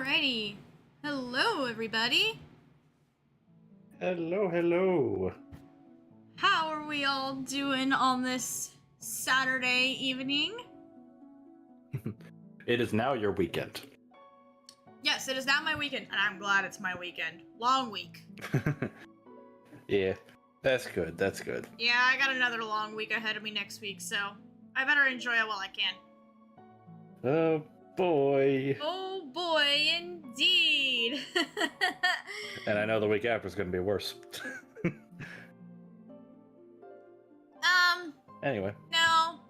Alrighty. Hello, everybody. Hello, hello. How are we all doing on this Saturday evening? It is now your weekend. Yes, it is now my weekend, and I'm glad it's my weekend. Long week. Yeah, that's good, that's good. Yeah, I got another long week ahead of me next week, so I better enjoy it while I can. Oh, boy. Oh boy, indeed. And I know the week after is going to be worse. Anyway. No.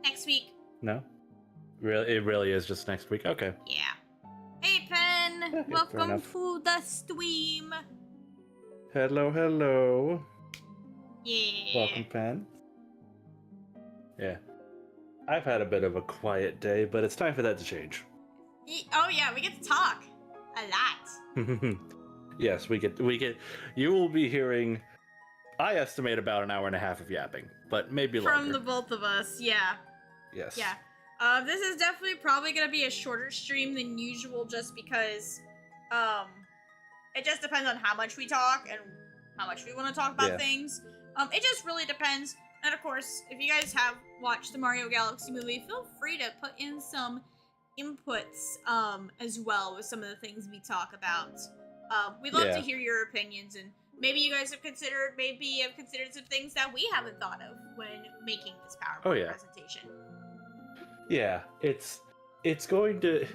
Next week. No? Really, it really is just next week? Okay. Yeah. Hey, Pen. Okay, fair Welcome enough. to the stream. Hello, hello. Yeah. Welcome, Pen. Yeah. I've had a bit of a quiet day, but it's time for that to change. Oh yeah, we get to talk a lot. Yes, we get. You will be hearing, I estimate, about an hour and a half of yapping, but maybe longer. From the both of us, yeah. Yes. Yeah. This is definitely probably gonna be a shorter stream than usual, just because, it just depends on how much we talk and how much we want to talk about things. It just really depends. And of course, if you guys have watched the Mario Galaxy movie, feel free to put in some inputs, as well with some of the things we talk about. We'd love to hear your opinions, and maybe you guys have considered some things that we haven't thought of when making this PowerPoint presentation. Yeah, it's going to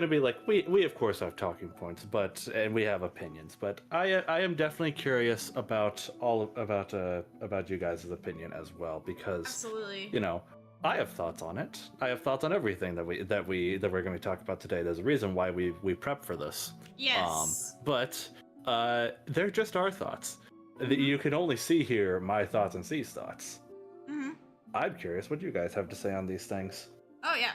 be like we of course have talking points, and we have opinions, but I am definitely curious about about you guys' opinion as well, because absolutely, you know, I have thoughts on it. I have thoughts on everything that we're going to be talking about today. There's a reason why we prep for this. Yes. But they're just our thoughts. You can only see here my thoughts and C's thoughts. Mm-hmm. I'm curious what you guys have to say on these things. Oh yeah,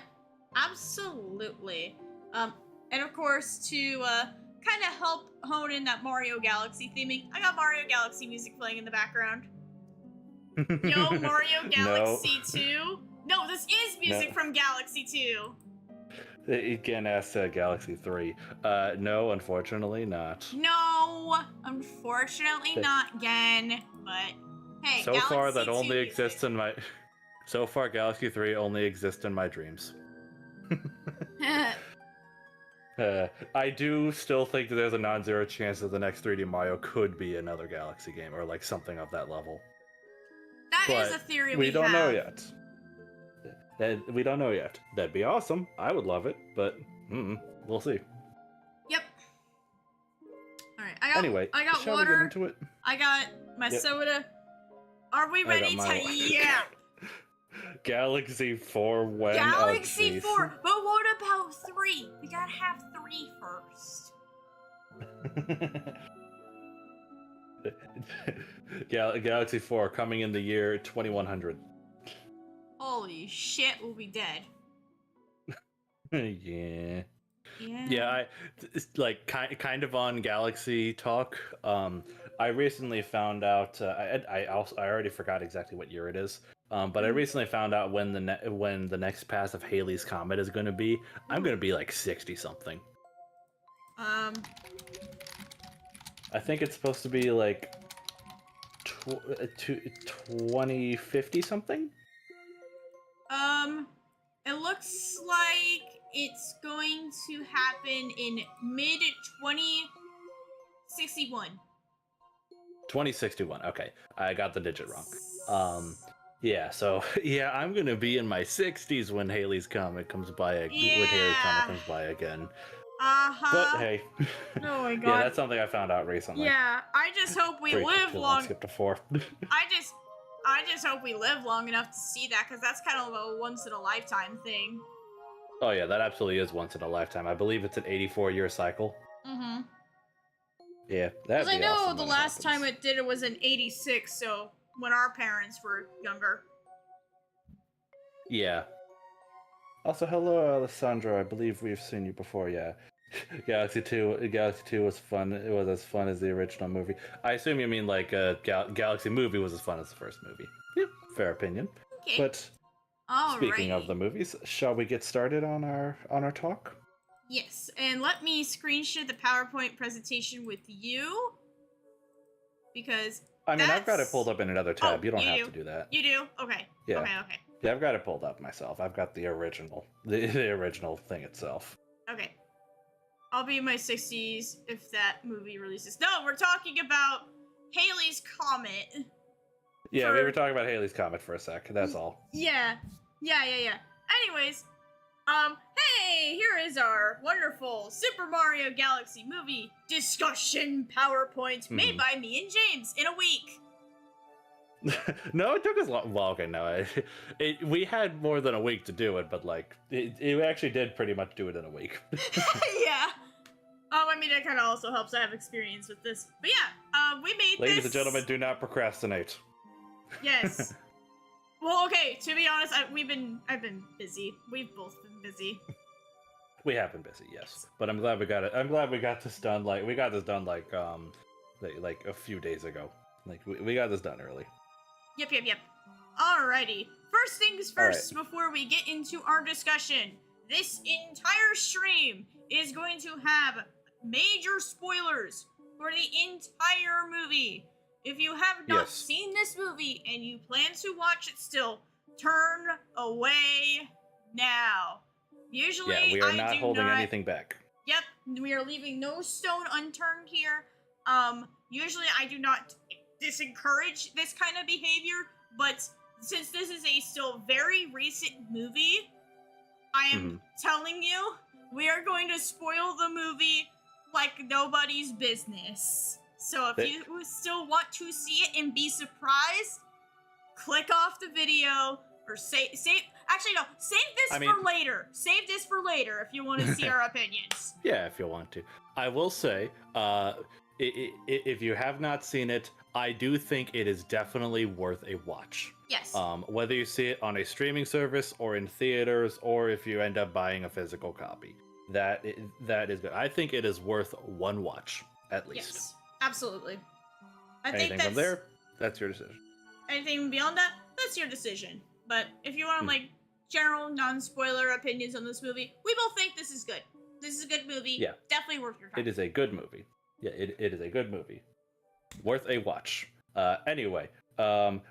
absolutely. And of course, to kind of help hone in that Mario Galaxy theming, I got Mario Galaxy music playing in the background. Yo, Mario Galaxy 2? No, this is music from Galaxy 2. You can ask Galaxy 3. No, unfortunately not. No, unfortunately not again. But hey, so Galaxy far that 2 only music. exists in my. So far, Galaxy 3 only exists in my dreams. I do still think that there's a non-zero chance that the next 3D Mario could be another Galaxy game, or like something of that level. That is a theory we don't have. know yet. We don't know yet. That'd be awesome. I would love it, but we'll see. Yep. All right. I got shall water. we get into it? I got my soda. Are we ready to yap? Galaxy 4 when Galaxy 4, but what about 3? We gotta have 3 first. Galaxy 4 coming in the year 2100. Holy shit, we'll be dead. Yeah. Like kind of on Galaxy talk. I recently found out. I already forgot exactly what year it is. But I recently found out when the next pass of Halley's Comet is going to be. I'm going to be like 60 something. I think it's supposed to be like 2050 something. It looks like it's going to happen in mid 2061. 2061. Okay, I got the digit wrong. Yeah. So yeah, I'm gonna be in my 60s when Halley's Comet comes by. When Halley's Comet comes by again. But hey. Oh my god. Yeah, that's something I found out recently. Yeah, I just hope we live long. Skip to 4. I just hope we live long enough to see that, because that's kind of a once in a lifetime thing. Oh yeah, that absolutely is once in a lifetime. I believe it's an 84-year cycle. Mm-hmm. Yeah, that'd be awesome. Because I know the last time it did it was in 86, so when our parents were younger. Yeah. Also, hello, Alessandro. I believe we've seen you before. Yeah. Galaxy 2 was fun. It was as fun as the original movie. I assume you mean like Galaxy movie was as fun as the first movie. Yeah, fair opinion. Okay. But speaking of the movies, shall we get started on our talk? Yes, and let me screenshot the PowerPoint presentation with you because I mean, I've got it pulled up in another tab. Oh, you don't have to do that. You do? Okay. Yeah. Okay. Yeah, I've got it pulled up myself. I've got the original, the original thing itself. Okay. I'll be in my 60s if that movie releases. No, we're talking about Halley's Comet. Yeah, we were talking about Halley's Comet for a sec. That's all. Yeah. Anyways, hey, here is our wonderful Super Mario Galaxy movie discussion PowerPoint made by me and James in a week. No, it took us long. Well, okay, no, we had more than a week to do it, but like it actually did pretty much do it in a week. Yeah. I mean, that kind of also helps. I have experience with this, but yeah, we made Ladies and gentlemen, do not procrastinate. Yes. Well, okay. To be honest, I've been busy. We've both been busy. We have been busy, yes, but I'm glad we got it. I'm glad we got this done. Like we got this done like a few days ago. Like we got this done early. Yep. Alrighty. First things first, before we get into our discussion, this entire stream is going to have major spoilers for the entire movie. If you have not seen this movie and you plan to watch it still, turn away now. Usually, we are not holding anything back. Yep, we are leaving no stone unturned here. Usually I do not disencourage this kind of behavior, but since this is a still very recent movie, I am telling you, we are going to spoil the movie like nobody's business. So if you still want to see it and be surprised, click off the video or save this for later. Save this for later if you want to see our opinions. Yeah, if you want to. I will say, if you have not seen it, I do think it is definitely worth a watch. Yes. Whether you see it on a streaming service or in theaters, or if you end up buying a physical copy, that is good. I think it is worth one watch at least. Yes, absolutely. Anything from there, that's your decision. Anything beyond that, that's your decision. But if you want like general non-spoiler opinions on this movie, we both think this is good. This is a good movie. Yeah, definitely worth your time. It is a good movie. Yeah, it is a good movie. Worth a watch. Anyway,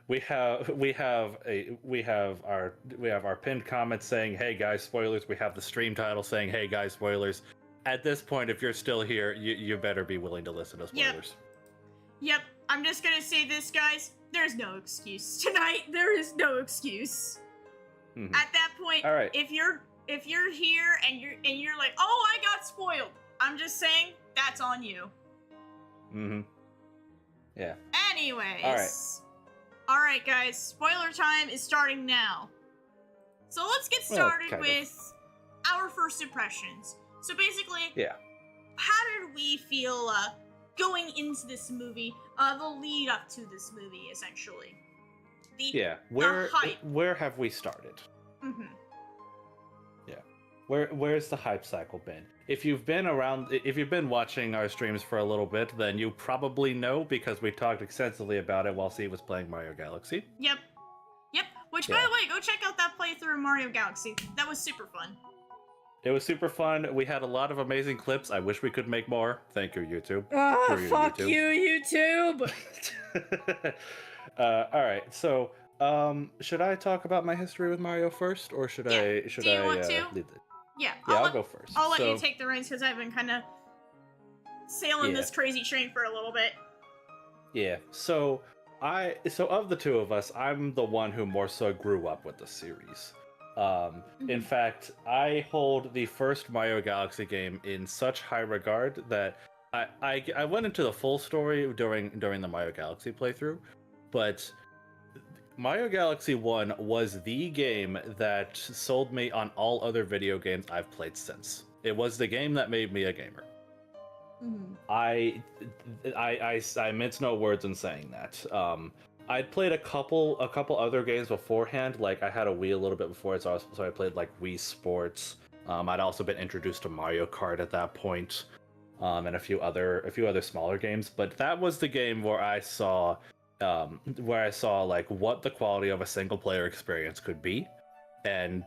we have our pinned comment saying, "Hey guys, spoilers." We have the stream title saying, "Hey guys, spoilers." At this point, if you're still here, you better be willing to listen to spoilers. Yep. I'm just gonna say this, guys. There's no excuse tonight. There is no excuse. At that point, all right. If you're here and you're like, "Oh, I got spoiled," I'm just saying that's on you. Yeah. Anyways. All right, guys. Spoiler time is starting now. So let's get started with our first impressions. So basically, how did we feel going into this movie? The lead up to this movie, essentially. Where the hype. Where have we started? Yeah. Where's the hype cycle been? If you've been watching our streams for a little bit, then you probably know because we talked extensively about it while Steve was playing Mario Galaxy. Yep. Which, by the way, go check out that playthrough of Mario Galaxy. That was super fun. It was super fun. We had a lot of amazing clips. I wish we could make more. Thank you, YouTube. Fuck you, YouTube! All right, so should I talk about my history with Mario first, or should I want to? lead it? Yeah, I'll go first. I'll let you take the reins because I've been kind of sailing this crazy train for a little bit. Yeah, so of the two of us, I'm the one who more so grew up with the series. In fact, I hold the first Mario Galaxy game in such high regard that I went into the full story during the Mario Galaxy playthrough, but Mario Galaxy 1 was the game that sold me on all other video games I've played since. It was the game that made me a gamer. I mince no words in saying that. I'd played a couple other games beforehand. Like I had a Wii a little bit before it, so I played like Wii Sports. I'd also been introduced to Mario Kart at that point, and a few other smaller games. But that was the game where I saw like what the quality of a single player experience could be, and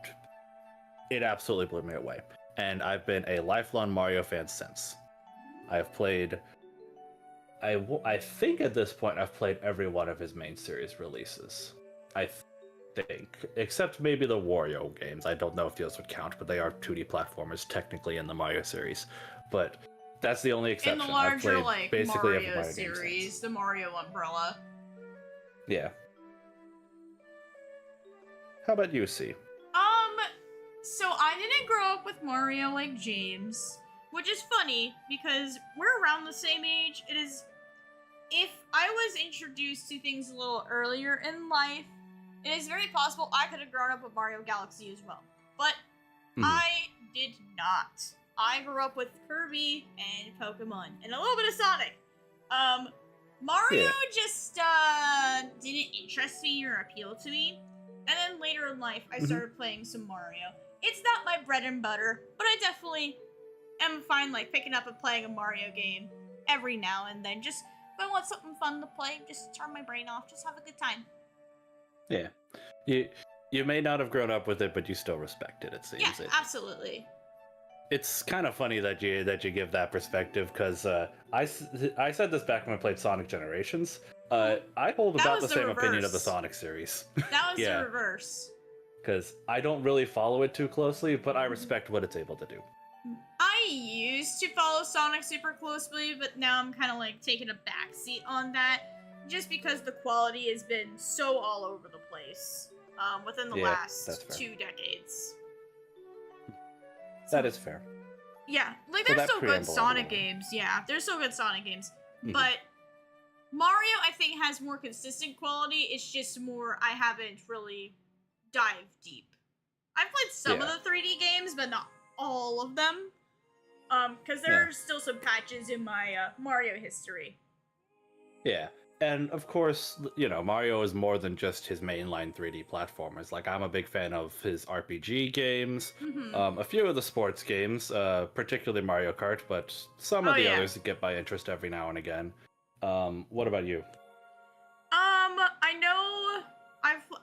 it absolutely blew me away. and I've been a lifelong Mario fan since. I've played. I think at this point I've played every one of his main series releases. I think, except maybe the Wario games. I don't know if those would count, but they are 2D platformers technically in the Mario series. But that's the only exception. In the larger, I've played basically every Mario Mario game series, since. the Mario umbrella. Yeah. How about you, C? So I didn't grow up with Mario like James, which is funny because we're around the same age. It is, if I was introduced to things a little earlier in life, it is very possible I could have grown up with Mario Galaxy as well. But I did not. I grew up with Kirby and Pokemon and a little bit of Sonic. Mario just didn't interest me or appeal to me. And then later in life, I started playing some Mario. It's not my bread and butter, but I definitely am fine like picking up and playing a Mario game every now and then. Just if I want something fun to play, just turn my brain off, just have a good time. Yeah. You may not have grown up with it, but you still respect it, it seems. Yeah, absolutely. It's kind of funny that you give that perspective, because I said this back when I played Sonic Generations. I hold about the same opinion of the Sonic series. That was the reverse. Because I don't really follow it too closely, but I respect what it's able to do. I used to follow Sonic super closely, but now I'm kind of like taking a backseat on that, just because the quality has been so all over the place within the last 2 decades. That is fair. Yeah, like there's still good Sonic games. Yeah, there's still good Sonic games, but Mario I think has more consistent quality. It's just more I haven't really dived deep. I've played some of the 3D games, but not all of them. Because there are still some patches in my Mario history. Yeah. And of course, you know, Mario is more than just his mainline 3D platformers. Like, I'm a big fan of his RPG games, a few of the sports games, particularly Mario Kart, but some of the others get my interest every now and again. What about you? I know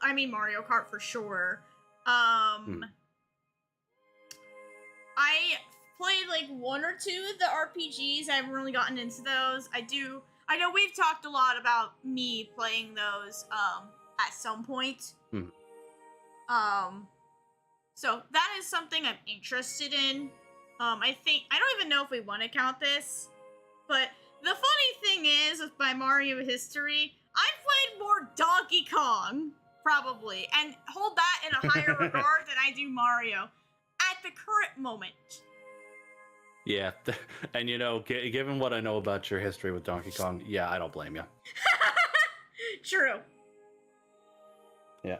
I mean Mario Kart for sure. I played like 1 or 2 of the RPGs. I haven't really gotten into those. I know we've talked a lot about me playing those at some point. So that is something I'm interested in. I don't even know if we want to count this, but the funny thing is with my Mario history, I've played more Donkey Kong, probably, and hold that in a higher regard than I do Mario at the current moment. Yeah, and you know, given what I know about your history with Donkey Kong, yeah, I don't blame you. True. Yeah.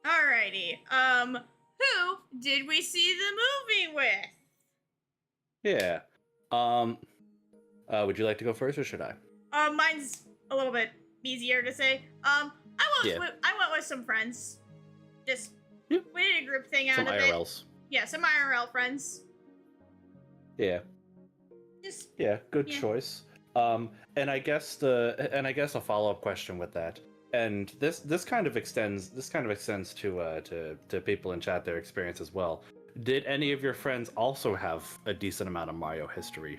Alrighty. Who did we see the movie with? Yeah. Would you like to go first, or should I? Mine's a little bit easier to say. I went with some friends. Just we did a group thing out of it. Some IRLs. Yeah, some IRL friends. Yeah. Good choice. And I guess a follow-up question with that. And this kind of extends to people in chat, their experience as well. Did any of your friends also have a decent amount of Mario history?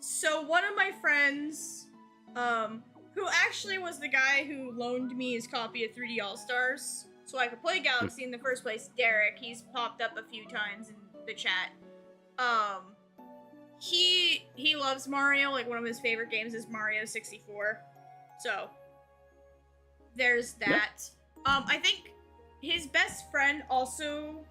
So one of my friends, who actually was the guy who loaned me his copy of 3D All-Stars, so I could play Galaxy in the first place, Derek, he's popped up a few times in the chat. He loves Mario, like one of his favorite games is Mario 64. So, there's that. I think his best friend also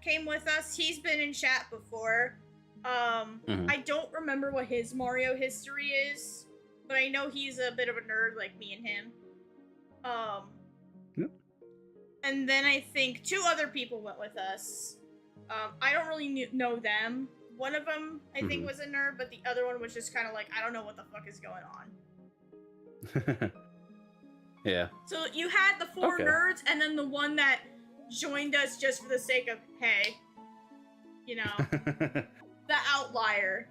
came with us. He's been in chat before. I don't remember what his Mario history is, but I know he's a bit of a nerd like me and him. And then I think 2 other people went with us. I don't really know them. One of them, I think, was a nerd, but the other one was just kind of like, I don't know what the fuck is going on. Yeah. So you had the 4 nerds, and then the one that joined us just for the sake of, hey, you know, the outlier.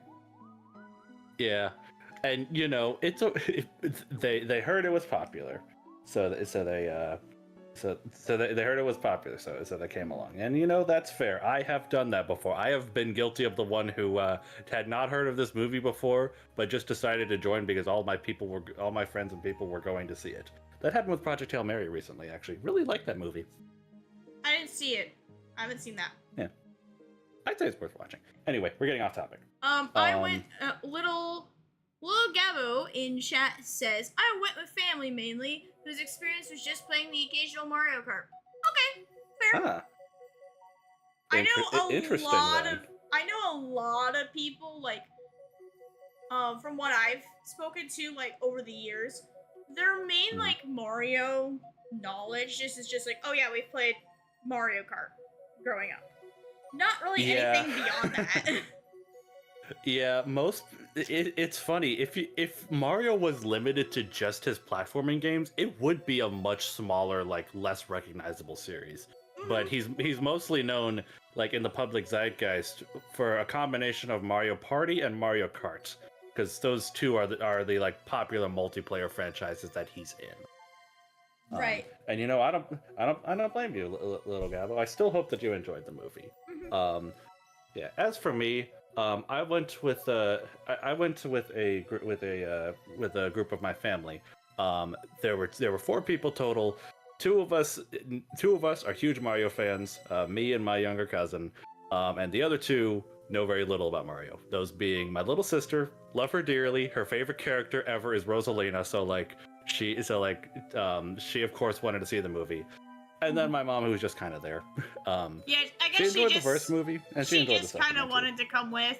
Yeah, and you know, they heard it was popular, so So they heard it was popular, so they came along, and that's fair. I have done that before. I have been guilty of the one who had not heard of this movie before, but just decided to join because all my friends and people were going to see it. That happened with Project Hail Mary recently. Actually, really liked that movie. I didn't see it. I haven't seen that. Yeah, I'd say it's worth watching. Anyway, we're getting off topic. I went Little Gabo in chat says I went with family mainly, whose experience was just playing the occasional Mario Kart. Okay, fair. Ah, I know interesting. I know a lot of people from what I've spoken to over the years, their main Mario knowledge is just like, oh yeah, we've played Mario Kart growing up. Not really anything beyond that. Yeah, it's funny. If Mario was limited to just his platforming games, it would be a much smaller, less recognizable series. But he's mostly known, in the public zeitgeist, for a combination of Mario Party and Mario Kart, because those two are the popular multiplayer franchises that he's in. Right. And I don't blame you, little Gabo. I still hope that you enjoyed the movie. Mm-hmm. Yeah. As for me, I went with a group of my family. There were 4 people total. Two of us are huge Mario fans. Me and my younger cousin, and the other 2 know very little about Mario. Those being my little sister, love her dearly. Her favorite character ever is Rosalina. She of course wanted to see the movie. And then my mom, who was just kind of there. Yeah, I guess she enjoyed the first movie, and she enjoyed the second one. She just kind of wanted to come with.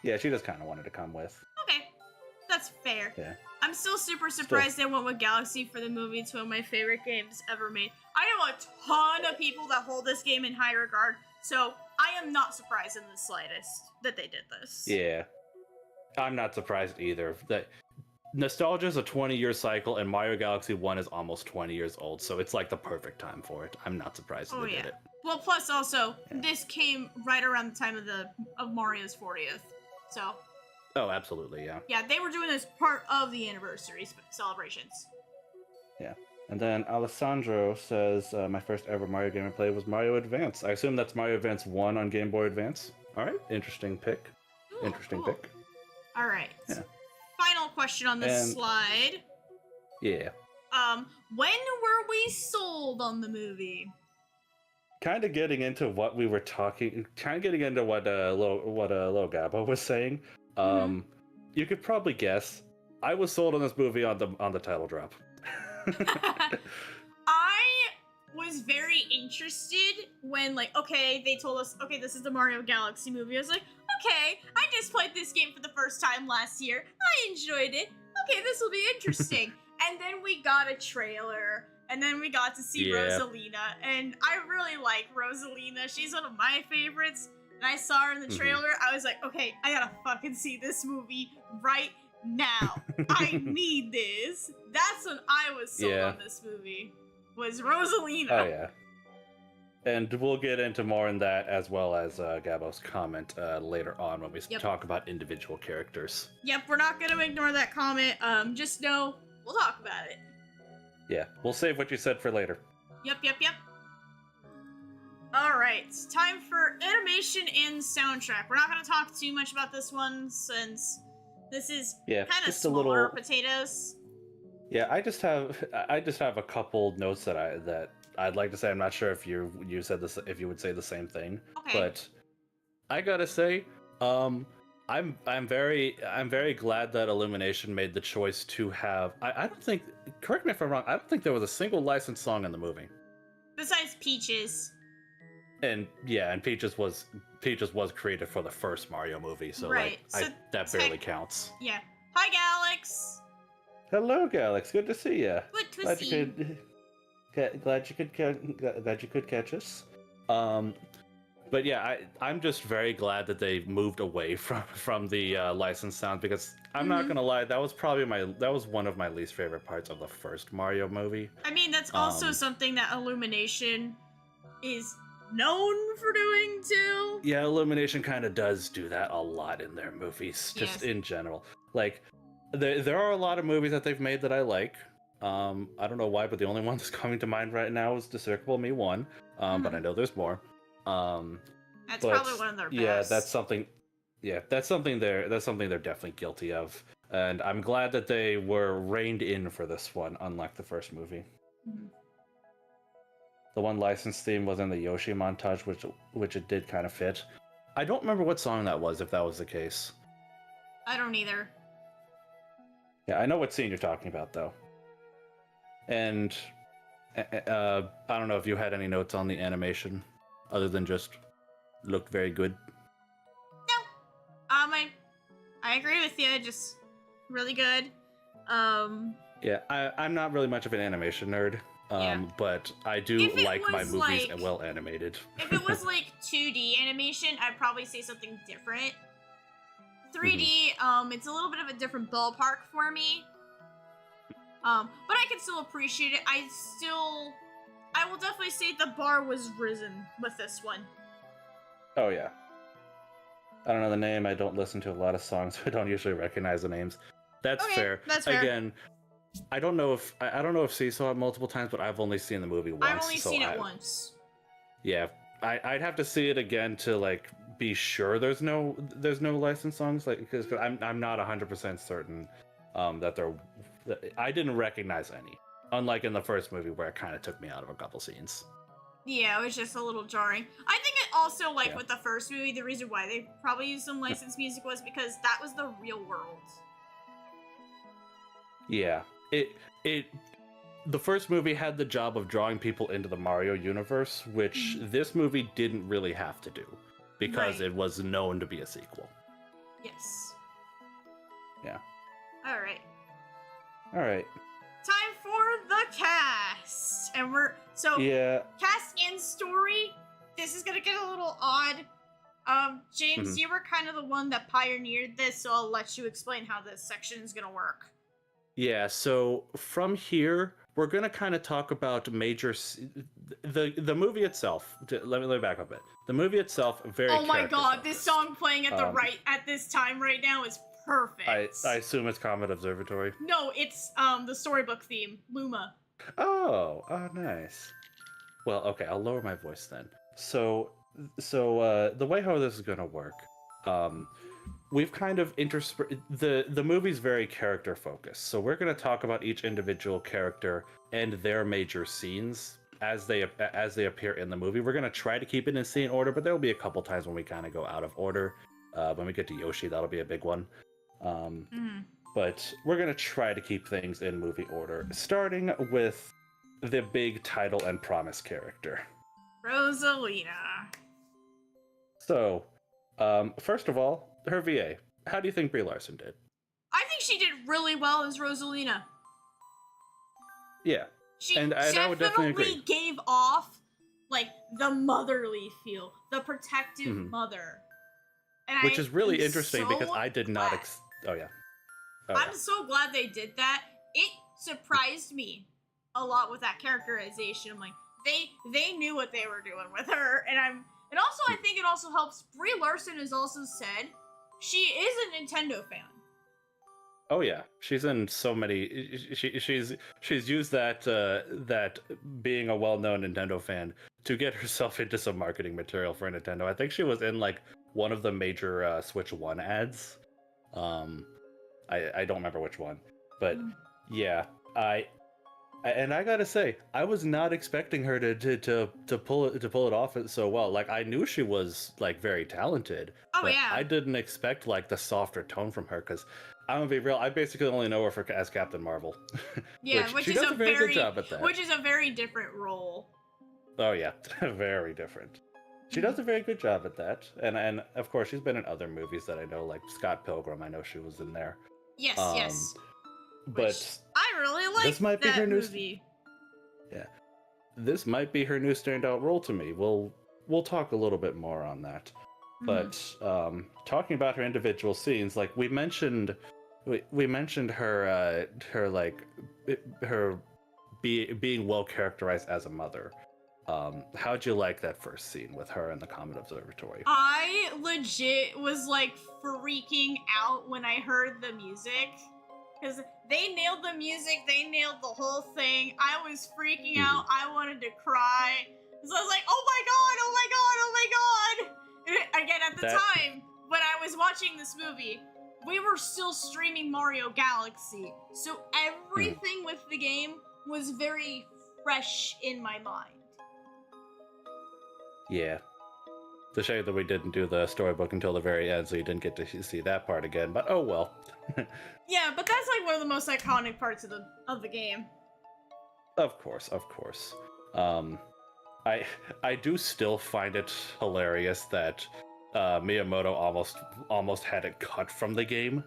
Yeah, she just kind of wanted to come with. Okay, that's fair. Yeah. I'm still super surprised they went with Galaxy for the movie. It's one of my favorite games ever made. I know a ton of people that hold this game in high regard, so I am not surprised in the slightest that they did this. Yeah, I'm not surprised either. That nostalgia is a 20-year cycle, and Mario Galaxy 1 is almost 20 years old, so it's the perfect time for it. I'm not surprised they did it. Well, plus also, this came right around the time of Mario's 40th, so. Oh, absolutely, yeah. Yeah, they were doing this part of the anniversary celebrations. Yeah. And then Alessandro says, my first ever Mario game I played was Mario Advance. I assume that's Mario Advance 1 on Game Boy Advance. All right, interesting pick. Ooh, cool. All right. Yeah. Final question on this slide. Yeah. When were we sold on the movie? Kind of getting into what we were talking, getting into what Lil Gabo was saying. You could probably guess. I was sold on this movie on the title drop. I was very interested when they told us, okay, this is the Mario Galaxy movie. I was like, okay, I just played this game for the first time last year. I enjoyed it. Okay, this will be interesting. And then we got a trailer, and then we got to see Rosalina, and I really like Rosalina. She's one of my favorites, and I saw her in the trailer. I was like, okay, I gotta fucking see this movie right now. I need this. That's when I was sold on this movie, was Rosalina. Oh, yeah. And we'll get into more in that, as well as Gabo's comment later on when we talk about individual characters. Yep, we're not going to ignore that comment. Just know we'll talk about it. Yeah, we'll save what you said for later. Yep. Alright, time for animation and soundtrack. We're not going to talk too much about this one, since this is kind of smaller potatoes. Yeah, I just have a couple notes that I'd like to say. I'm not sure if you said this, if you would say the same thing. Okay. But I gotta say, I'm very glad that Illumination made the choice to have. I don't think. Correct me if I'm wrong. I don't think there was a single licensed song in the movie. Besides Peaches. And Peaches was created for the first Mario movie, so that barely counts. Yeah. Hi, Galax. Hello, Galax. Good to see you. Good to see you. Glad you could catch us. But yeah, I'm just very glad that they moved away from the licensed sound, because I'm not gonna lie, that was one of my least favorite parts of the first Mario movie. I mean, that's also something that Illumination is known for doing too. Yeah, Illumination kind of does do that a lot in their movies, just in general. Like, there are a lot of movies that they've made that I like. I don't know why, but the only one that's coming to mind right now is Despicable Me 1. But I know there's more. That's But probably one of their yeah, best. that's something. Yeah, that's something they're definitely guilty of, and I'm glad that they were reined in for this one, unlike the first movie. Mhm. The one licensed theme was in the Yoshi montage, which it did kind of fit. I don't remember what song that was, if that was the case. I don't either. Yeah, I know what scene you're talking about, though. And I don't know if you had any notes on the animation, other than just looked very good. I agree with you. Just really good. Yeah, I'm not really much of an animation nerd, Yeah. but I do If it like my was, movies like- well animated. If it was like 2D animation, I'd probably say something different. 3D, it's a little bit of a different ballpark for me. But I can still appreciate it. I will definitely say the bar was risen with this one. Oh yeah. I don't know the name. I don't listen to a lot of songs, so I don't usually recognize the names. That's Okay, fair. that's fair. Again, I don't know if C saw it multiple times, but I've only seen the movie once. I've only seen it once. Yeah, I'd have to see it again to like be sure there's no licensed songs, like because I'm not 100% certain that I didn't recognize any, unlike in the first movie where it kind of took me out of a couple scenes. Yeah, it was just a little jarring. I think it also, like, Yeah. with the first movie, the reason why they probably used some licensed music was because that was the real world. Yeah, the first movie had the job of drawing people into the Mario universe, which this movie didn't really have to do because Right. it was known to be a sequel. Yes. Yeah. All right. All right. Time for the cast. And Yeah. cast and story. This is gonna get a little odd. James, you were kind of the one that pioneered this, so I'll let you explain how this section is gonna work. Yeah. So from here, we're gonna kind of talk about the movie itself. Let me back up a bit. The movie itself, very. Oh my god, this character-focused. song playing at this time right now is perfect. I assume it's Comet Observatory. No, it's the storybook theme, Luma. Oh, nice. Well, okay, I'll lower my voice then. So the way how this is gonna work, we've kind of the movie's very character focused. So we're gonna talk about each individual character and their major scenes as they appear in the movie. We're gonna try to keep it in scene order, but there'll be a couple times when we kind of go out of order. When we get to Yoshi, that'll be a big one. But we're gonna try to keep things in movie order, starting with the big title and promise character, Rosalina. So, first of all, her VA. How do you think Brie Larson did? I think she did really well as Rosalina. Yeah, She and I would definitely agree. gave off like the motherly feel, the protective mother. And Which is really interesting so because I did not. glad. Oh yeah. I'm so glad they did that. It surprised me a lot with that characterization. I'm like, they knew what they were doing with her, and also I think it also helps. Brie Larson has also said she is a Nintendo fan. Oh yeah, she's in so many. She's used that being a well-known Nintendo fan to get herself into some marketing material for Nintendo. I think she was in like one of the major Switch 1 ads. I don't remember which one, but yeah, I gotta say, I was not expecting her to pull it off so well. Like, I knew she was like very talented. Oh but yeah. I didn't expect like the softer tone from her, because I'm gonna be real, I basically only know her as Captain Marvel. Yeah, which she is does a very good job at that. Which is a very different role. Oh yeah, very different. She does a very good job at that, and of course she's been in other movies that I know, like Scott Pilgrim. I know she was in there. Yes, yes. But I really like this might be her new movie. Yeah, this might be her new standout role to me. We'll talk a little bit more on that. But talking about her individual scenes, like we mentioned her being well characterized as a mother. How'd you like that first scene with her in the Comet Observatory? I legit was like freaking out when I heard the music. Because they nailed the music, they nailed the whole thing. I was freaking out. I wanted to cry. So I was like, oh my god, oh my god, oh my god! Again, at the time, when I was watching this movie, we were still streaming Mario Galaxy. So everything with the game was very fresh in my mind. Yeah. It's a shame that we didn't do the storybook until the very end, so you didn't get to see that part again, but oh well. Yeah, but that's like one of the most iconic parts of the game. Of course, of course. I do still find it hilarious that Miyamoto almost had it cut from the game.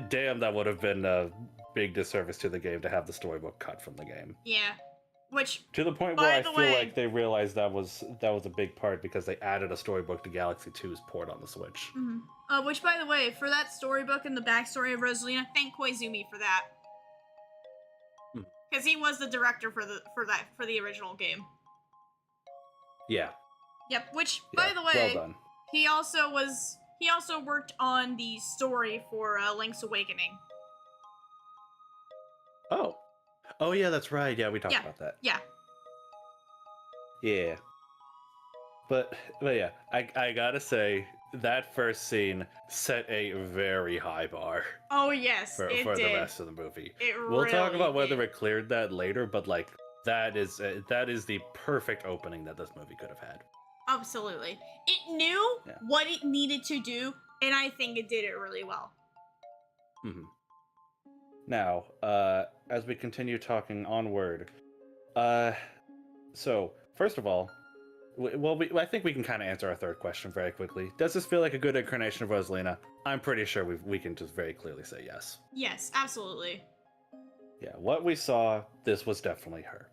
Damn, that would have been a big disservice to the game to have the storybook cut from the game. Yeah. Which, to the point where I feel like they realized that was a big part because they added a storybook to Galaxy 2's port on the Switch. Which, by the way, for that storybook and the backstory of Rosalina, thank Koizumi for that. Because he was the director for the original game. Yeah. Yep. Which, by the way, well done. He also worked on the story for Link's Awakening. Oh yeah, that's right. Yeah, we talked about that. Yeah. Yeah. But yeah, I gotta say that first scene set a very high bar. Oh yes, for it the did. rest of the movie. We'll talk about whether it cleared that later, but like that is the perfect opening that this movie could have had. Absolutely, it knew what it needed to do, and I think it did it really well. Now, as we continue talking onward, so first of all, I think we can kind of answer our third question very quickly. Does this feel like a good incarnation of Rosalina? I'm pretty sure we can just very clearly say yes. Yes, absolutely. Yeah, what we saw, this was definitely her.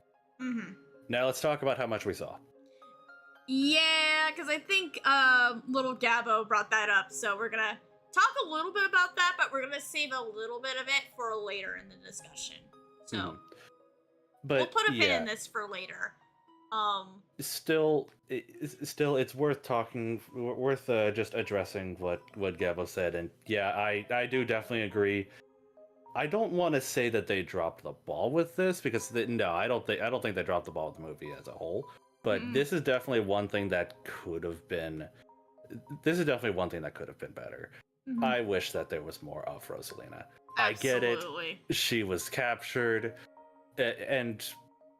Now let's talk about how much we saw. Yeah, because I think little Gabbo brought that up, so we're gonna talk a little bit about that, but we're gonna save a little bit of it for later in the discussion. So, but we'll put a pin in this for later. Still, it's worth talking, worth just addressing what Gabbo said, and yeah, I do definitely agree. I don't want to say that they dropped the ball with this because no, I don't think they dropped the ball with the movie as a whole. But this is definitely one thing that could have been. This is definitely one thing that could have been better. I wish that there was more of Rosalina. Absolutely. I get it. She was captured, and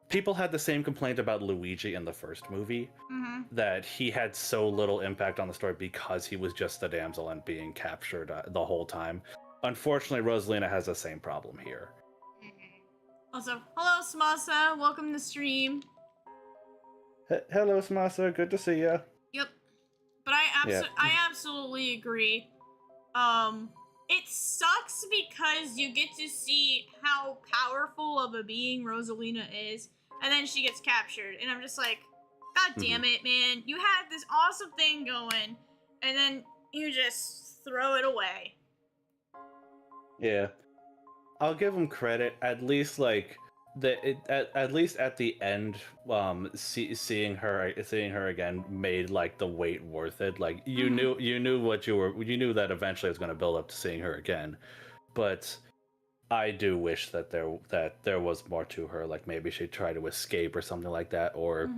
people had the same complaint about Luigi in the first movie, that he had so little impact on the story because he was just the damsel and being captured the whole time. Unfortunately, Rosalina has the same problem here. Also, hello Smasa, welcome to the stream. Hello Smasa, good to see ya. Yep. But I absolutely agree. It sucks because you get to see how powerful of a being Rosalina is, and then she gets captured, and I'm just like, God damn it, man. You had this awesome thing going, and then you just throw it away. Yeah. I'll give him credit, at least like at least at the end, seeing her again made like the wait worth it. Like you knew you knew that eventually it was going to build up to seeing her again, but I do wish that there was more to her. Like maybe she'd try to escape or something like that, or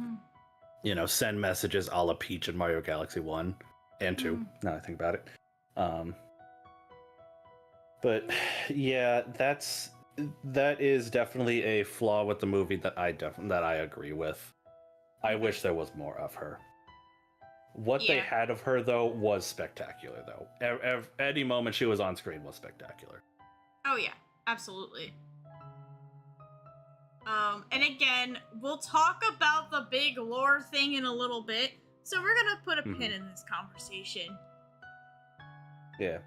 send messages a la Peach in Mario Galaxy 1 and 2. Now that I think about it. But yeah, that is definitely a flaw with the movie that I agree with. I wish there was more of her. What they had of her though was spectacular though. Any moment she was on screen was spectacular. Oh yeah, absolutely. And again, we'll talk about the big lore thing in a little bit. So we're gonna put a pin in this conversation. Yeah.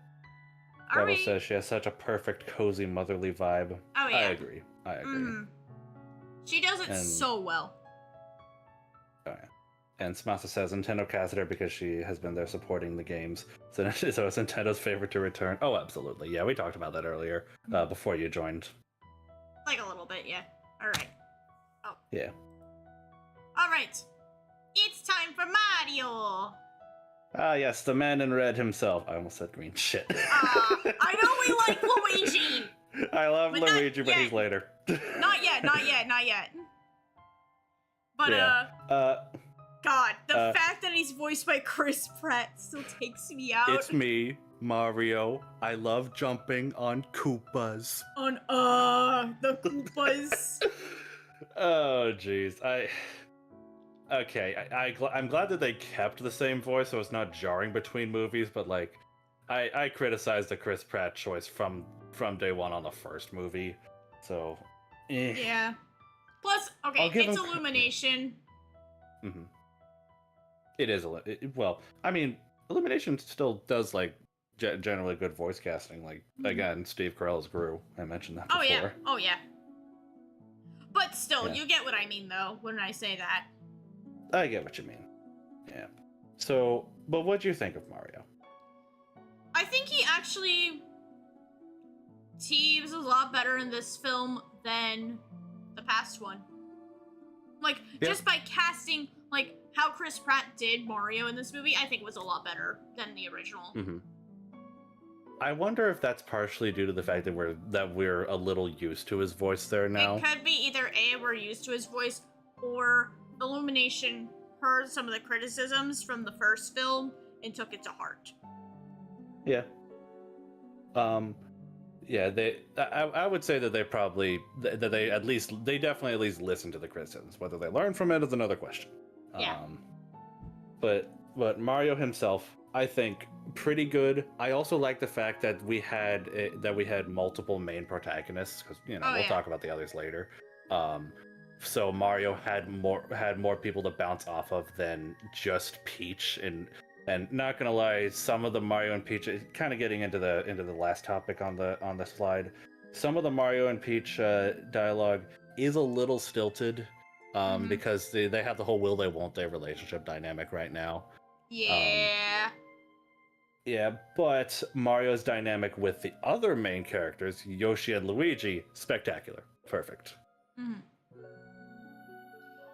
Rebel says she has such a perfect, cozy, motherly vibe. Oh, yeah. I agree. She does it so well. Oh, yeah. And Smasa says Nintendo casted her because she has been there supporting the games. So it's Nintendo's favorite to return. Oh, absolutely. Yeah, we talked about that earlier, before you joined. Like a little bit, yeah. Alright. Oh. Yeah. Alright. It's time for Mario! Ah, yes, the man in red himself. I almost said green. Shit. I know we like Luigi! I love But Luigi, but he's later. Not yet. But Yeah. God, the fact that he's voiced by Chris Pratt still takes me out. It's me, Mario. I love jumping on Koopas. On the Koopas. Oh jeez, I'm glad that they kept the same voice, so it's not jarring between movies. But like, I criticized the Chris Pratt choice from day one on the first movie, so Yeah. Plus, okay, it's Illumination. Mm-hmm. It is well. I mean, Illumination still does like generally good voice casting. Like again, Steve Carell's Gru. I mentioned that before. Oh yeah. But still, you get what I mean, though, when I say that. I get what you mean. Yeah. So, but what do you think of Mario? I think he was a lot better in this film than the past one. Like, just by casting, like, how Chris Pratt did Mario in this movie, I think was a lot better than the original. Mm-hmm. I wonder if that's partially due to the fact that we're a little used to his voice there now. It could be either A, we're used to his voice, or Illumination heard some of the criticisms from the first film and took it to heart. Yeah. Yeah, I would say that they definitely at least listen to the criticisms. Whether they learn from it is another question. Yeah. But Mario himself, I think, pretty good. I also like the fact that we had multiple main protagonists, because we'll talk about the others later. So Mario had more people to bounce off of than just Peach, and not gonna lie, some of the Mario and Peach, kind of getting into the last topic on the slide, some of the Mario and Peach dialogue is a little stilted, because they have the whole will they won't they relationship dynamic right now. Yeah. Yeah, but Mario's dynamic with the other main characters, Yoshi and Luigi, spectacular, perfect. Mm-hmm.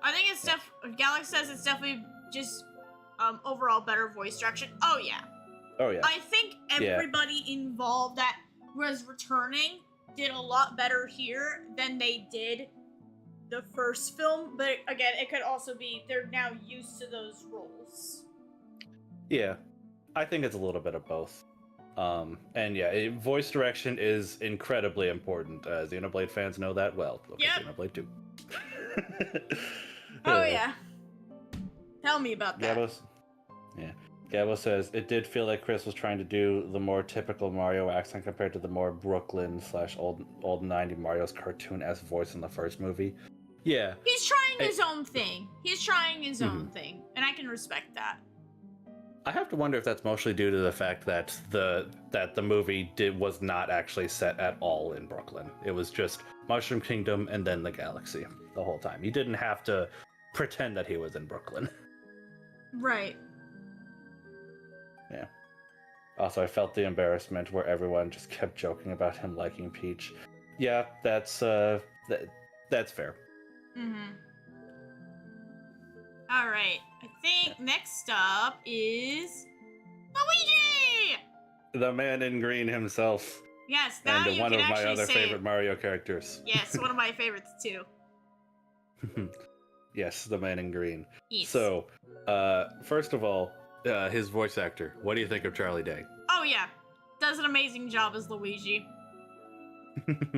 I think it's Galax says it's definitely just overall better voice direction. Oh yeah. I think everybody involved that was returning did a lot better here than they did the first film. But again, it could also be they're now used to those roles. Yeah, I think it's a little bit of both. And yeah, voice direction is incredibly important. Xenoblade fans know that well. Look at Xenoblade 2. Oh yeah. Tell me about that. Gabo says, it did feel like Chris was trying to do the more typical Mario accent compared to the more Brooklyn/old 90 Mario's cartoon-esque voice in the first movie. Yeah. He's trying his own thing. And I can respect that. I have to wonder if that's mostly due to the fact that the movie was not actually set at all in Brooklyn. It was just Mushroom Kingdom and then the galaxy the whole time. He didn't have to pretend that he was in Brooklyn. Right. Yeah. Also, I felt the embarrassment where everyone just kept joking about him liking Peach. Yeah, that's fair. Mm-hmm. All right. I think next up is Luigi! The man in green himself. Yes, now and you one can of my actually other say favorite Mario characters. Yes, one of my favorites too. Yes, the man in green. Yes. So, first of all, his voice actor. What do you think of Charlie Day? Oh yeah, does an amazing job as Luigi.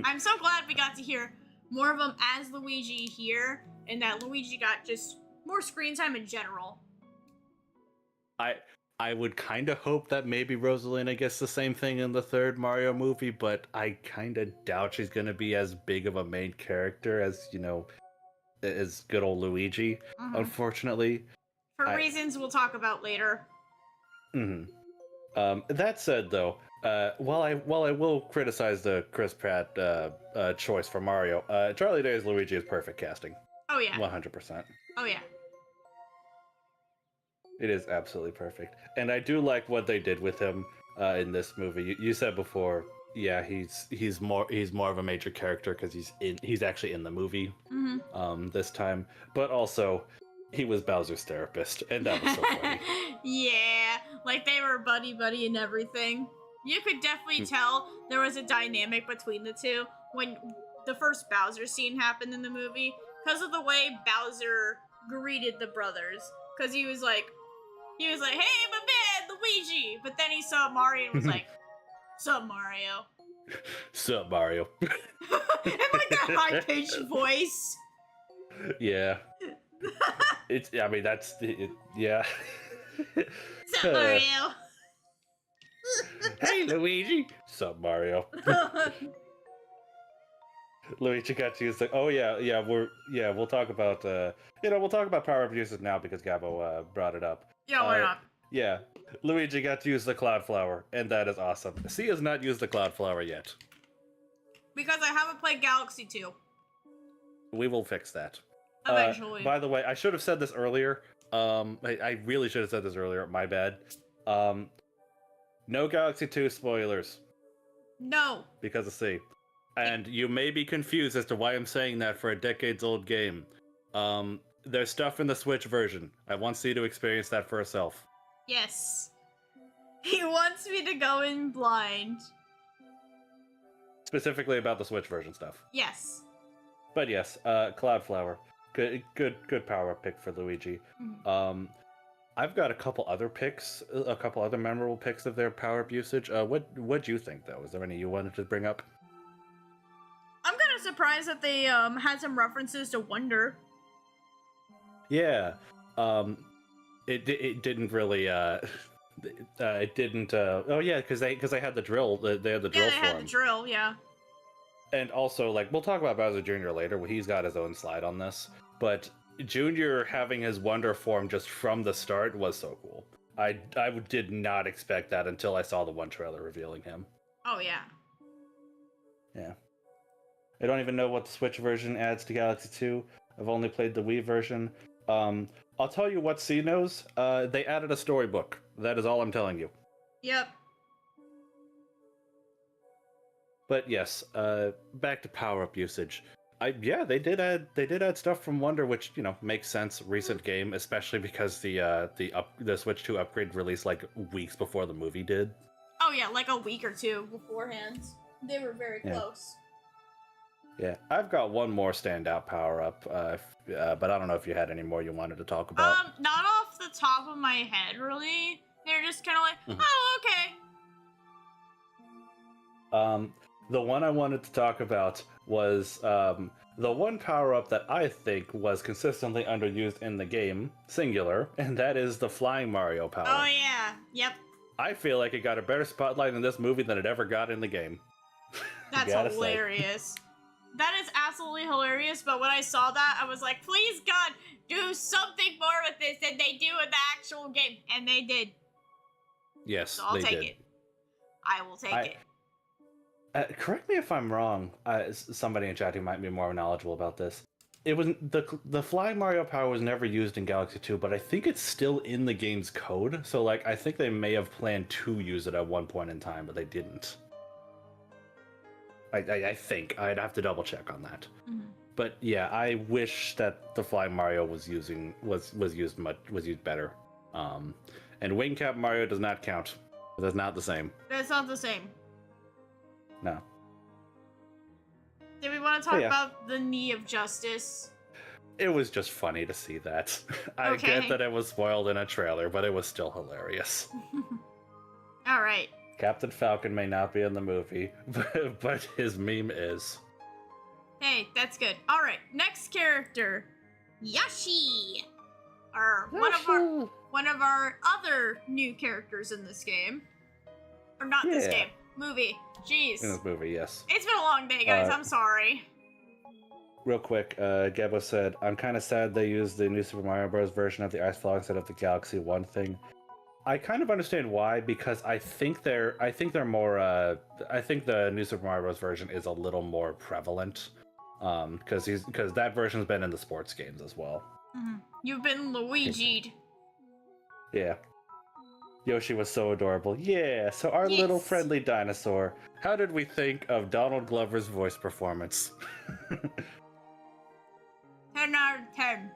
I'm so glad we got to hear more of him as Luigi here, and that Luigi got just more screen time in general. I would kind of hope that maybe Rosalina gets the same thing in the third Mario movie, but I kind of doubt she's going to be as big of a main character as, as good old Luigi, unfortunately. For reasons we'll talk about later. That said, though, while I will criticize the Chris Pratt choice for Mario, Charlie Day's Luigi is perfect casting. Oh yeah. 100%. Oh yeah. It is absolutely perfect, and I do like what they did with him in this movie. You said before, yeah, he's more of a major character because he's actually in the movie this time, but also he was Bowser's therapist, and that was so funny. Yeah, like they were buddy and everything. You could definitely tell there was a dynamic between the two when the first Bowser scene happened in the movie, because of the way Bowser greeted the brothers. Because he was like, hey, my man, Luigi! But then he saw Mario and was like, sup, Mario? Sup, Mario? And like that high-pitched voice. Yeah. I mean, that's, yeah. Sup, Mario? Hey, Luigi! Sup, Mario? Luigi got to use the, we'll talk about, we'll talk about power-up uses now because Gabo brought it up. Yeah, why not? Yeah, Luigi got to use the Cloud Flower, and that is awesome. C has not used the Cloud Flower yet. Because I haven't played Galaxy 2. We will fix that. Eventually. By the way, I should have said this earlier. I really should have said this earlier. My bad. No Galaxy 2 spoilers. No. Because of C. And you may be confused as to why I'm saying that for a decades-old game. There's stuff in the Switch version. I want C to experience that for herself. Yes. He wants me to go in blind. Specifically about the Switch version stuff. Yes. But yes, Cloud Flower. Good power-up pick for Luigi. Mm-hmm. I've got a couple other memorable picks of their power-up usage. What'd you think, though? Is there any you wanted to bring up? I'm kind of surprised that they had some references to Wonder. Yeah. It didn't really. It didn't. Oh yeah, because they had the drill. They had the drill. Yeah, they had the drill. Yeah. And also, like, we'll talk about Bowser Jr. later. He's got his own slide on this, but Junior having his Wonder form just from the start was so cool. I did not expect that until I saw the one trailer revealing him. Oh yeah. Yeah. I don't even know what the Switch version adds to Galaxy 2. I've only played the Wii version. I'll tell you what C knows. They added a storybook. That is all I'm telling you. Yep. But yes, back to power-up usage. They did add stuff from Wonder, which makes sense. Recent game, especially because the Switch 2 upgrade released like weeks before the movie did. Oh yeah, like a week or two beforehand. They were very close. Yeah, I've got one more standout power-up, but I don't know if you had any more you wanted to talk about. Not off the top of my head, really. They're just kind of like, oh, okay. The one I wanted to talk about was the one power-up that I think was consistently underused in the game, singular, and that is the Flying Mario power. Oh yeah, yep. I feel like it got a better spotlight in this movie than it ever got in the game. That's hilarious. That is absolutely hilarious, but when I saw that, I was like, please, God, do something more with this than they do in the actual game. And they did. Yes, so I'll they take did. it. I will take it. Correct me if I'm wrong, somebody in chat who might be more knowledgeable about this. It was the Flying Mario power was never used in Galaxy 2, but I think it's still in the game's code. So, like, I think they may have planned to use it at one point in time, but they didn't. I think I'd have to double check on that. Mm-hmm. But yeah, I wish that the Flying Mario was used better. And Wing Cap Mario does not count. That's not the same. That's not the same. No. Did we want to talk about the Knee of Justice? It was just funny to see that. I get that it was spoiled in a trailer, but it was still hilarious. All right. Captain Falcon may not be in the movie, but his meme is. Hey, that's good. All right, next character, Yoshi, one of our other new characters in this game, or not this game, movie. Jeez. In this movie, yes. It's been a long day, guys. I'm sorry. Real quick, Gabo said, "I'm kind of sad they used the new Super Mario Bros. Version of the Ice Flower instead of the Galaxy 1 thing." I kind of understand why, because I think the new Super Mario Bros. Version is a little more prevalent, because that version's been in the sports games as well. Mm-hmm. You've been Luigi'd. Yeah. Yoshi was so adorable. Yeah, so our little friendly dinosaur. How did we think of Donald Glover's voice performance? 10 out of 10.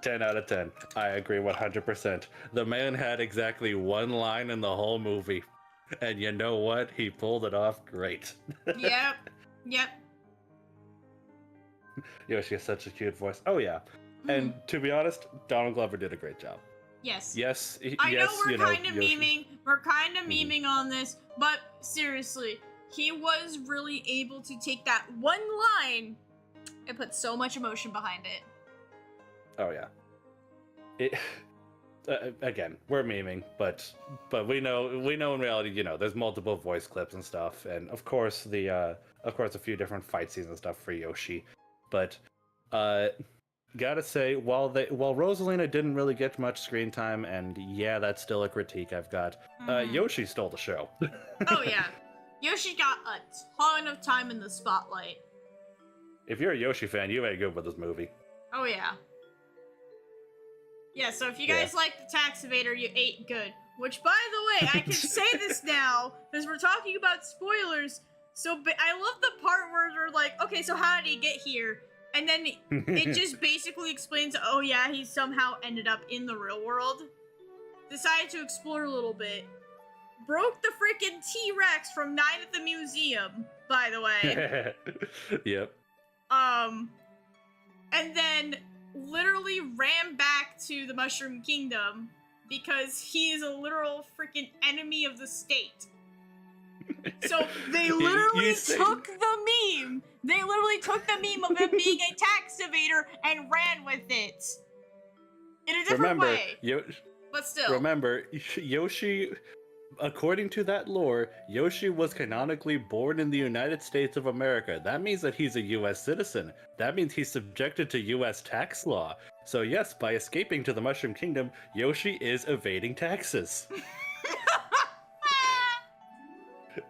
10 out of 10. I agree 100%. The man had exactly one line in the whole movie. And you know what? He pulled it off great. Yep. Yep. Yoshi has such a cute voice. Oh yeah. And to be honest, Donald Glover did a great job. Yes. Yes. I know we're kind of Yoshi. memeing. We're kind of memeing on this, but seriously, he was really able to take that one line and put so much emotion behind it. Oh yeah. It. Again, we're memeing, but we know in reality, there's multiple voice clips and stuff, and of course a few different fight scenes and stuff for Yoshi. But gotta say, while Rosalina didn't really get much screen time, and yeah, that's still a critique I've got, Yoshi stole the show. Oh yeah, Yoshi got a ton of time in the spotlight. If you're a Yoshi fan, you ate good with this movie. Oh yeah. Yeah, so if you guys like the Tax Evader, you ate good. Which, by the way, I can say this now, because we're talking about spoilers, so I love the part where they're like, okay, so how did he get here? And then it just basically explains, oh yeah, he somehow ended up in the real world. Decided to explore a little bit. Broke the freaking T-Rex from Night at the Museum, by the way. Yep. And then literally ran back to the Mushroom Kingdom because he is a literal freaking enemy of the state. So they literally took the meme. They literally took the meme of him being a tax evader and ran with it. In a different way. But still. Remember, Yoshi, according to that lore, Yoshi was canonically born in the United States of America. That means that he's a U.S. citizen. That means he's subjected to U.S. tax law. So yes, by escaping to the Mushroom Kingdom, Yoshi is evading taxes.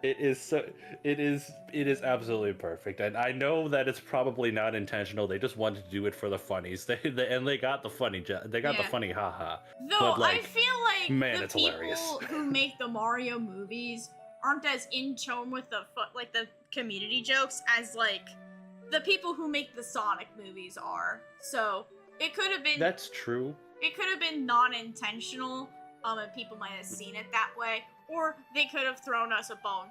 It is absolutely perfect, and I know that it's probably not intentional. They just wanted to do it for the funnies. They got the funny. They got the funny haha. Though but, I feel like man, the it's people hilarious. who make the Mario movies aren't as in tune with the community jokes as the people who make the Sonic movies are. So it could have been. That's true. It could have been non-intentional, and people might have seen it that way. Or they could have thrown us a bone.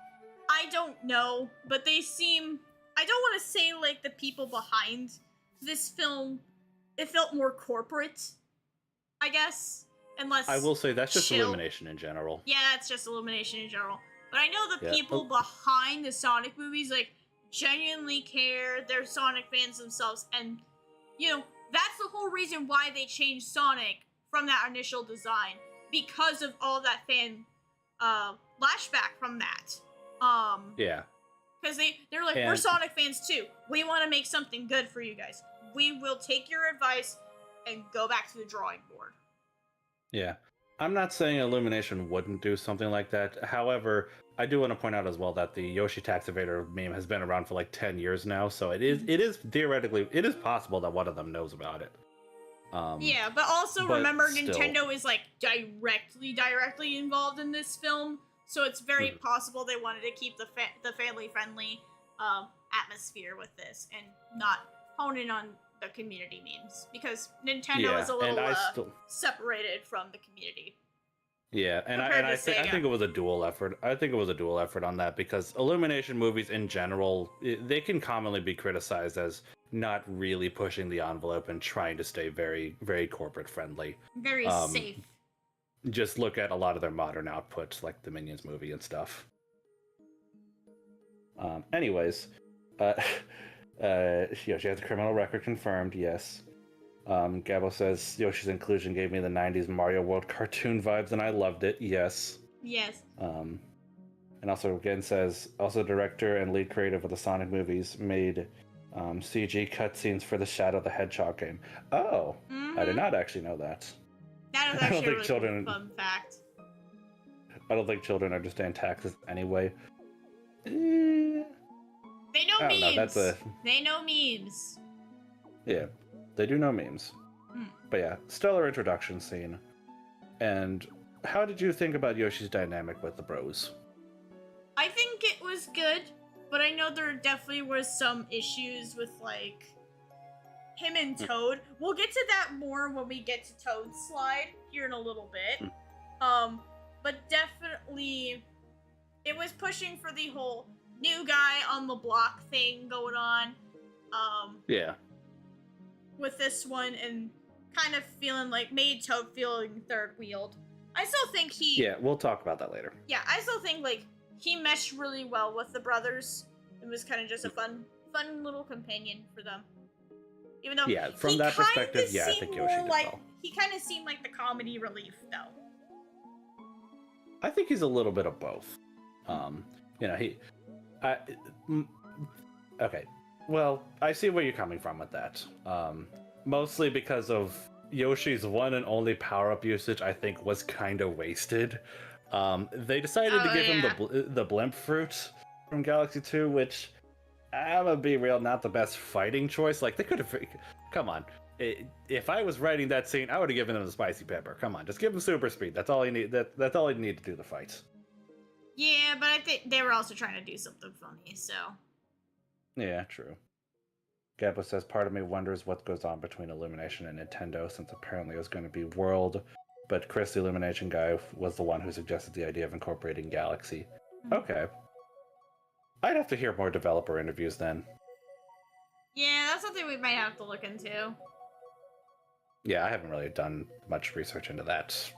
I don't know, but they seem... I don't want to say, the people behind this film, it felt more corporate, I guess. Unless... I will say, that's just Illumination in general. Yeah, it's just Illumination in general. But I know the people behind the Sonic movies, genuinely care. They're Sonic fans themselves. And, that's the whole reason why they changed Sonic from that initial design. Because of all that fan... flashback from that. Yeah. Because they're like, we're Sonic fans too. We want to make something good for you guys. We will take your advice and go back to the drawing board. Yeah. I'm not saying Illumination wouldn't do something like that. However, I do want to point out as well that the Yoshi Tax Evader meme has been around for 10 years now, so it is theoretically, it is possible that one of them knows about it. Yeah, but also remember Nintendo is directly involved in this film, so it's very possible they wanted to keep the family friendly atmosphere with this and not hone in on the community memes because Nintendo is a little separated from the community. Yeah, and I think it was a dual effort. I think it was a dual effort on that because Illumination movies in general, they can commonly be criticized as not really pushing the envelope and trying to stay very, very corporate friendly. Very safe. Just look at a lot of their modern outputs, like the Minions movie and stuff. Anyways, Yoshi has a criminal record confirmed, yes. Gabo says, Yoshi's inclusion gave me the 90s Mario World cartoon vibes, and I loved it, yes. Yes. And also, again, says, also director and lead creative of the Sonic movies made CG cutscenes for the Shadow the Hedgehog game. Oh, I did not actually know that. That is actually a really cool fun fact. I don't think children understand taxes anyway. They know memes. They know memes. Yeah, they do know memes. But yeah, stellar introduction scene. And how did you think about Yoshi's dynamic with the bros? I think it was good, but I know there definitely was some issues with him and Toad. We'll get to that more when we get to Toad's slide here in a little bit. But definitely it was pushing for the whole new guy on the block thing going on. Yeah. With this one, and kind of feeling like made Toad feeling third wheeled. I still think he. Yeah, we'll talk about that later. Yeah, I still think like he meshed really well with the brothers. It was kind of just a fun little companion for them. Even though from that perspective, I think Yoshi did well. He kind of seemed like the comedy relief, though. I think he's a little bit of both. Okay. Well, I see where you're coming from with that. Mostly because of Yoshi's one and only power-up usage, I think, was kind of wasted. They decided to give him the blimp fruit from Galaxy 2, which, I'm gonna be real, not the best fighting choice. Like, they could have... Come on. If I was writing that scene, I would have given him the spicy pepper. Come on, just give him super speed. That's all you need. That's all you need to do the fight. Yeah, but I think they were also trying to do something funny, so... Yeah, true. Gabba says, part of me wonders what goes on between Illumination and Nintendo, since apparently it was going to be World, but Chris, the Illumination guy, was the one who suggested the idea of incorporating Galaxy. Okay. I'd have to hear more developer interviews then. Yeah, that's something we might have to look into. Yeah, I haven't really done much research into that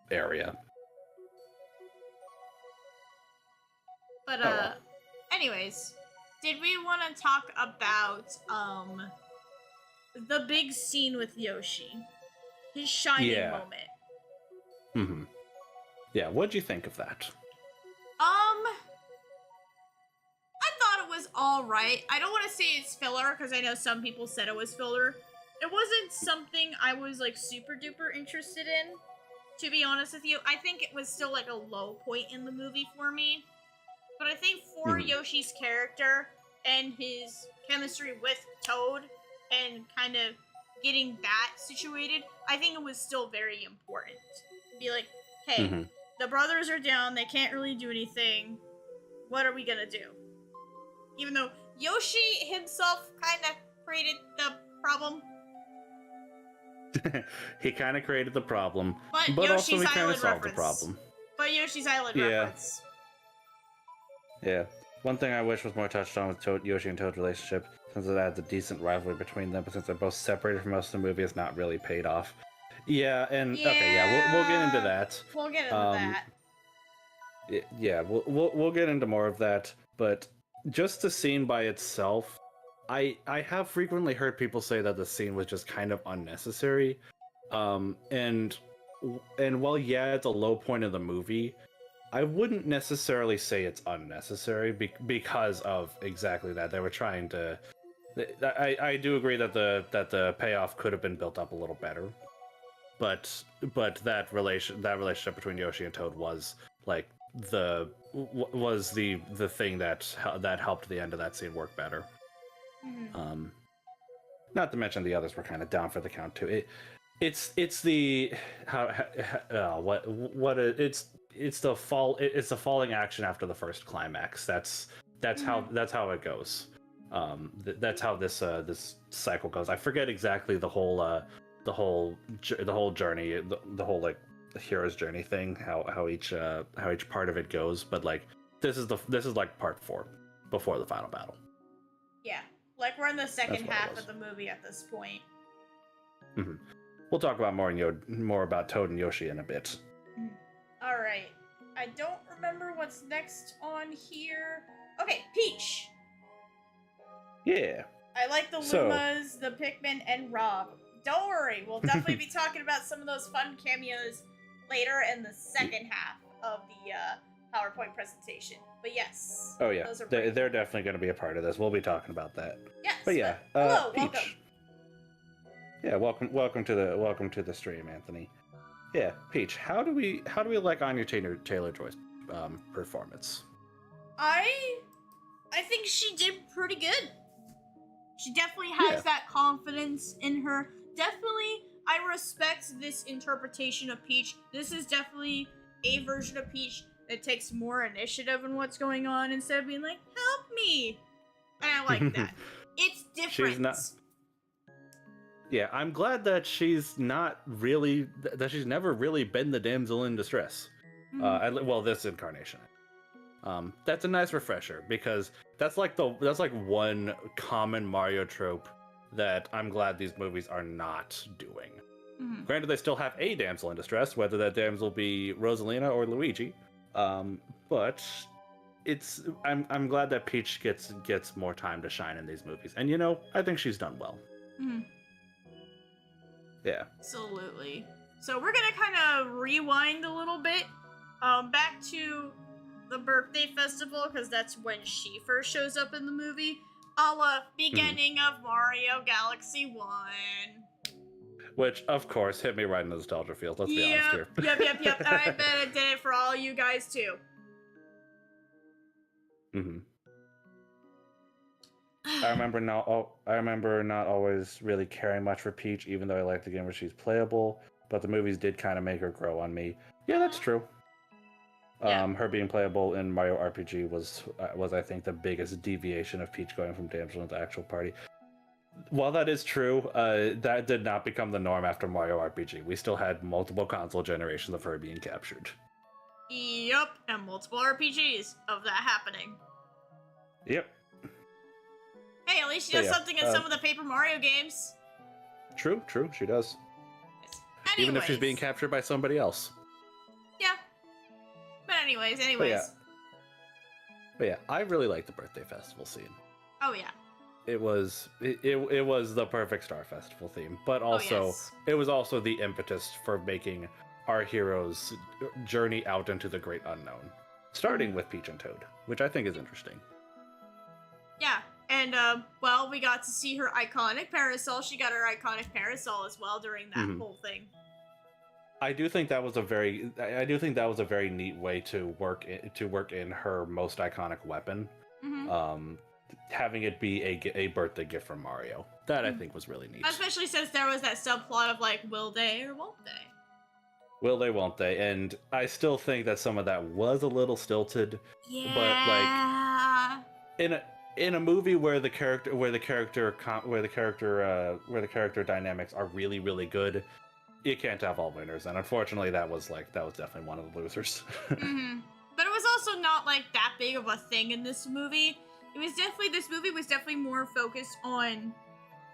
area. But, anyways, did we want to talk about, the big scene with Yoshi? His shining moment. Mm-hmm. Yeah, what'd you think of that? I thought it was alright. I don't want to say it's filler, because I know some people said it was filler. It wasn't something I was, like, super duper interested in, to be honest with you. I think it was still, like, a low point in the movie for me. But I think for Yoshi's character and his chemistry with Toad and kind of getting that situated, I think it was still very important. Be like, hey, the brothers are down, they can't really do anything. What are we gonna do? Even though Yoshi himself kind of created the problem. He kind of created the problem, but also he kind of solved the problem. But Yoshi's Island reference. Yeah. One thing I wish was more touched on with Yoshi and Toad's relationship, since it adds a decent rivalry between them, but since they're both separated for most of the movie, it's not really paid off. Yeah, and we'll get into that. We'll get into that. Yeah, we'll get into more of that, but just the scene by itself, I have frequently heard people say that the scene was just kind of unnecessary. And while it's a low point of the movie, I wouldn't necessarily say it's unnecessary because of exactly that. They were trying to. I do agree that the payoff could have been built up a little better, but that relationship between Yoshi and Toad was like the thing that helped the end of that scene work better. Not to mention the others were kind of down for the count too. It's the falling action after the first climax. That's how it goes. That's how this cycle goes. I forget exactly the whole journey, the whole like hero's journey thing, how each part of it goes. But like this is like part 4 before the final battle. Yeah, like we're in the second half of the movie at this point. We'll talk about more about Toad and Yoshi in a bit. All right. I don't remember what's next on here. Okay, Peach. Yeah. I like the Lumas, the Pikmin, and Rob. Don't worry, we'll definitely be talking about some of those fun cameos later in the second half of the PowerPoint presentation. But yes. Oh yeah, they're definitely going to be a part of this. We'll be talking about that. Yes. But yeah, hello, Peach. welcome. Yeah, welcome to the stream, Anthony. Yeah, Peach, how do we like Anya Taylor-Joy's performance? I think she did pretty good. She definitely has that confidence in her. Definitely, I respect this interpretation of Peach. This is definitely a version of Peach that takes more initiative in what's going on instead of being like, help me. And I like that. It's different. She's not. Yeah, I'm glad that she's never really been the damsel in distress. Well, this incarnation. That's a nice refresher because that's like one common Mario trope that I'm glad these movies are not doing. Mhm. Granted, they still have a damsel in distress, whether that damsel be Rosalina or Luigi, but I'm glad that Peach gets more time to shine in these movies, and I think she's done well. Mhm. Yeah. Absolutely. So we're gonna kind of rewind a little bit, back to the birthday festival because that's when she first shows up in the movie, a la beginning of Mario Galaxy 1. Which, of course, hit me right in the nostalgia field. Let's be honest here. Yep. And I bet it did it for all you guys too. Mm-hmm. I remember not always really caring much for Peach, even though I like the game where she's playable. But the movies did kind of make her grow on me. Yeah, that's true. Yeah. Her being playable in Mario RPG was I think the biggest deviation of Peach going from damsel into actual party. While that is true, that did not become the norm after Mario RPG. We still had multiple console generations of her being captured. Yep, and multiple RPGs of that happening. Yep. Hey, at least she does something in some of the Paper Mario games. True, she does. Anyways. Even if she's being captured by somebody else. Yeah. But anyways. But yeah, I really like the birthday festival scene. Oh yeah. It was the perfect Star Festival theme, but also It was also the impetus for making our heroes journey out into the great unknown, starting with Peach and Toad, which I think is interesting. Yeah, and we got to see her iconic parasol. She got her iconic parasol as well during that whole thing. I do think that was a very neat way to work in her most iconic weapon. Mm-hmm. Having it be a birthday gift from Mario. That I think was really neat. Especially since there was that subplot of like, will they or won't they? Will they, won't they? And I still think that some of that was a little stilted. Yeah. But like in a movie where the character dynamics are really, really good, you can't have all winners. And unfortunately, that was definitely one of the losers. Mm-hmm. But it was also not like that big of a thing in this movie. This movie was definitely more focused on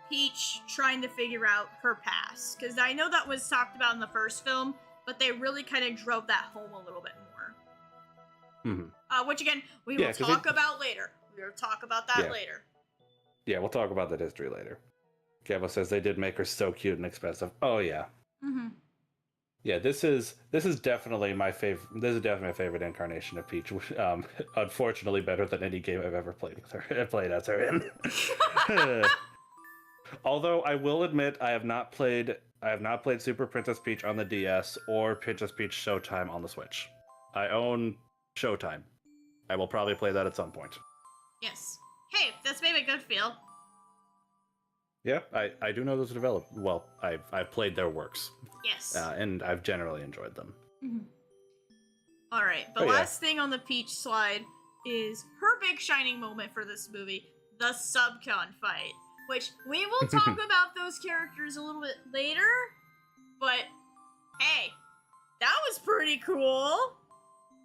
Peach trying to figure out her past. Because I know that was talked about in the first film, but they really kind of drove that home a little bit more. Mm-hmm. Which again, we will talk about later. We will talk about that later. Yeah, we'll talk about that history later. Gabo says they did make her so cute and expensive. Oh yeah. Mm-hmm. Yeah, this is definitely my favorite. This is definitely my favorite incarnation of Peach. Unfortunately, better than any game I've ever played as her in. Although I will admit, I have not played Super Princess Peach on the DS or Princess Peach Showtime on the Switch. I own Showtime. I will probably play that at some point. Yes. Hey, that's made me good feel. Yeah, I do know those are developed. Well, I've played their works. Yes. And I've generally enjoyed them. Mm-hmm. All right, the last thing on the Peach slide is her big shining moment for this movie, the Subcon fight, which we will talk about those characters a little bit later, but hey, that was pretty cool.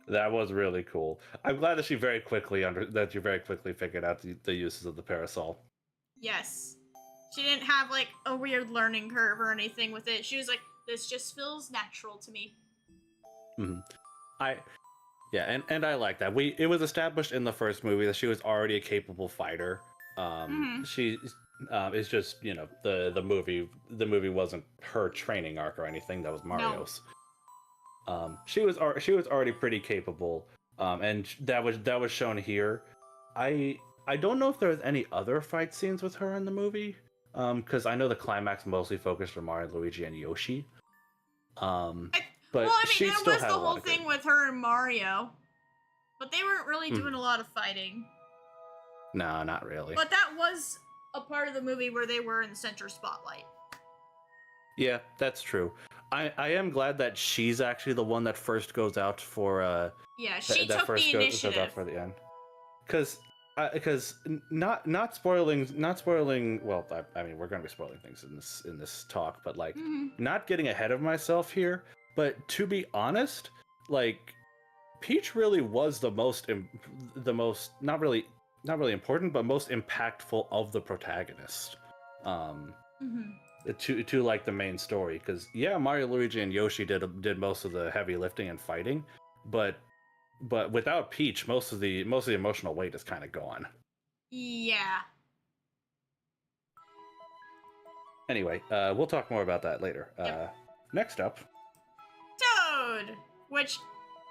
That was really cool. I'm glad that you very quickly figured out the uses of the parasol. Yes. She didn't have like a weird learning curve or anything with it. She was like, this just feels natural to me. Mm-hmm. And I like that. It was established in the first movie that she was already a capable fighter. She is just, the movie wasn't her training arc or anything. That was Mario's. No. She was already pretty capable. And that was shown here. I don't know if there was any other fight scenes with her in the movie. Because I know the climax mostly focused on Mario, Luigi, and Yoshi. But she still had the whole thing with her and Mario, but they weren't really doing a lot of fighting. No, not really. But that was a part of the movie where they were in the center spotlight. Yeah, that's true. I am glad that she's actually the one that first goes out for. She took the initiative. Goes out for the end. Because not spoiling. Well, I mean, we're going to be spoiling things in this talk, but not getting ahead of myself here. But to be honest, Peach really was the most not really important, but most impactful of the protagonist. To like the main story, because yeah, Mario, Luigi, and Yoshi did most of the heavy lifting and fighting, but without Peach, most of the emotional weight is kind of gone. Yeah. Anyway, we'll talk more about that later. Yep. Next up, Toad, which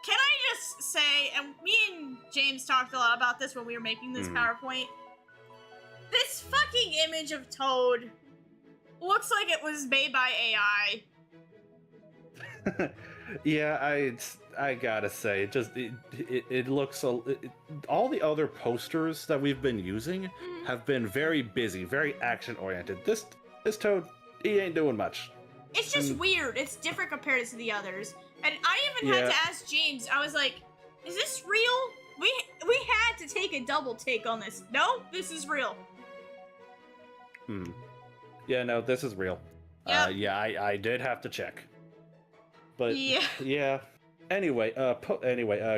can I just say, and me and James talked a lot about this when we were making this PowerPoint. This fucking image of Toad looks like it was made by AI. Yeah, I gotta say, it looks all the other posters that we've been using have been very busy, very action oriented. This Toad, he ain't doing much. It's just weird. It's different compared to the others. And I even had to ask James. I was like, "Is this real?" We had to take a double take on this. No, this is real. Yeah, no, this is real. Yep. Yeah, I did have to check. But yeah. Anyway,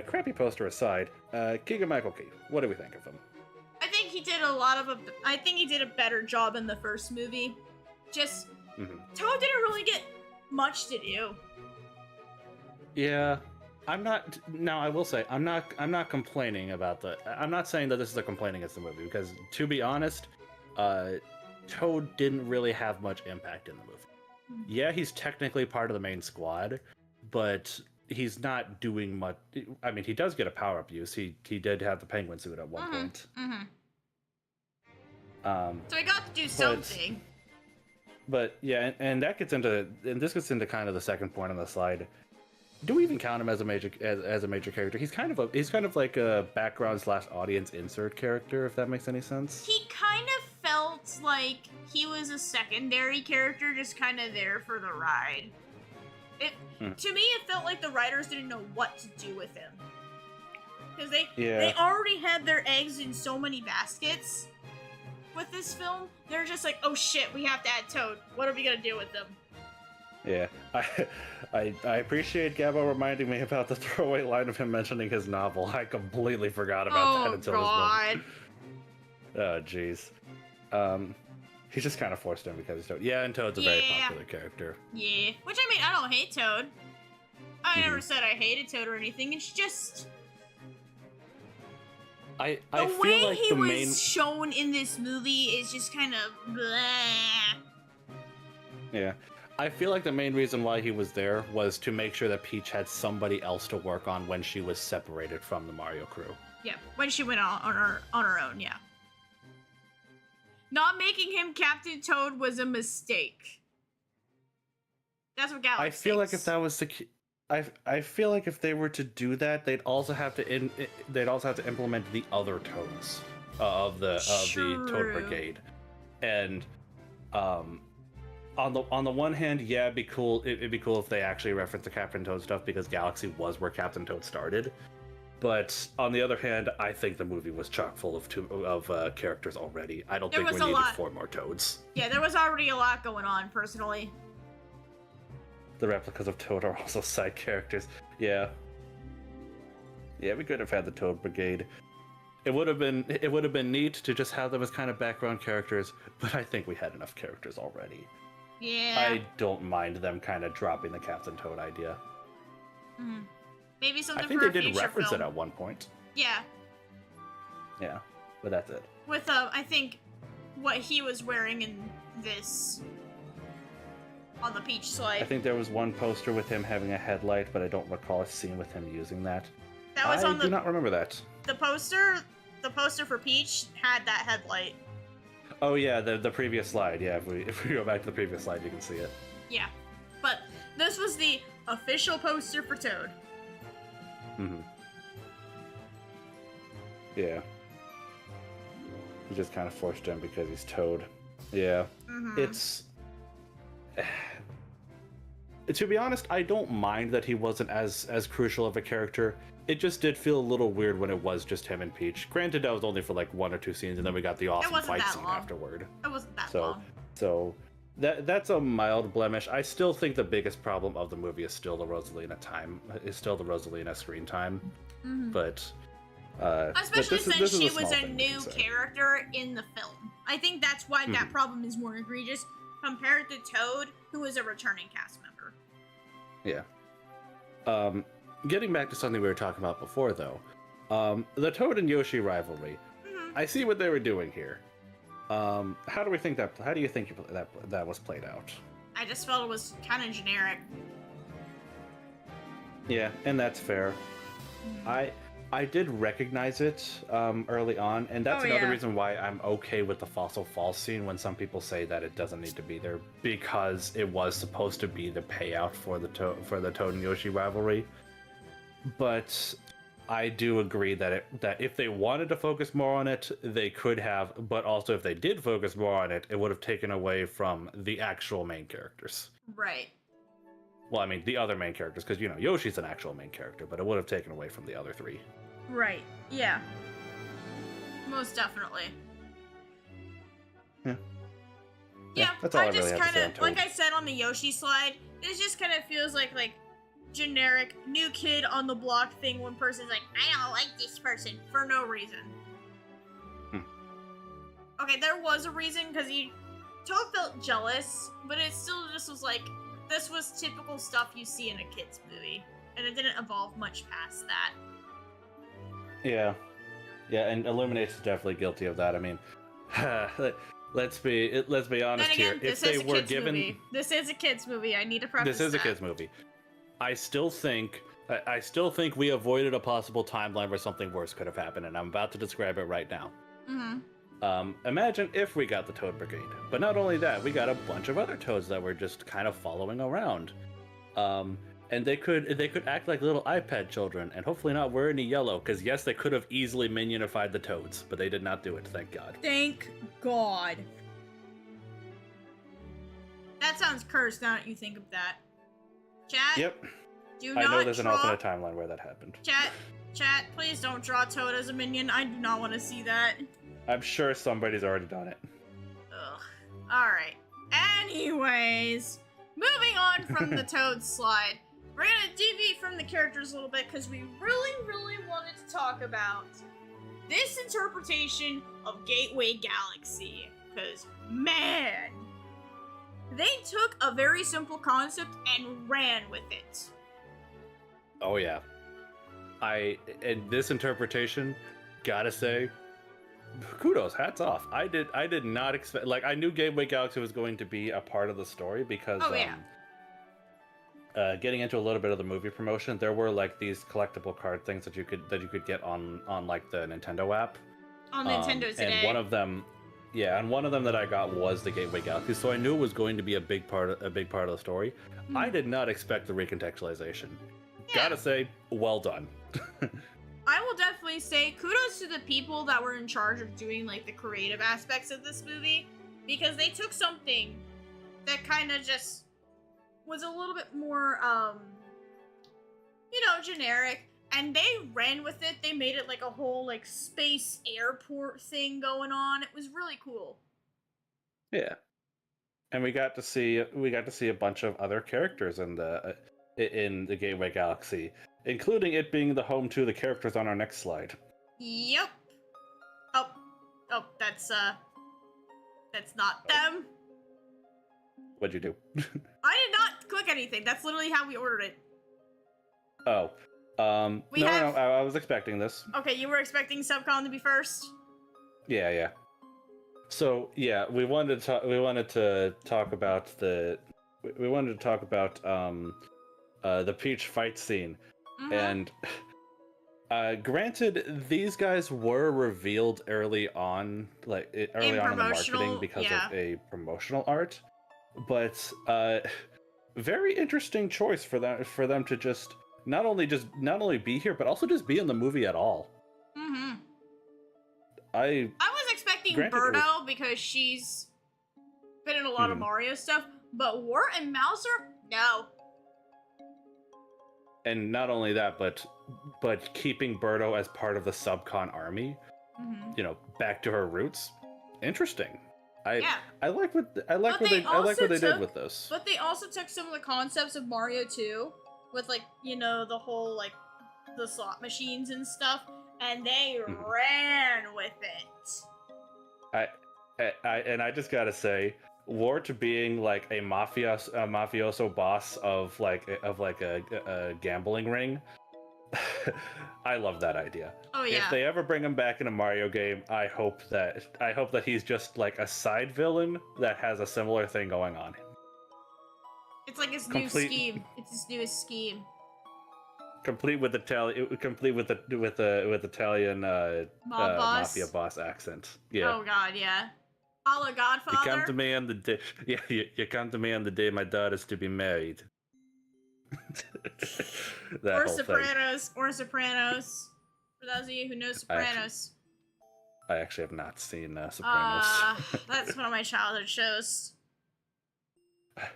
crappy poster aside, Keegan-Michael Key, what do we think of him? I think he did a better job in the first movie. Just Toad didn't really get much to do. Yeah, I will say I'm not complaining about I'm not saying that this is a complaint against the movie, because to be honest, Toad didn't really have much impact in the movie. Yeah, he's technically part of the main squad, but he's not doing much. I mean, he does get a power-up use. He did have the penguin suit at one point. So he got to do something. But yeah, and this gets into kind of the second point on the slide. Do we even count him as a major character? He's kind of like a background / audience insert character, if that makes any sense. He kind of felt like he was a secondary character, just kind of there for the ride. To me, it felt like the writers didn't know what to do with him, because they already had their eggs in so many baskets with this film. They're just like, oh shit, we have to add Toad. What are we gonna do with them? Yeah, I appreciate Gabbo reminding me about the throwaway line of him mentioning his novel. I completely forgot about that until this moment. Oh, jeez. He's just kind of forced in because he's Toad. Yeah, and Toad's a very popular character. Yeah, which I mean, I don't hate Toad. I never said I hated Toad or anything. It's just I the feel way like he the was main shown in this movie is just kind of bleh. Yeah. I feel like the main reason why he was there was to make sure that Peach had somebody else to work on when she was separated from the Mario crew. Yeah, when she went on her own, yeah. Not making him Captain Toad was a mistake. That's what Galaxy I feel like if that was the I feel like if they were to do that, they'd also have to implement the other Toads of the Toad Brigade. And on the one hand, yeah, it'd be cool if they actually referenced the Captain Toad stuff, because Galaxy was where Captain Toad started. But on the other hand, I think the movie was chock full of characters already. I don't think we needed 4 more Toads. Yeah, there was already a lot going on, personally. The replicas of Toad are also side characters. Yeah. Yeah, we could have had the Toad Brigade. It would have been neat to just have them as kind of background characters, but I think we had enough characters already. Yeah. I don't mind them kind of dropping the Captain Toad idea. Maybe something for a future film. I think they did reference it at one point. Yeah. Yeah, but that's it. With, I think, what he was wearing in this... on the Peach slide. I think there was one poster with him having a headlight, but I don't recall a scene with him using that. That was I do not remember that. The poster for Peach had that headlight. Oh yeah, the previous slide. Yeah, if we go back to the previous slide, you can see it. Yeah, but this was the official poster for Toad. Yeah. He just kind of forced him because he's Toad. Yeah. It's... To be honest, I don't mind that he wasn't as crucial of a character. It just did feel a little weird when it was just him and Peach. Granted, that was only for like 1 or 2 scenes, and then we got the awesome fight scene afterward. It wasn't that long. So that's a mild blemish. I still think the biggest problem of the movie is still the Rosalina screen time. Mm-hmm. But especially since she was a new character in the film. I think that's why that problem is more egregious compared to Toad, who is a returning cast member. Yeah. Getting back to something we were talking about before, though, the Toad and Yoshi rivalry. Mm-hmm. I see what they were doing here. How do you think that was played out? I just felt it was kind of generic. Yeah, and that's fair. Mm-hmm. I did recognize it early on, and that's another reason why I'm okay with the Fossil Falls scene when some people say that it doesn't need to be there, because it was supposed to be the payout for the Toad and Yoshi rivalry. But I do agree that if they wanted to focus more on it, they could have, but also if they did focus more on it, it would have taken away from the actual main characters. Right. Well, I mean, the other main characters, because, Yoshi's an actual main character, but it would have taken away from the other three. Right. Yeah. Most definitely. Yeah, that's all I just really kind of, like I said on the Yoshi slide, it just kind of feels like generic new kid on the block thing. One person's like, I don't like this person for no reason. Okay, there was a reason, because Toad felt jealous, but it still just was like, this was typical stuff you see in a kid's movie, and it didn't evolve much past that. Yeah, and Illuminates is definitely guilty of that. I mean, let's be honest here. If they were given, this is a kids movie. I need to preface this is a kids movie. I still think we avoided a possible timeline where something worse could have happened, and I'm about to describe it right now. Mm-hmm. Imagine if we got the Toad Brigade, but not only that, we got a bunch of other Toads that were just kind of following around, and they could act like little iPad children, and hopefully not wear any yellow, because yes, they could have easily minionified the Toads, but they did not do it. Thank God. Thank God. That sounds cursed. Now that you think of that, chat. Yep. Do not I know there's an alternate timeline where that happened. Chat. Please don't draw Toad as a minion. I do not want to see that. I'm sure somebody's already done it. Ugh. Alright. Anyways, moving on from the Toad slide, we're gonna deviate from the characters a little bit because we really wanted to talk about this interpretation of Gateway Galaxy. Because, man, they took a very simple concept and ran with it. Oh yeah. In this interpretation, gotta say, kudos, hats off. I did not expect, like, I knew Gateway Galaxy was going to be a part of the story because getting into a little bit of the movie promotion, there were like these collectible card things that you could get on like the Nintendo app. On Nintendo today. And one of them that I got was the Gateway Galaxy, so I knew it was going to be a big part of the story. I did not expect the recontextualization. Yeah. Gotta say, well done. I will definitely say kudos to the people that were in charge of doing like the creative aspects of this movie, because they took something that kind of just was a little bit more generic, and they ran with it. They made it like a whole like space airport thing going on. It was really cool. Yeah. And we got to see a bunch of other characters in the Gateway Galaxy, including it being the home to the characters on our next slide. Yep. Oh, that's not them. What'd you do? I did not click anything. That's literally how we ordered it. Oh. No, I was expecting this. Okay, you were expecting Subcon to be first? Yeah. So, yeah, we wanted to talk about the Peach fight scene. And granted, these guys were revealed early on in the marketing because of a promotional art, but very interesting choice for them to just not only be here, but also just be in the movie at all. I was expecting Birdo because she's been in a lot of Mario stuff, but Wart and Mouser, no. And not only that, but keeping Birdo as part of the Subcon army, back to her roots. Interesting. Yeah. I like what I like But what they did with this. But they also took some of the concepts of Mario 2 with like, the whole like the slot machines and stuff, and they ran with it. I just gotta say, Wart being like a mafioso boss of a gambling ring. I love that idea. Oh yeah. If they ever bring him back in a Mario game, I hope that he's just like a side villain that has a similar thing going on. It's like his new scheme. It's his newest scheme. Complete with Italian mafia boss accent. Yeah. Oh god, yeah. A la Godfather. You come to me on the day. Yeah, you come to me on the day my daughter's to be married. Or Sopranos. Or Sopranos. For those of you who know Sopranos. I actually have not seen Sopranos. That's one of my childhood shows.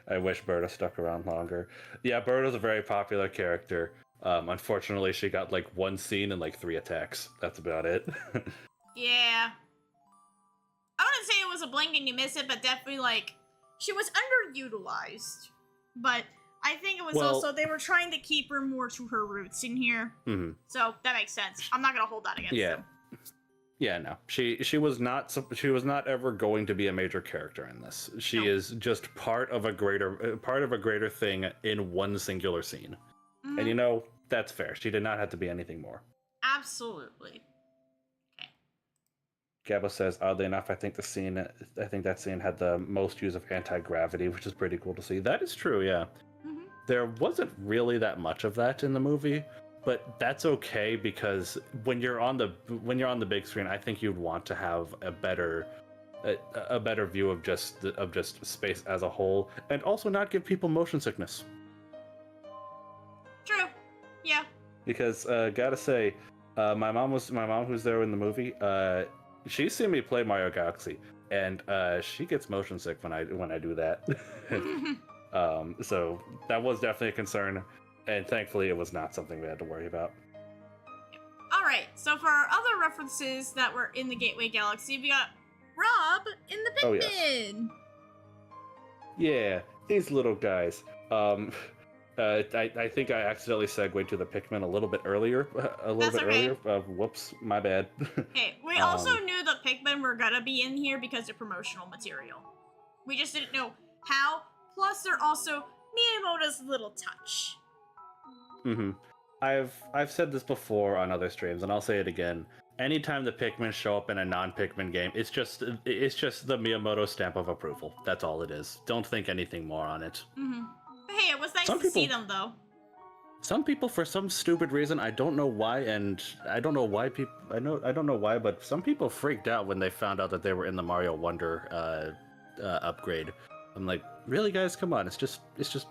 I wish Berta stuck around longer. Yeah, Berta's a very popular character. Unfortunately, she got like one scene and like 3 attacks. That's about it. Yeah. I wouldn't say it was a blink and you miss it, but definitely like she was underutilized. But I think it was also they were trying to keep her more to her roots in here. Mm-hmm. So that makes sense. I'm not gonna hold that against them. Yeah, no. She was not ever going to be a major character in this. She is just part of a greater thing in one singular scene. Mm-hmm. And that's fair. She did not have to be anything more. Absolutely. Okay. Gabba says, oddly enough, I think that scene had the most use of anti-gravity, which is pretty cool to see. That is true, yeah. Mm-hmm. There wasn't really that much of that in the movie. But that's okay because when you're on the big screen, I think you'd want to have a better view of just space as a whole, and also not give people motion sickness. True. Yeah. Because gotta say, my mom who's there in the movie. She's seen me play Mario Galaxy, and she gets motion sick when I do that. So that was definitely a concern. And thankfully, it was not something we had to worry about. Alright, so for our other references that were in the Gateway Galaxy, we got Rob in the Pikmin! Oh, yes. Yeah, these little guys. I think I accidentally segued to the Pikmin a little bit earlier. Earlier. Whoops, my bad. Okay, we also knew the Pikmin were gonna be in here because they're promotional material. We just didn't know how. Plus, they're also Miyamoto's little touch. Mm-hmm. I've said this before on other streams, and I'll say it again. Anytime the Pikmin show up in a non-Pikmin game, it's just the Miyamoto stamp of approval. That's all it is. Don't think anything more on it. Mm-hmm. But hey, it was nice to see them, though. Some people, for some stupid reason, I don't know why, but some people freaked out when they found out that they were in the Mario Wonder upgrade. I'm like, really, guys? Come on! It's just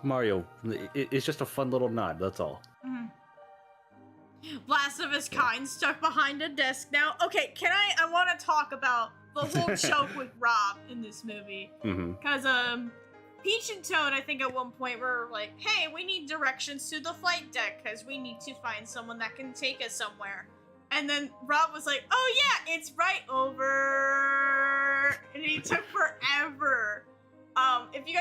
Mario. It's just a fun little nod. That's all. Mm-hmm. Blast of his kind stuck behind a desk now. Okay, I want to talk about the whole joke with Rob in this movie. Because Peach and Toad, I think at one point were like, "Hey, we need directions to the flight deck because we need to find someone that can take us somewhere." And then Rob was like, "Oh yeah, it's right over," and he took forever. If you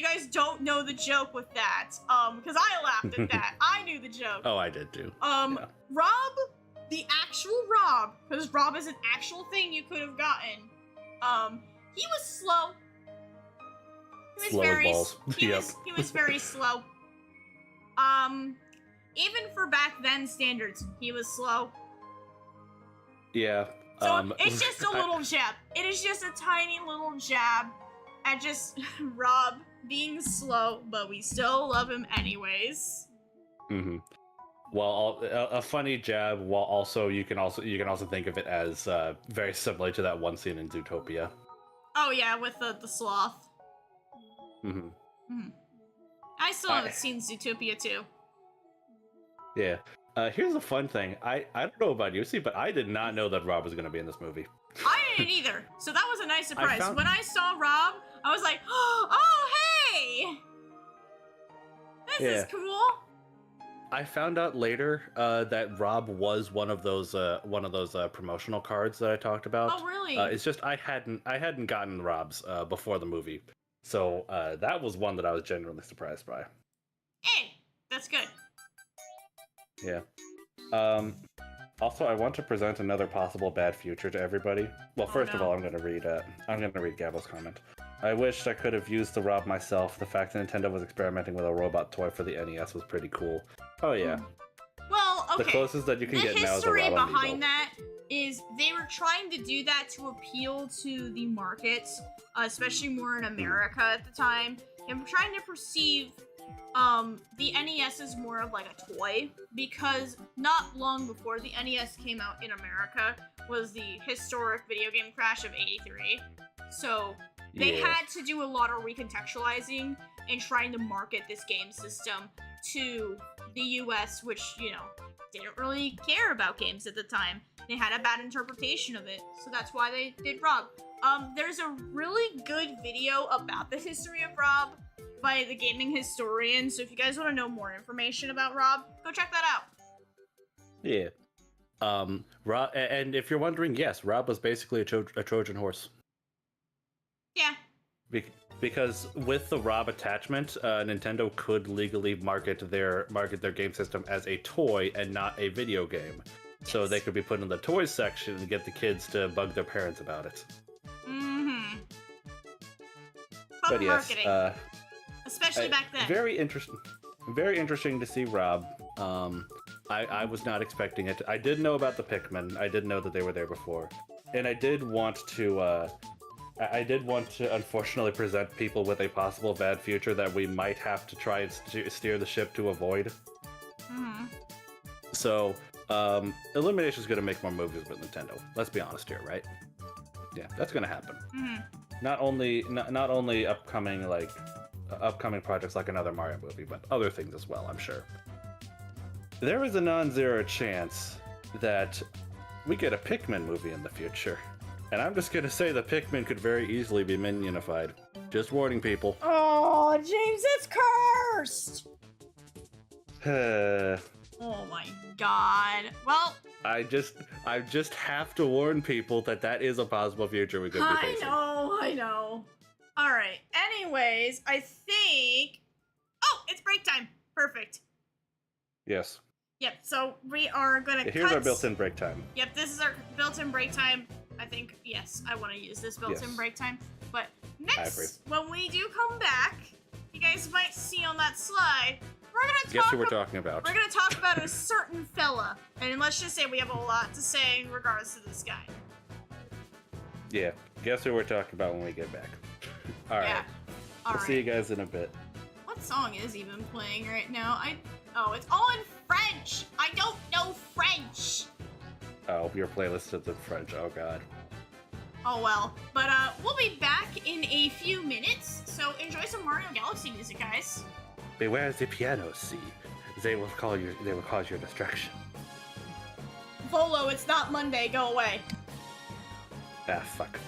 guys don't know the joke with that, because I laughed at that. I knew the joke. Oh, I did too. Yeah. Rob, the actual Rob, because Rob is an actual thing you could have gotten. He was slow. He was very slow. Even for back then standards, he was slow. Yeah. So it's just a little jab. It is just a tiny little jab at just Rob being slow, but we still love him anyways. Mm-hmm. Well, a funny jab. While also you can also think of it as very similar to that one scene in Zootopia. Oh yeah, with the sloth. Mm-hmm. Mm-hmm. I still haven't seen Zootopia 2. Yeah. Here's a fun thing. I don't know about you, but I did not know that Rob was going to be in this movie. I didn't either. So that was a nice surprise. When I saw Rob, I was like, oh, hey! This is cool. I found out later that Rob was one of those promotional cards that I talked about. Oh, really? It's just I hadn't gotten Rob's before the movie, so that was one that I was genuinely surprised by. Hey, that's good. Yeah. Also, I want to present another possible bad future to everybody. Well, first of all, I'm gonna read Gabo's comment. I wished I could have used the Rob myself. The fact that Nintendo was experimenting with a robot toy for the NES was pretty cool. Oh yeah. Well, okay. The closest that you can get now is a Rob. The history behind that is they were trying to do that to appeal to the markets, especially more in America at the time, and trying to perceive the NES is more of like a toy, because not long before the NES came out in America was the historic video game crash of '83. So they had to do a lot of recontextualizing and trying to market this game system to the US, which, you know, didn't really care about games at the time. They had a bad interpretation of it, so that's why they did Rob. There's a really good video about the history of Rob by the gaming historian, so if you guys want to know more information about Rob, go check that out. Yeah. Rob, and if you're wondering, yes, Rob was basically a Trojan horse. Yeah. Because with the Rob attachment, Nintendo could legally market their game system as a toy and not a video game. Yes. So they could be put in the toys section and get the kids to bug their parents about it. Mm-hmm. But yes, marketing. Especially back then. Very interesting to see Rob. I was not expecting it. I did know about the Pikmin. I did know that they were there before. And I did want to unfortunately present people with a possible bad future that we might have to try and steer the ship to avoid. Mm-hmm. So, Illumination is going to make more movies with Nintendo. Let's be honest here, right? Yeah, that's going to happen. Mm-hmm. Not only upcoming projects like another Mario movie, but other things as well, I'm sure. There is a non-zero chance that we get a Pikmin movie in the future. And I'm just gonna say the Pikmin could very easily be minionified. Just warning people. Oh, James, it's cursed! Oh my god. Well, I just have to warn people that is a possible future we could be facing. I know. Alright, anyways, I think... Oh, it's break time. Perfect. Yes. Yep, so we are gonna Here's our built-in break time. Yep, this is our built-in break time. I think, yes, I want to use this built-in break time. But next, when we do come back, you guys might see on that slide, we're gonna talk... Guess who we're talking about? We're gonna talk about a certain fella. And let's just say we have a lot to say in regards to this guy. Yeah, guess who we're talking about when we get back. Alright. Yeah. We'll see you guys in a bit. What song is even playing right now? Oh, it's all in French! I don't know French! Oh, your playlist is in French. Oh, God. Oh, well. But, we'll be back in a few minutes, so enjoy some Mario Galaxy music, guys. Beware the piano, see. They will cause your distraction. Volo, it's not Monday. Go away. Ah, fuck.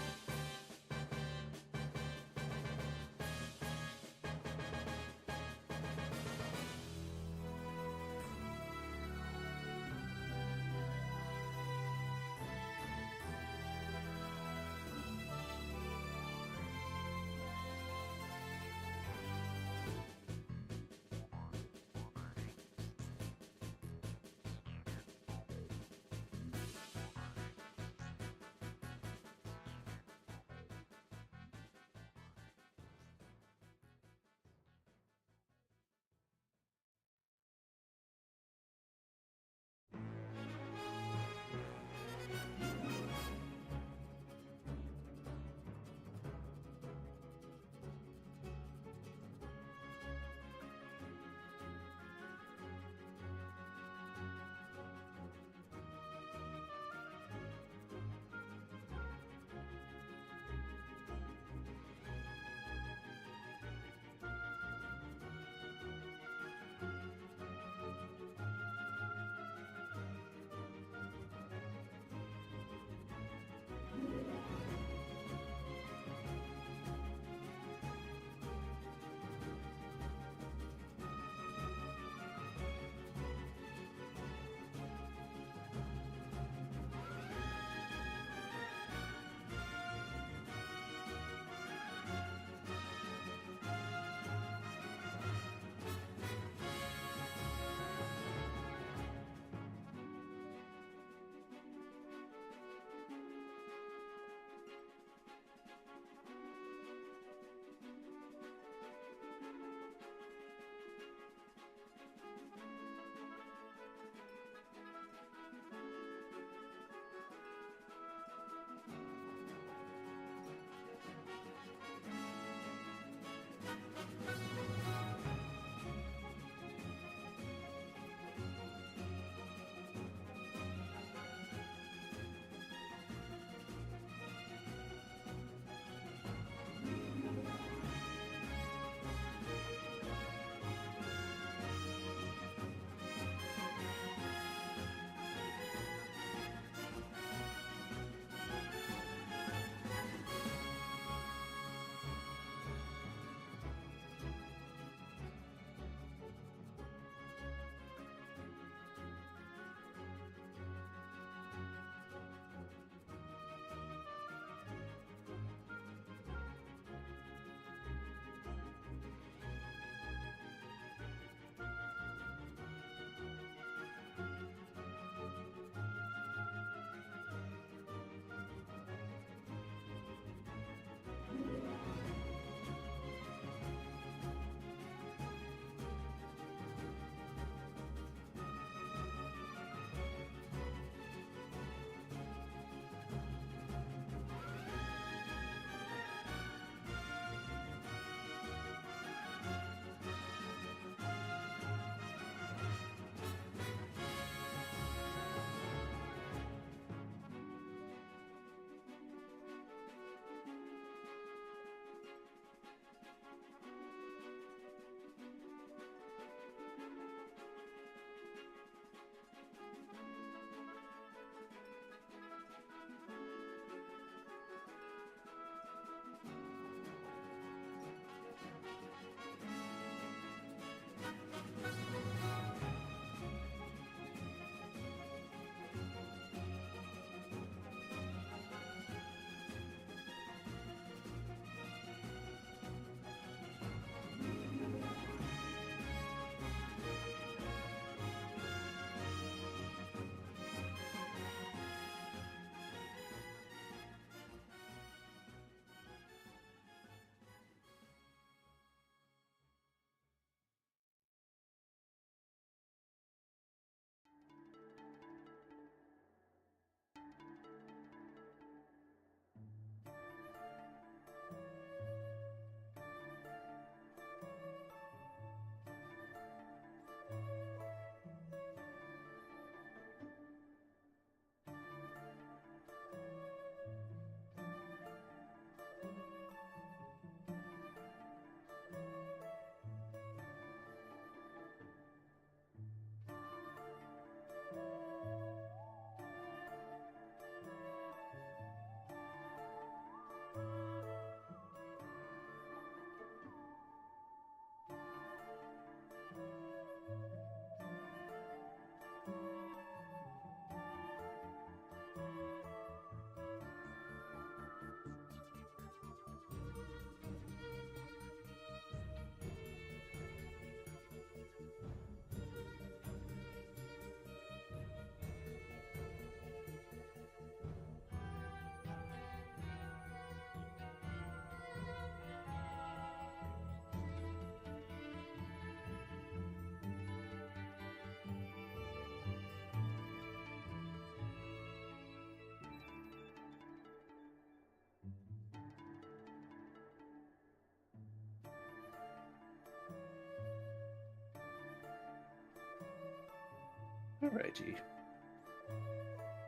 Alrighty.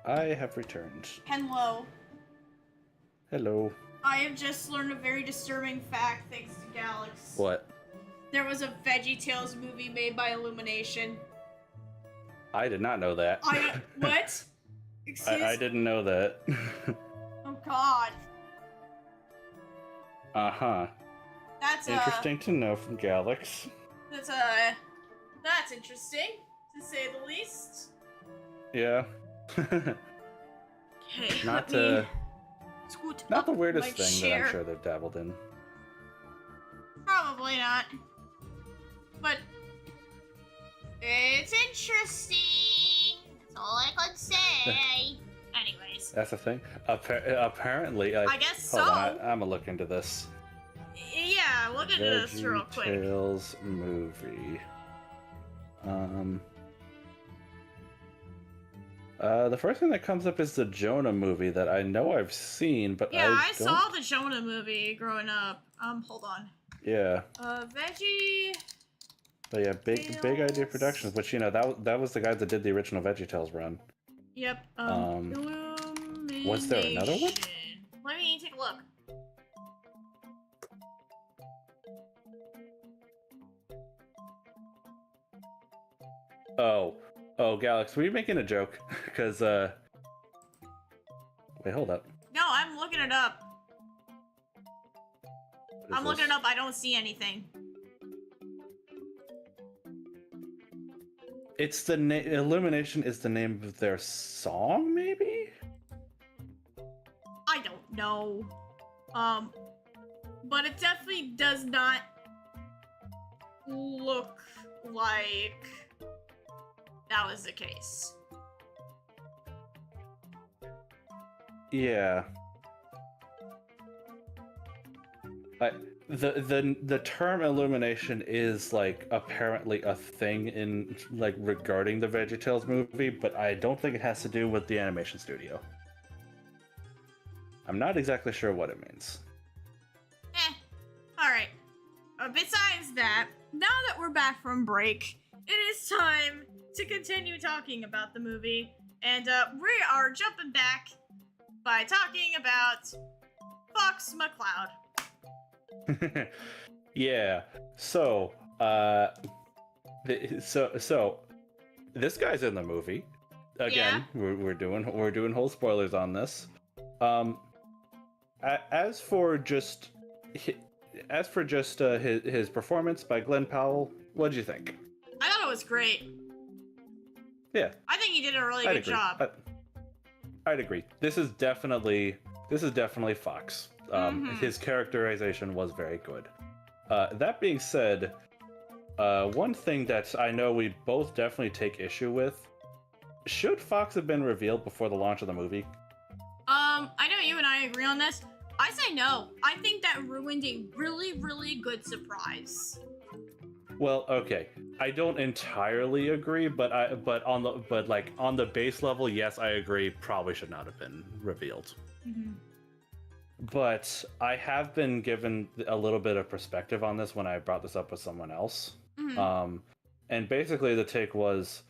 I have returned. Hello. Hello. I have just learned a very disturbing fact thanks to Galax. What? There was a VeggieTales movie made by Illumination. I did not know that. What? Excuse I didn't know that. Oh God. Uh-huh. That's interesting to know from Galax. That's interesting, to say the least. Yeah. Okay, Not not the weirdest thing that I'm sure they've dabbled in. Probably not. But it's interesting. That's all I could say. Anyways. That's the thing. Apparently, I guess so. Hold on, I'm gonna look into this. Yeah, look into this real quick. VeggieTales movie. The first thing that comes up is the Jonah movie that I know I've seen, but yeah, I saw the Jonah movie growing up. Hold on. Yeah. Veggie. But yeah, big idea productions, which that was the guys that did the original VeggieTales run. Yep. Was there another one? Let me take a look. Oh, Galax, were you making a joke? Because, wait, hold up. No, I'm looking it up. I'm looking it up. I don't see anything. It's the Illumination is the name of their song, maybe? I don't know. But it definitely does not look like that was the case. Yeah. The term Illumination is like apparently a thing in like regarding the VeggieTales movie, but I don't think it has to do with the animation studio. I'm not exactly sure what it means. Alright. Besides that, now that we're back from break, it is time to continue talking about the movie. And we are jumping back by talking about Fox McCloud. Yeah. So, so this guy's in the movie. Again, yeah. we're doing whole spoilers on this. As for just his performance by Glenn Powell, what did you think? I thought it was great. Yeah. I think he did a really good job. I'd agree. This is definitely Fox. His characterization was very good. That being said, one thing that I know we both definitely take issue with, should Fox have been revealed before the launch of the movie? I know you and I agree on this. I say no. I think that ruined a really, really good surprise. Well, okay. I don't entirely agree, but on the base level, yes, I agree. Probably should not have been revealed. Mm-hmm. But I have been given a little bit of perspective on this when I brought this up with someone else. Mm-hmm. And basically the take was,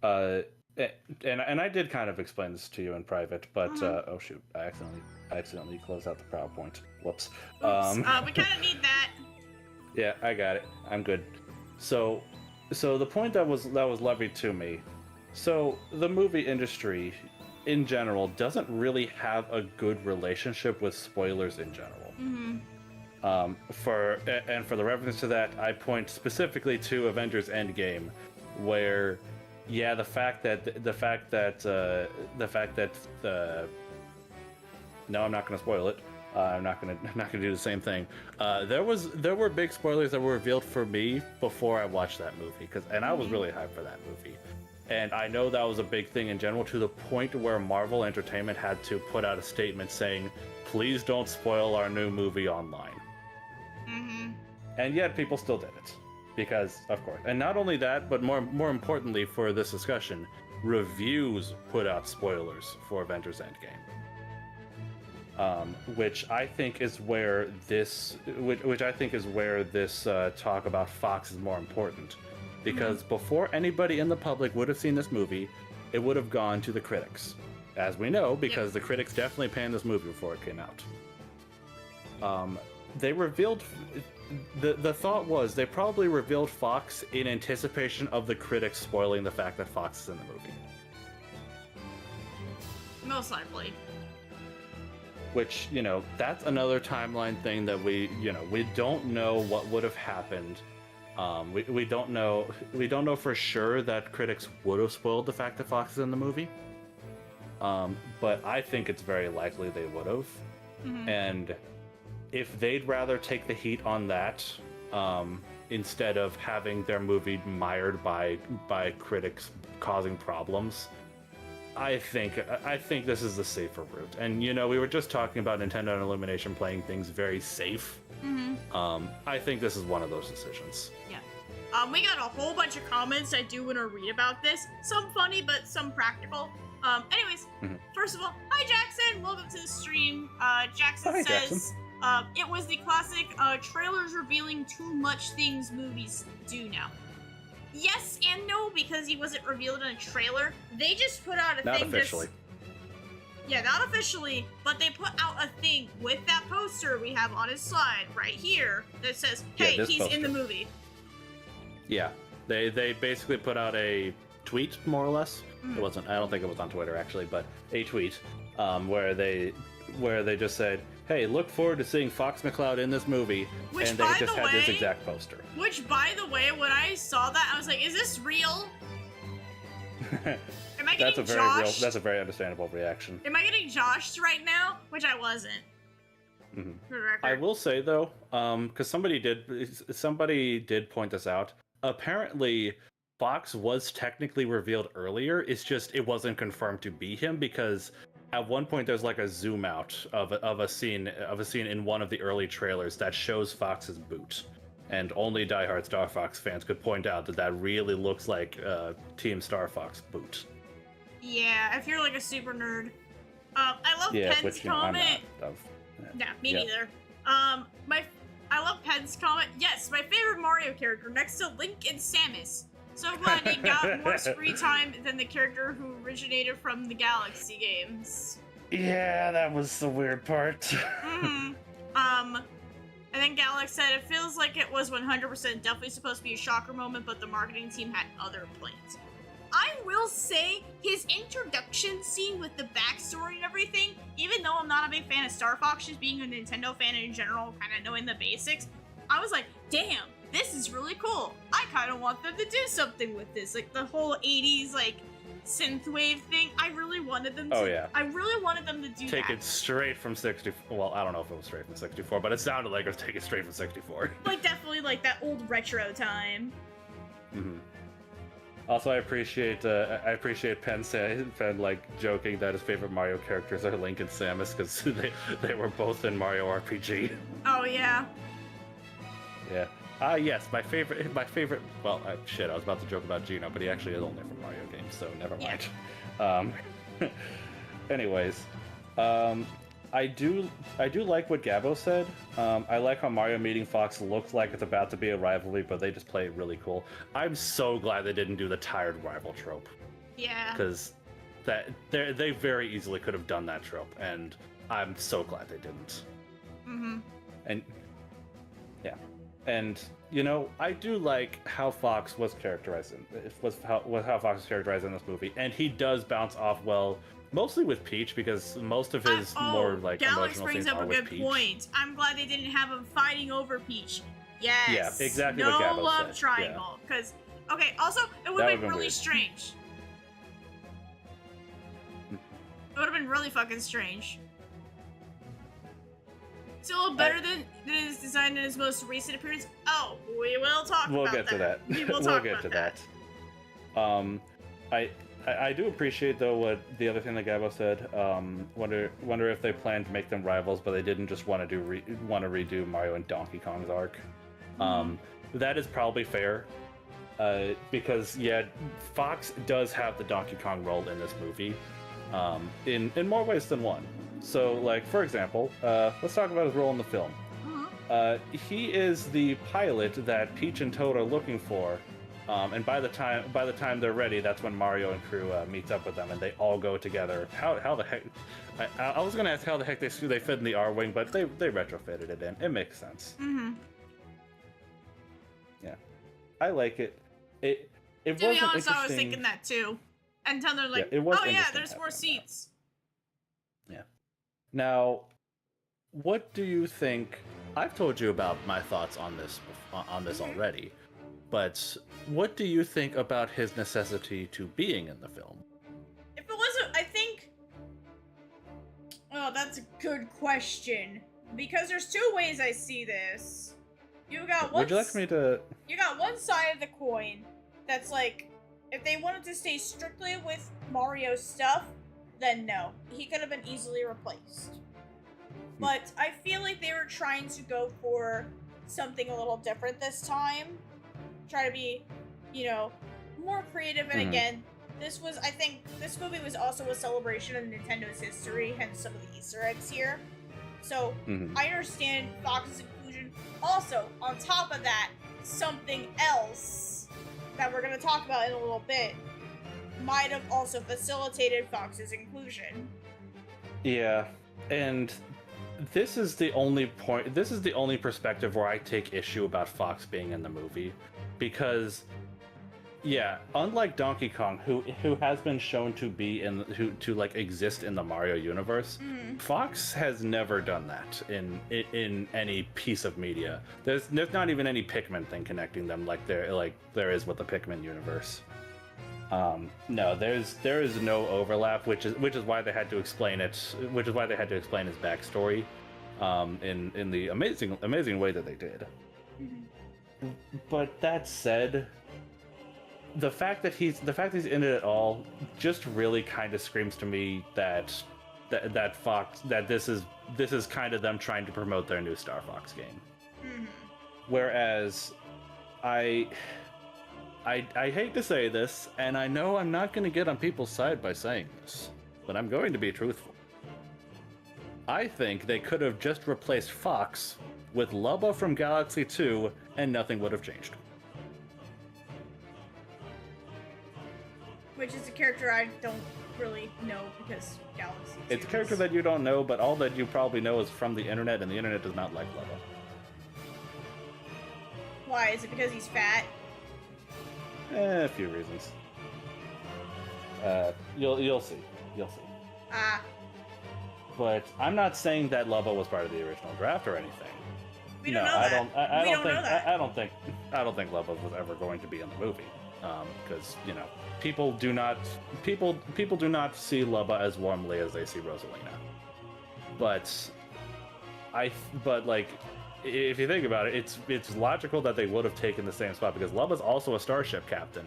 and I did kind of explain this to you in private, but oh shoot, I accidentally closed out the PowerPoint. Whoops. We kind of need that. Yeah, I got it. I'm good. So the point that was levied to me. So the movie industry, in general, doesn't really have a good relationship with spoilers in general. Mm-hmm. For the reference to that, I point specifically to Avengers Endgame, where, yeah, the fact that no, I'm not going to spoil it. I'm not gonna do the same thing. There were big spoilers that were revealed for me before I watched that movie, and I was really hyped for that movie. And I know that was a big thing in general, to the point where Marvel Entertainment had to put out a statement saying, please don't spoil our new movie online. Mm-hmm. And yet people still did it. Because, of course. And not only that, but more importantly for this discussion, reviews put out spoilers for Avengers Endgame. Which I think is where this talk about Fox is more important. because before anybody in the public would have seen this movie, it would have gone to the critics, as we know, because the critics definitely panned this movie before it came out. They revealed, the thought was they probably revealed Fox in anticipation of the critics spoiling the fact that Fox is in the movie. Most likely. Which, you know, that's another timeline thing that we don't know what would have happened. We don't know for sure that critics would have spoiled the fact that Fox is in the movie. But I think it's very likely they would have. And if they'd rather take the heat on that, instead of having their movie mired by critics causing problems, I think this is the safer route. And you know, we were just talking about Nintendo and Illumination playing things very safe. I think this is one of those decisions. Yeah. We got a whole bunch of comments I do want to read about this. Some funny, but some practical. Anyways, first of all, hi Jackson, welcome to the stream. Jackson Hi, says, Jackson. It was the classic trailers revealing too much things movies do now. Yes and no, because he wasn't revealed in a trailer. They just put out a Not thing. officially. Yeah, not officially, but they put out a thing with that poster we have on his slide right here that says, hey, he's in the movie. Yeah, they basically put out a tweet, more or less. It wasn't. I don't think it was on Twitter actually, but a tweet where they just said, "Hey, look forward to seeing Fox McCloud in this movie," Which, and they just had this exact poster. Which, by the way, when I saw that, I was like, "Is this real?" Am I getting joshed? That's a very understandable reaction. Am I getting joshed right now? Which I wasn't. For the record. I will say though, because somebody did point this out. Apparently, Fox was technically revealed earlier. It's just it wasn't confirmed to be him because at one point there's like a zoom out of a scene in one of the early trailers that shows Fox's boot, and only diehard Star Fox fans could point out that really looks like Team Star Fox boot. Yeah, if you're like a super nerd. I love Penn's comment. Yeah, me neither. I love Penn's comment. Yes, my favorite Mario character next to Link and Samus. So glad he got more screen time than the character who originated from the Galaxy games. Yeah, that was the weird part. And then Galax said, it feels like it was 100% definitely supposed to be a shocker moment, but the marketing team had other plans. I will say, his introduction scene with the backstory and everything, even though I'm not a big fan of Star Fox, just being a Nintendo fan in general, kind of knowing the basics, I was like, damn, this is really cool. I kind of want them to do something with this. Like, the whole 80s, like, synthwave thing, I really wanted them to. Oh, yeah. I really wanted them to do Take it straight from 64. Well, I don't know if it was straight from 64, but it sounded like it was taken straight from 64. Like, definitely, like, that old retro time. Also, I appreciate Penn like joking that his favorite Mario characters are Link and Samus because they were both in Mario RPG. Oh yeah. Yeah. Yes, my favorite. Well, shit, I was about to joke about Gino, but he actually is only from Mario games, so never mind. Yeah. Anyways, I do like what Gabo said. I like how Mario meeting Fox looks like it's about to be a rivalry, but they just play it really cool. I'm so glad they didn't do the tired rival trope. Yeah. Because they very easily could have done that trope, and I'm so glad they didn't. And yeah, and you know, I do like how Fox was characterized how Fox was characterized in this movie, and he does bounce off well. Mostly with Peach, because most of his more like Galax emotional brings scenes up are a with good Peach. point. I'm glad they didn't have him fighting over Peach. Yes. Yeah, exactly no what Gabo love said. triangle. Because okay, also it would have been really weird. strange. It would have been really fucking strange. Still better than his design in his most recent appearance. Oh, we will talk We'll about get to that. We will We'll talk get about to that. I do appreciate though what the other thing that Gabo said. Wonder if they planned to make them rivals, but they didn't just want to redo Mario and Donkey Kong's arc. That is probably fair, because yeah, Fox does have the Donkey Kong role in this movie, in more ways than one. So, like for example, let's talk about his role in the film. He is the pilot that Peach and Toad are looking for And by the time they're ready, that's when Mario and crew meets up with them, and they all go together. How the heck? I was gonna ask how the heck they fit in the R-wing, but they retrofitted it in. It makes sense. Mm-hmm. Yeah, I like it. It to be honest, I was thinking that too. Until they're like, oh yeah, there's more seats. Yeah. Now, what do you think? I've told you about my thoughts on this already, but what do you think about his necessity to being in the film? If it wasn't, I think. Oh, that's a good question. Because there's two ways I see this. You got one. Would you like me to? You got one side of the coin that's like, if they wanted to stay strictly with Mario's stuff, then no, he could have been easily replaced. But I feel like they were trying to go for something a little different this time. Try to be, more creative. And again, I think this movie was also a celebration of Nintendo's history, hence some of the Easter eggs here. So I understand Fox's inclusion. Also, on top of that, something else that we're going to talk about in a little bit might have also facilitated Fox's inclusion. Yeah, and this is the only perspective where I take issue about Fox being in the movie, because unlike Donkey Kong, who has been shown to be to exist in the Mario universe, Fox has never done that in any piece of media. There's not even any Pikmin thing connecting them like there is with the Pikmin universe. No, there is no overlap, which is why they had to explain it. Which is why they had to explain his backstory, in the amazing way that they did. But that said, the fact that he's in it at all just really kind of screams to me that Fox, that this is kind of them trying to promote their new Star Fox game. Whereas I hate to say this, and I know I'm not going to get on people's side by saying this, but I'm going to be truthful. I think they could have just replaced Fox with Lubba from Galaxy 2, and nothing would have changed. Which is a character I don't really know, because Galaxy 2 It's a character that you don't know, but all that you probably know is from the internet, and the internet does not like Lubba. Why? Is it because he's fat? A few reasons. You'll see. Ah. But I'm not saying that Lubba was part of the original draft or anything. We don't know that. I don't think Lubba was ever going to be in the movie, because people do not see Lubba as warmly as they see Rosalina. But if you think about it, it's logical that they would have taken the same spot, because Lubba's also a starship captain,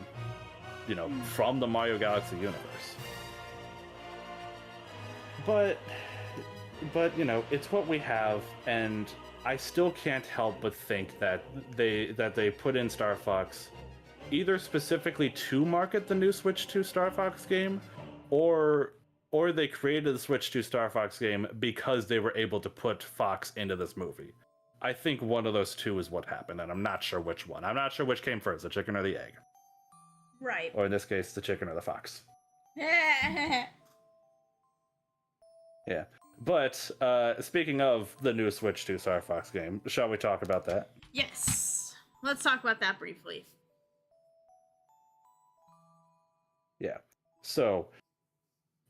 from the Mario Galaxy universe. But it's what we have, and I still can't help but think that they put in Star Fox either specifically to market the new Switch 2 Star Fox game, or they created the Switch 2 Star Fox game because they were able to put Fox into this movie. I think one of those two is what happened, and I'm not sure which one. I'm not sure which came first, the chicken or the egg. Right. Or in this case, the chicken or the fox. Yeah. But, speaking of the new Switch 2 Star Fox game, shall we talk about that? Yes. Let's talk about that briefly. Yeah. So,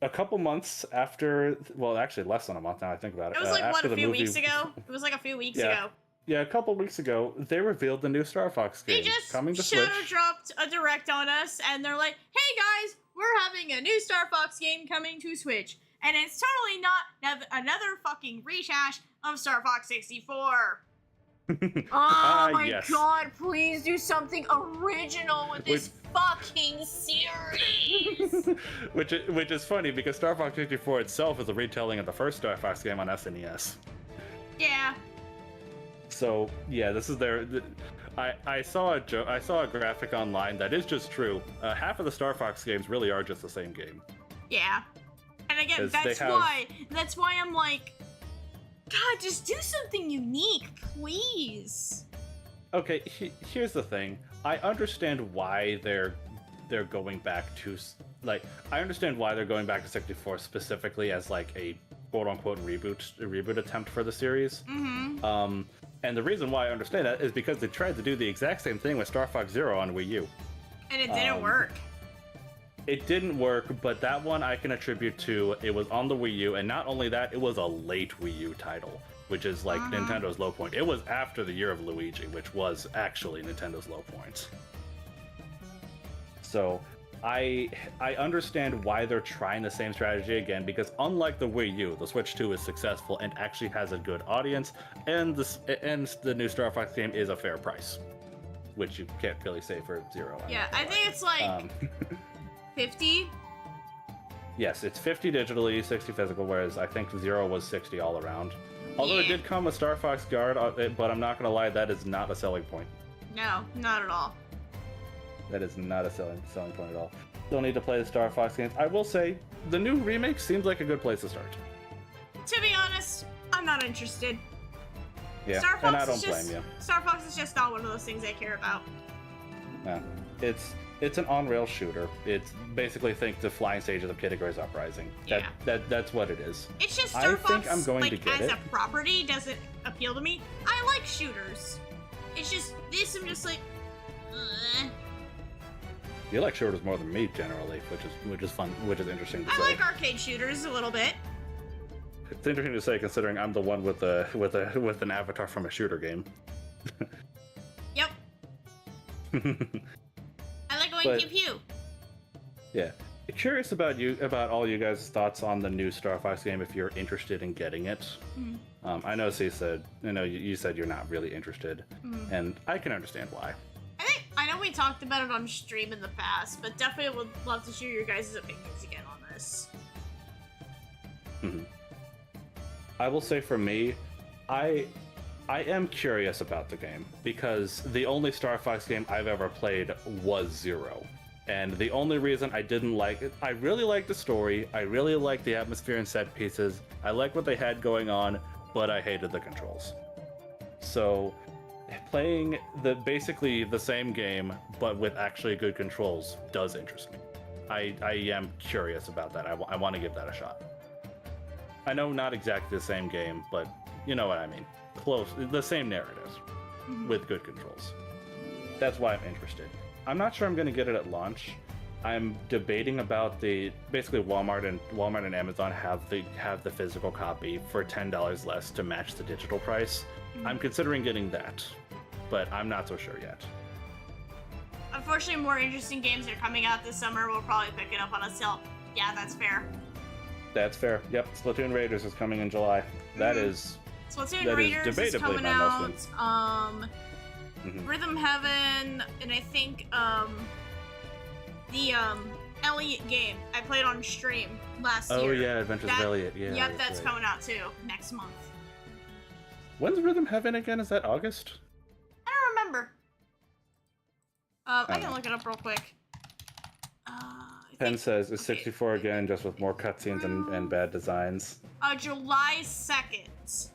a couple months after, well, actually less than a month now I think about it. It was a few weeks ago? It was like a few weeks ago. Yeah, a couple weeks ago, they revealed the new Star Fox game coming to Switch. They just dropped a direct on us, and they're like, hey guys, we're having a new Star Fox game coming to Switch. And it's totally not another fucking rehash of Star Fox 64. Oh my god, please do something original with this fucking series. which is funny, because Star Fox 64 itself is a retelling of the first Star Fox game on SNES. Yeah. So yeah, this is their. I saw a graphic online that is just true. Half of the Star Fox games really are just the same game. Yeah. And again, that's why I'm like, God, just do something unique, please. Okay, here's the thing. I understand why they're going back to I understand why they're going back to 64 specifically as like a quote unquote reboot attempt for the series. Mm-hmm. And the reason why I understand that is because they tried to do the exact same thing with Star Fox Zero on Wii U. And it didn't work. It didn't work, but that one I can attribute to it was on the Wii U, and not only that, it was a late Wii U title, which is like Nintendo's low point. It was after the Year of Luigi, which was actually Nintendo's low point. So I understand why they're trying the same strategy again, because unlike the Wii U, the Switch 2 is successful and actually has a good audience, and the new Star Fox game is a fair price, which you can't really say for Zero. Yeah, I think it's like 50. Yes, it's 50 digitally, 60 physical, whereas I think Zero was 60 all around. Although it did come with Star Fox Guard, but I'm not gonna lie, that is not a selling point. No, not at all. That is not a selling point at all. Still need to play the Star Fox games. I will say, the new remake seems like a good place to start. To be honest, I'm not interested. Yeah, Star Fox and I don't blame you. Star Fox is just not one of those things I care about. No, it's an on-rail shooter. It's basically think the flying stages of Kid Icarus Uprising. That's what it is. It's just Star Fox, think I'm going to get as a property doesn't appeal to me. I like shooters. It's just this. I'm just like. You like shooters more than me generally, which is fun, which is interesting to say. I like arcade shooters a little bit. It's interesting to say considering I'm the one with an avatar from a shooter game. Yep. I like going pew pew. Yeah. Curious about all you guys' thoughts on the new Star Fox game if you're interested in getting it. I know you said you're not really interested, and I can understand why. I know we talked about it on stream in the past, but definitely would love to hear your guys' opinions again on this. I will say for me, I am curious about the game because the only Star Fox game I've ever played was Zero. And the only reason I didn't like it, I really liked the story, I really liked the atmosphere and set pieces, I liked what they had going on, but I hated the controls. So playing basically the same game, but with actually good controls, does interest me. I am curious about that. I want to give that a shot. I know not exactly the same game, but you know what I mean. Close, the same narrative with good controls. That's why I'm interested. I'm not sure I'm going to get it at launch. I'm debating about basically Walmart and Amazon have the physical copy for $10 less to match the digital price. I'm considering getting that, but I'm not so sure yet. Unfortunately, more interesting games are coming out this summer. We'll probably pick it up on a sale. Yeah, that's fair. That's fair. Yep, Splatoon Raiders is coming in July. That is Splatoon Raiders is coming out. Rhythm Heaven, and I think the Elliot game I played on stream last year. Oh yeah, Adventures of Elliot. Yeah. Yep, that's coming out too next month. When's Rhythm Heaven again? Is that August? I don't remember. I can look it up real quick. Pen says it's 64 again, just with more cutscenes and bad designs. July 2nd.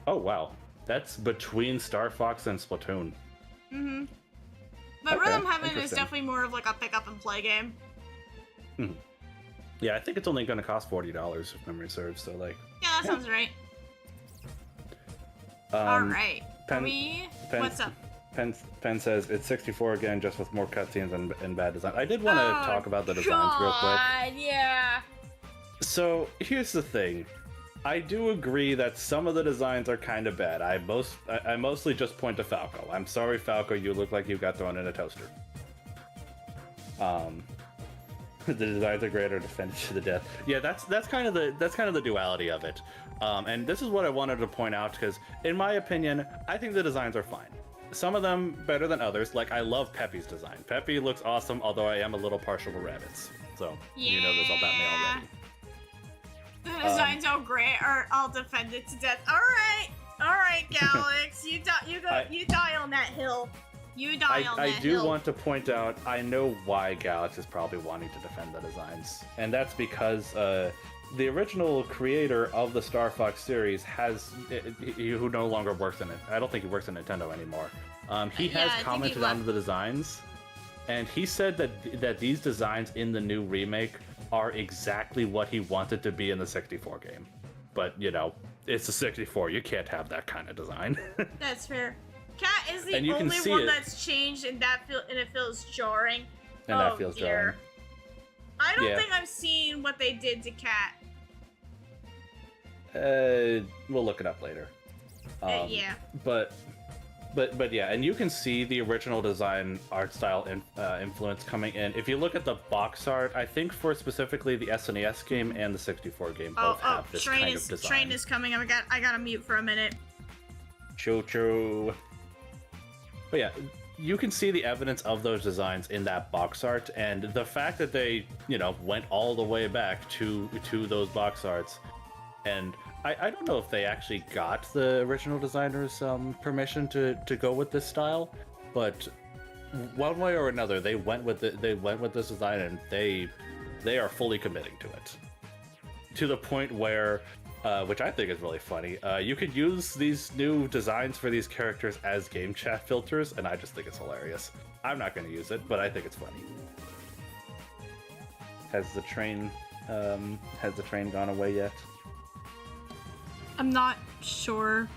Oh wow, that's between Star Fox and Splatoon. But Rhythm Heaven is definitely more of like a pick up and play game. Yeah, I think it's only going to cost $40 if memory serves. So like. Yeah, that sounds right. All right. What's up? Pen says it's 64 again, just with more cutscenes and bad design. I did want to talk about the designs real quick. Yeah. So here's the thing. I do agree that some of the designs are kind of bad. I mostly just point to Falco. I'm sorry, Falco, you look like you got thrown in a toaster. The designs are great or defended to the death. Yeah, that's kind of the duality of it. And this is what I wanted to point out because, in my opinion, I think the designs are fine. Some of them better than others. Like, I love Peppy's design. Peppy looks awesome, although I am a little partial to rabbits. So, you know this all about me already. The designs are great, or I'll defend it to death. All right, Galax, you die on that hill. You die on that hill. I do want to point out, I know why Galax is probably wanting to defend the designs, and that's because the original creator of the Star Fox series who no longer works in it. I don't think he works in Nintendo anymore. He Yeah, has I think he commented left. on the designs, and he said that these designs in the new remake are exactly what he wanted to be in the 64 game. But you know, it's a 64. You can't have that kind of design. That's fair. Cat is the And you can only see one it. that's changed, and it feels jarring. And that feels jarring. I don't Yeah. think I've seen what they did to Cat. We'll look it up later. Yeah. But yeah, and you can see the original design art style influence coming in. If you look at the box art, I think for specifically the SNES game and the 64 game both have this kind of design. Train is coming. I gotta mute for a minute. Choo-choo. But yeah, you can see the evidence of those designs in that box art, and the fact that they, you know, went all the way back to those box arts, and I don't know if they actually got the original designers permission to go with this style, but one way or another they went with this design, and they are fully committing to it, to the point where which I think is really funny. You could use these new designs for these characters as game chat filters, and I just think it's hilarious. I'm not going to use it, but I think it's funny. Has the train gone away yet? I'm not sure.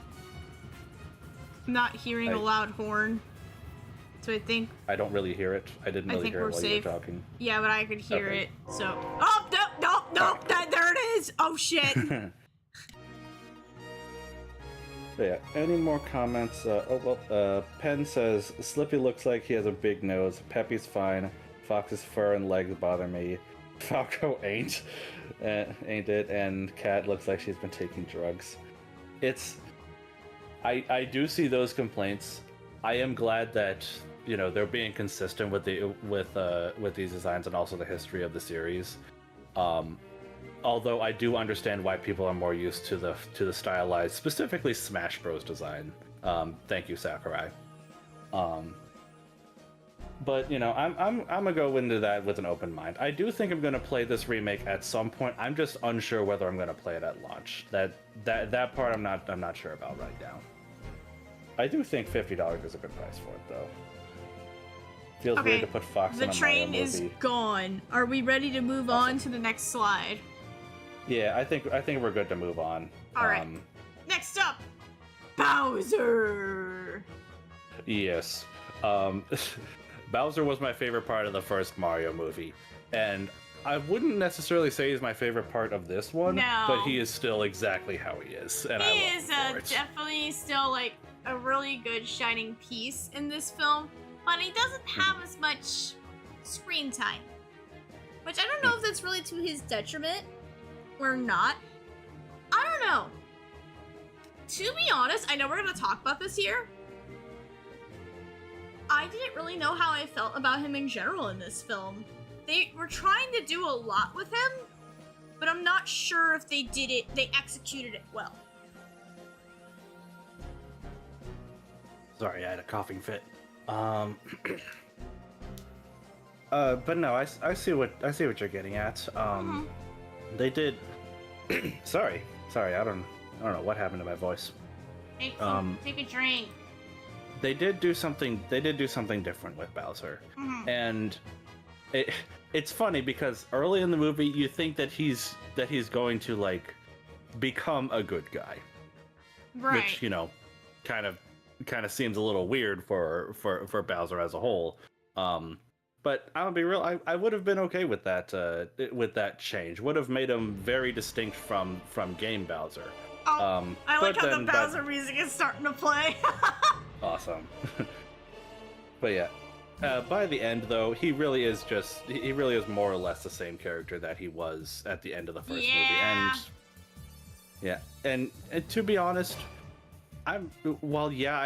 I'm not hearing a loud horn, so I think. I don't really hear it. I didn't really hear it while you were talking. Yeah, but I could hear Okay. it. So. Oh no! There it is! Oh shit! But yeah, any more comments? Penn says, Slippy looks like he has a big nose. Peppy's fine. Fox's fur and legs bother me. Falco ain't it? And Cat looks like she's been taking drugs. I do see those complaints. I am glad that, you know, they're being consistent with these designs and also the history of the series. Although I do understand why people are more used to the stylized, specifically Smash Bros. Design. Thank you, Sakurai. But you know, I'm gonna go into that with an open mind. I do think I'm gonna play this remake at some point. I'm just unsure whether I'm gonna play it at launch. That part I'm not sure about right now. I do think $50 is a good price for it, though. Feels weird to put Fox in a Mario movie. The train is gone. Are we ready to move on to the next slide? Yeah, I think we're good to move on. All right. Next up, Bowser. Yes. Bowser was my favorite part of the first Mario movie, and I wouldn't necessarily say he's my favorite part of this one, but he is still exactly how he is, and I love him for it. Definitely still like a really good shining piece in this film, but he doesn't have as much screen time, which I don't know if that's really to his detriment or not. I don't know. To be honest, I know we're gonna talk about this here. I didn't really know how I felt about him in general in this film. They were trying to do a lot with him, but I'm not sure if they executed it well. Sorry, I had a coughing fit. But no, I see what you're getting at. They did. Sorry, I don't know what happened to my voice. Take a drink. They did do something different with Bowser, and it's funny because early in the movie you think that he's going to like become a good guy, right? Which, you know, kind of seems a little weird for Bowser as a whole. But I'm gonna be real, I would have been okay with that change. Would have made him very distinct from game Bowser. I like how the Bowser music is starting to play. Awesome. But yeah, by the end though, he really is more or less the same character that he was at the end of the first movie. And to be honest, I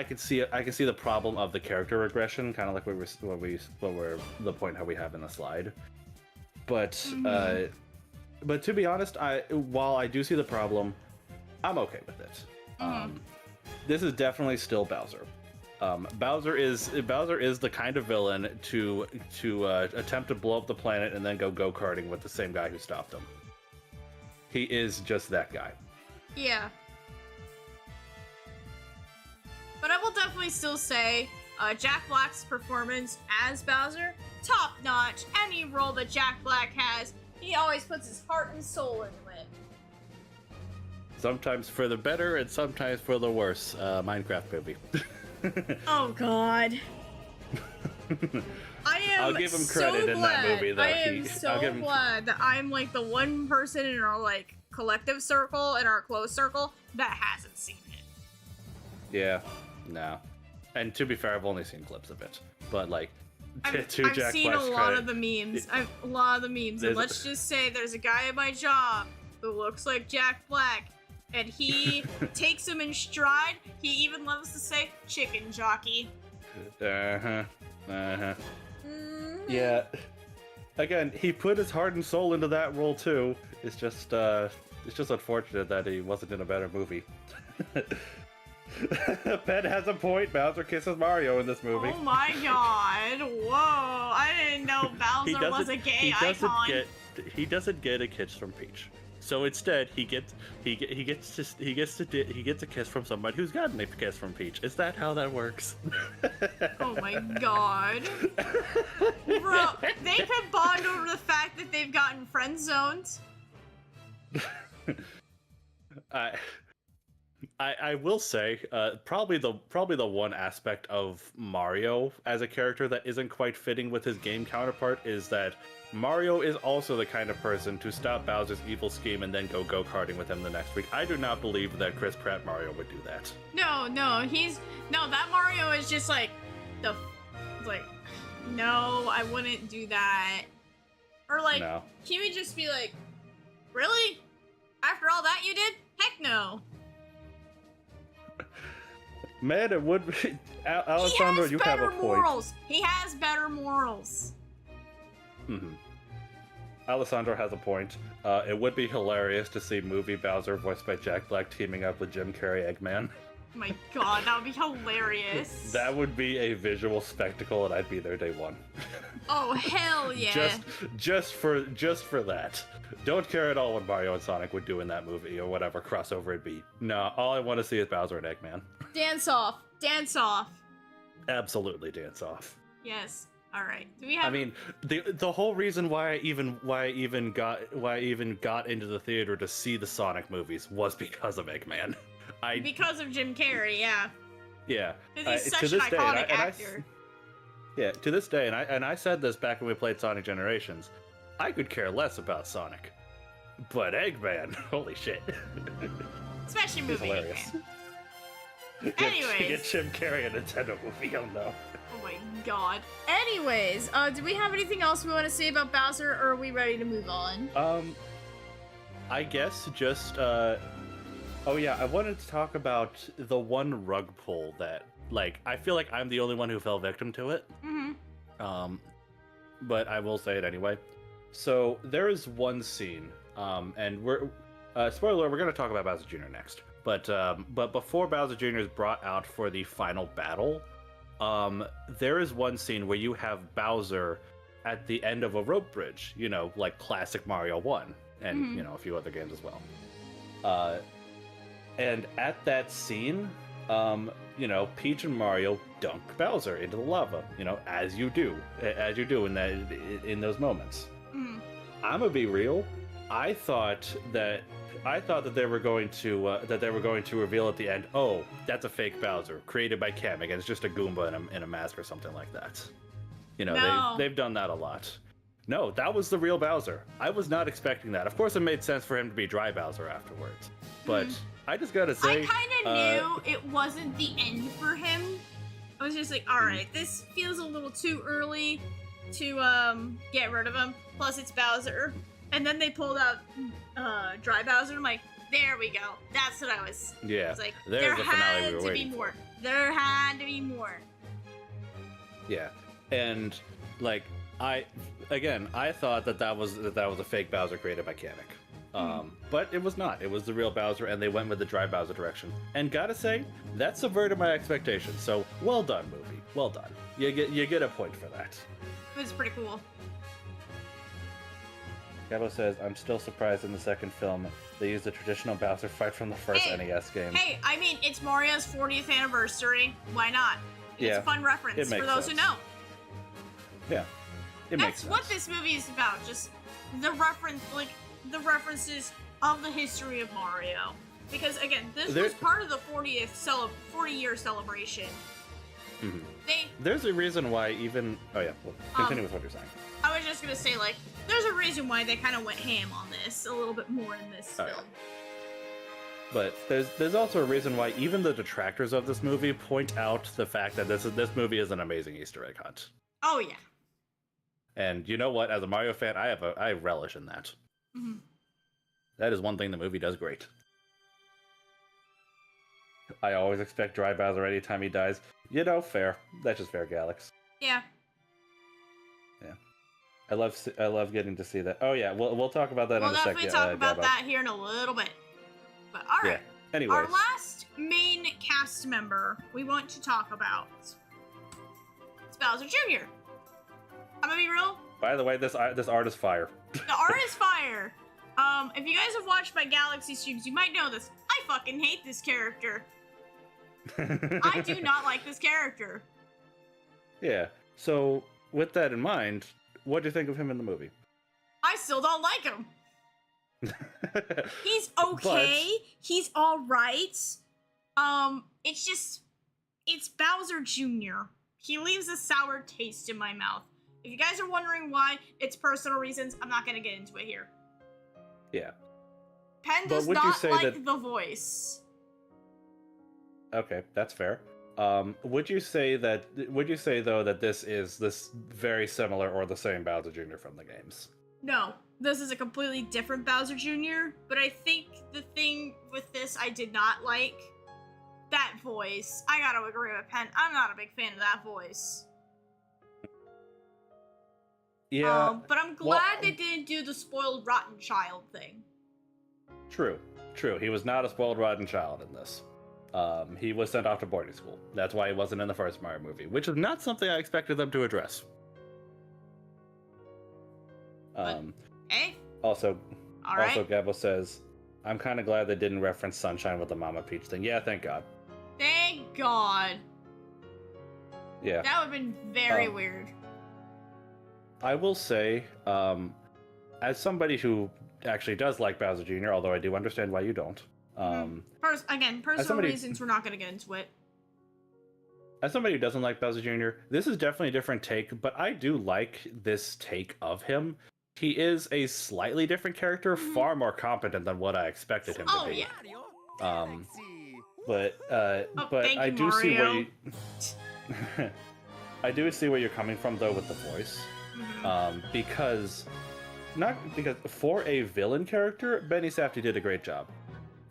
can see the problem of the character regression, kind of like the point how we have in the slide. But to be honest, while I do see the problem, I'm okay with it. This is definitely still Bowser. Bowser is the kind of villain to attempt to blow up the planet and then go karting with the same guy who stopped him. He is just that guy. Yeah. But I will definitely still say Jack Black's performance as Bowser, top notch. Any role that Jack Black has, he always puts his heart and soul into it. Sometimes for the better and sometimes for the worse. Minecraft movie. Oh God. I'll give him credit in that movie, though. I am so glad that I'm like the one person in our like collective circle, in our close circle, that hasn't seen it. Yeah, no. And to be fair, I've only seen clips of it. But like, I've Jack seen Black's a lot credit, of the memes. A lot of the memes. And let's just say there's a guy at my job who looks like Jack Black, and he takes him in stride. He even loves to say chicken jockey. Yeah. Again, he put his heart and soul into that role too. It's just unfortunate that he wasn't in a better movie. Pet has a point. Bowser kisses Mario in this movie. Oh my God! Whoa! I didn't know Bowser was a gay icon. He doesn't get a kiss from Peach. So instead, he gets a kiss from somebody who's gotten a kiss from Peach. Is that how that works? Oh my God, bro! They could bond over the fact that they've gotten friend zoned. I will say, probably the one aspect of Mario as a character that isn't quite fitting with his game counterpart is that Mario is also the kind of person to stop Bowser's evil scheme and then go go-karting with him the next week. I do not believe that Chris Pratt Mario would do that. No, that Mario is just like no, I wouldn't do that. Or like, no. He would just be like, really? After all that you did? Heck no. Man, it would be... Alessandro, you have a point. Morals. He has better morals. Mm-hmm. Alessandro has a point. It would be hilarious to see movie Bowser voiced by Jack Black teaming up with Jim Carrey Eggman. Oh my God, that would be hilarious. That would be a visual spectacle, and I'd be there day one. Oh hell yeah! Just for that. Don't care at all what Mario and Sonic would do in that movie or whatever crossover it'd be. No, all I want to see is Bowser and Eggman. Dance off. Absolutely dance off. Yes. All right. Do we have? I mean, the whole reason why I even got into the theater to see the Sonic movies was because of Eggman. Because of Jim Carrey, yeah. Yeah. He's such an iconic actor. Yeah, to this day, and I said this back when we played Sonic Generations, I could care less about Sonic, but Eggman, holy shit. Especially movie hilarious. Eggman. Anyways. Get Jim Carrey a Nintendo movie, oh no. Oh my God. Anyways, do we have anything else we want to say about Bowser, or are we ready to move on? I guess just, oh yeah, I wanted to talk about the one rug pull that, like, I feel like I'm the only one who fell victim to it. Mm-hmm. But I will say it anyway. So, there is one scene, and we're, spoiler, we're going to talk about Bowser Jr. next. But before Bowser Jr. is brought out for the final battle, there is one scene where you have Bowser at the end of a rope bridge, you know, like classic Mario 1, and, mm-hmm. you know, a few other games as well. And at that scene, you know, Peach and Mario dunk Bowser into the lava, you know, as you do in those moments. Mm-hmm. I'm gonna be real. I thought that they were going to reveal at the end, oh, that's a fake Bowser created by Kamek, and it's just a Goomba in a mask or something like that. You know, no. they've done that a lot. No, that was the real Bowser. I was not expecting that. Of course, it made sense for him to be Dry Bowser afterwards, but I just gotta say, I kind of knew it wasn't the end for him. I was just like, all right, this feels a little too early to get rid of him. Plus, it's Bowser. And then they pulled out Dry Bowser. I'm like, there we go. That's what I was. Yeah. I was like, there's there the finale had we were to be waiting more. for. There had to be more. Yeah, and like I thought that was a fake Bowser created by Kamek. But it was not. It was the real Bowser, and they went with the Dry Bowser direction. And gotta say, that subverted my expectations. So well done, movie. Well done. You get a point for that. It was pretty cool. Gabo says, I'm still surprised in the second film they used the traditional Bowser fight from the first NES game. Hey, I mean, it's Mario's 40th anniversary. Why not? It's a fun reference for those who know. Yeah, That's what this movie is about. Just the references of the history of Mario. Because again, this was part of the 40-year celebration. Mm-hmm. There's a reason why even. Oh yeah, well, continue with what you're saying. I was just gonna say, like, there's a reason why they kind of went ham on this a little bit more in this film. Yeah. But there's also a reason why even the detractors of this movie point out the fact that this movie is an amazing Easter egg hunt. Oh yeah. And you know what? As a Mario fan, I relish in that. Mm-hmm. That is one thing the movie does great. I always expect Dry Bowser anytime he dies. You know, fair. That's just fair, Galax. Yeah. Yeah. I love getting to see that. Oh yeah, we'll talk about that in a second. We'll definitely talk about that here in a little bit. But all right. Yeah. Anyways. Our last main cast member we want to talk about is Bowser Jr. I'm gonna be real. By the way, this art is fire. The art is fire. If you guys have watched my Galaxy streams, you might know this. I fucking hate this character. I do not like this character. Yeah. So, with that in mind, what do you think of him in the movie? I still don't like him. He's okay. He's all right. It's Bowser Jr. He leaves a sour taste in my mouth. If you guys are wondering why, it's personal reasons. I'm not gonna get into it here. Yeah. Penn does not like the voice. Okay, that's fair. Would you say though that this is very similar or the same Bowser Jr. from the games? No, this is a completely different Bowser Jr., but I think the thing with this I did not like, that voice. I gotta agree with Penn. I'm not a big fan of that voice. Yeah. But I'm glad they didn't do the spoiled rotten child thing. True. He was not a spoiled rotten child in this. He was sent off to boarding school. That's why he wasn't in the first Mario movie, which is not something I expected them to address. Hey. Also, Gabo says, I'm kind of glad they didn't reference Sunshine with the Mama Peach thing. Yeah, thank God. Thank God. Yeah. That would have been very weird. I will say, as somebody who actually does like Bowser Jr., although I do understand why you don't. Personal reasons, we're not going to get into it. As somebody who doesn't like Bowser Jr., this is definitely a different take, but I do like this take of him. He is a slightly different character, far more competent than what I expected him to be. Yeah. But I do see where you... I do see where you're coming from, though, with the voice. Because for a villain character, Benny Safdie did a great job.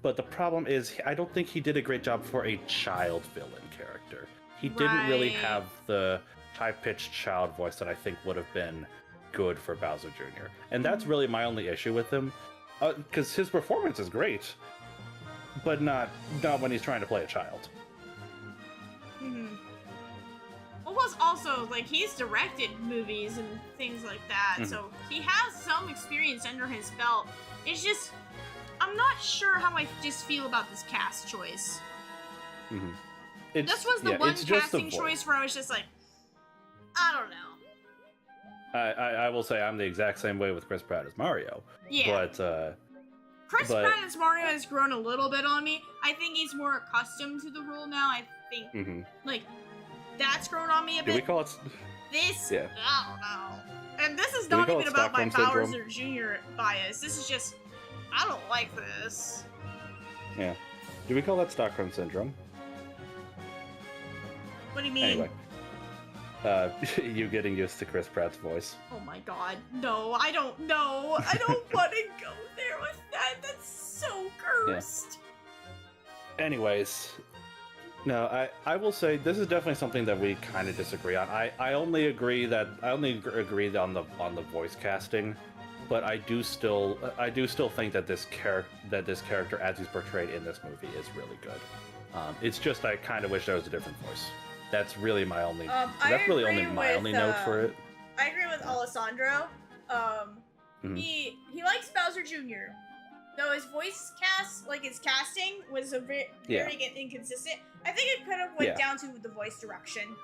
But the problem is, I don't think he did a great job for a child villain character. He didn't really have the high-pitched child voice that I think would have been good for Bowser Jr. And that's really my only issue with him. Because his performance is great, but not when he's trying to play a child. Well, plus also, like, he's directed movies and things like that, so he has some experience under his belt. It's just, I'm not sure how I just feel about this cast choice. This was the one casting choice where I was just like, I don't know. I will say I'm the exact same way with Chris Pratt as Mario. Yeah. Chris Pratt as Mario has grown a little bit on me. I think he's more accustomed to the role now. I think, like, that's grown on me a bit. Do we call it... This? Yeah. I don't know. And this is not even about my Bowser Jr. bias. This is just, I don't like this. Yeah. Do we call that Stockholm Syndrome? What do you mean? Anyway. You getting used to Chris Pratt's voice. Oh my god. No, I don't know. I don't want to go there with that. That's so cursed. Yeah. Anyways, no, I will say this is definitely something that we kind of disagree on. I only agree on the voice casting, but I do still think that this character as he's portrayed in this movie is really good. It's just I kind of wish there was a different voice. That's really my only. That's really only my only note for it. I agree with Alessandro. He likes Bowser Jr., though his voice cast, like his casting, was a very inconsistent. I think it could have went down to the voice direction.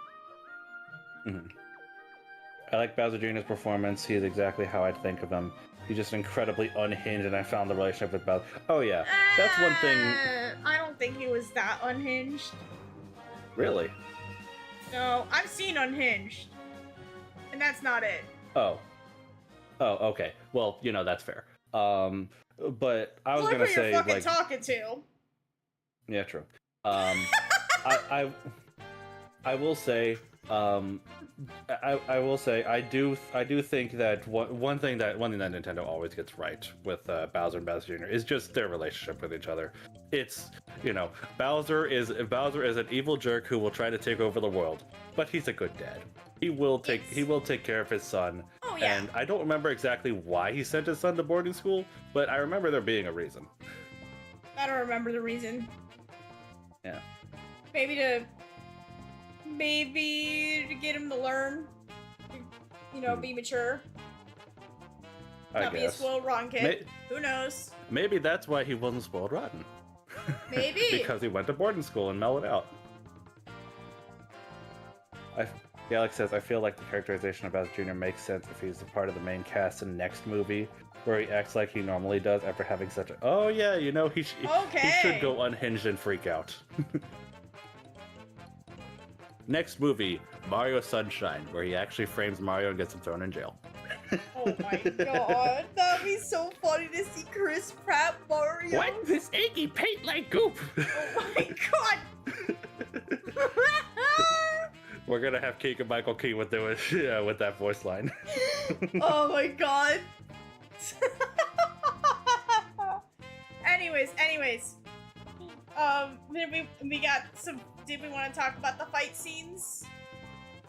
Mm-hmm. I like Bowser Jr.'s performance. He's exactly how I'd think of him. He's just incredibly unhinged, and I found the relationship with Bowser. Oh yeah, that's one thing. I don't think he was that unhinged. Really? No, I've seen Unhinged, and that's not it. Oh, okay. Well, that's fair. But I was gonna say, you're fucking talking to. Yeah, true. I will say, I will say, I do think that one thing that Nintendo always gets right with Bowser and Bowser Jr. is just their relationship with each other. It's Bowser is an evil jerk who will try to take over the world, but he's a good dad. He will take care of his son. Oh, yeah. And I don't remember exactly why he sent his son to boarding school, but I remember there being a reason. I don't remember the reason. Yeah. Maybe to get him to learn, be mature. Not be a spoiled rotten kid. Who knows? Maybe that's why he wasn't spoiled rotten. Maybe. Because he went to boarding school and mellowed out. Alex says, I feel like the characterization of Bowser Jr. makes sense if he's a part of the main cast in the next movie, where he acts like he normally does after having such a... Oh yeah, he should go unhinged and freak out. Next movie, Mario Sunshine, where he actually frames Mario and gets him thrown in jail. Oh my god, that'd be so funny to see Chris Pratt Mario. What? This eggy paint like goop? Oh my god! We're gonna have Keegan-Michael Key with that voice line. Oh my god. Anyways. Did we want to talk about the fight scenes?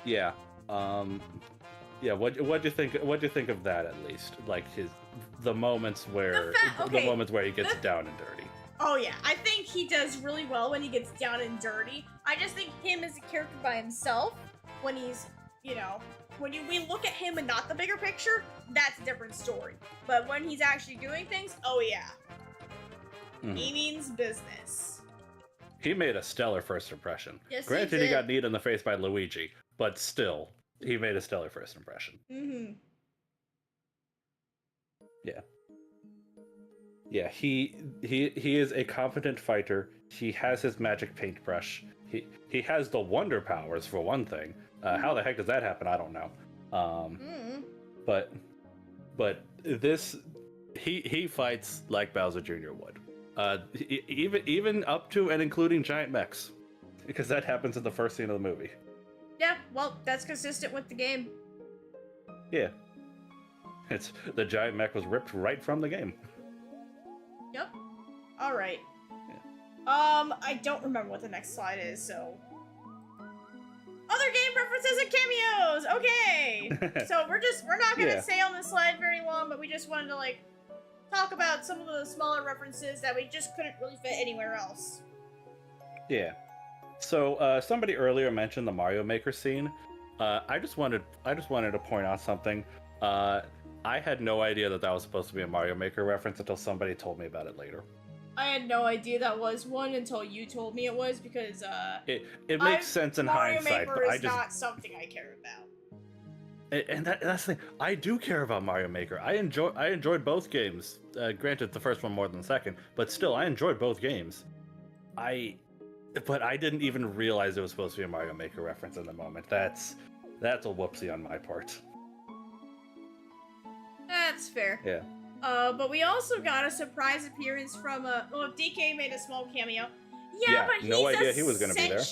Yeah. Yeah. What'd you think of that, at least? Like the moments where he gets down and dirty. Oh yeah, I think he does really well when he gets down and dirty. I just think him as a character by himself, when he's, when we look at him and not the bigger picture, that's a different story. But when he's actually doing things, oh yeah. He means business. He made a stellar first impression. Yes, Granted, he got kneed in the face by Luigi, but still, he made a stellar first impression. Mm-hmm. Yeah. Yeah, he is a competent fighter. He has his magic paintbrush. He has the wonder powers, for one thing. How the heck does that happen? I don't know. But this he fights like Bowser Jr. would. Even up to and including giant mechs, because that happens in the first scene of the movie. Yeah, well, that's consistent with the game. Yeah. The giant mech was ripped right from the game. Yep. All right. Yeah. I don't remember what the next slide is, so. Other game references and cameos. Okay. So we're not gonna stay on this slide very long, but we just wanted to talk about some of the smaller references that we just couldn't really fit anywhere else. Yeah. So somebody earlier mentioned the Mario Maker scene. I just wanted to point out something. I had no idea that was supposed to be a Mario Maker reference until somebody told me about it later. I had no idea that was one until you told me it was, because it makes sense in hindsight. Mario Maker is not something I care about. And that's the thing. I do care about Mario Maker. I enjoyed both games. Granted, the first one more than the second, but still, I enjoyed both games. But I didn't even realize it was supposed to be a Mario Maker reference in the moment. That's a whoopsie on my part. That's fair. Yeah. But we also got a surprise appearance from DK made a small cameo. Yeah, but he's no idea he was gonna be there.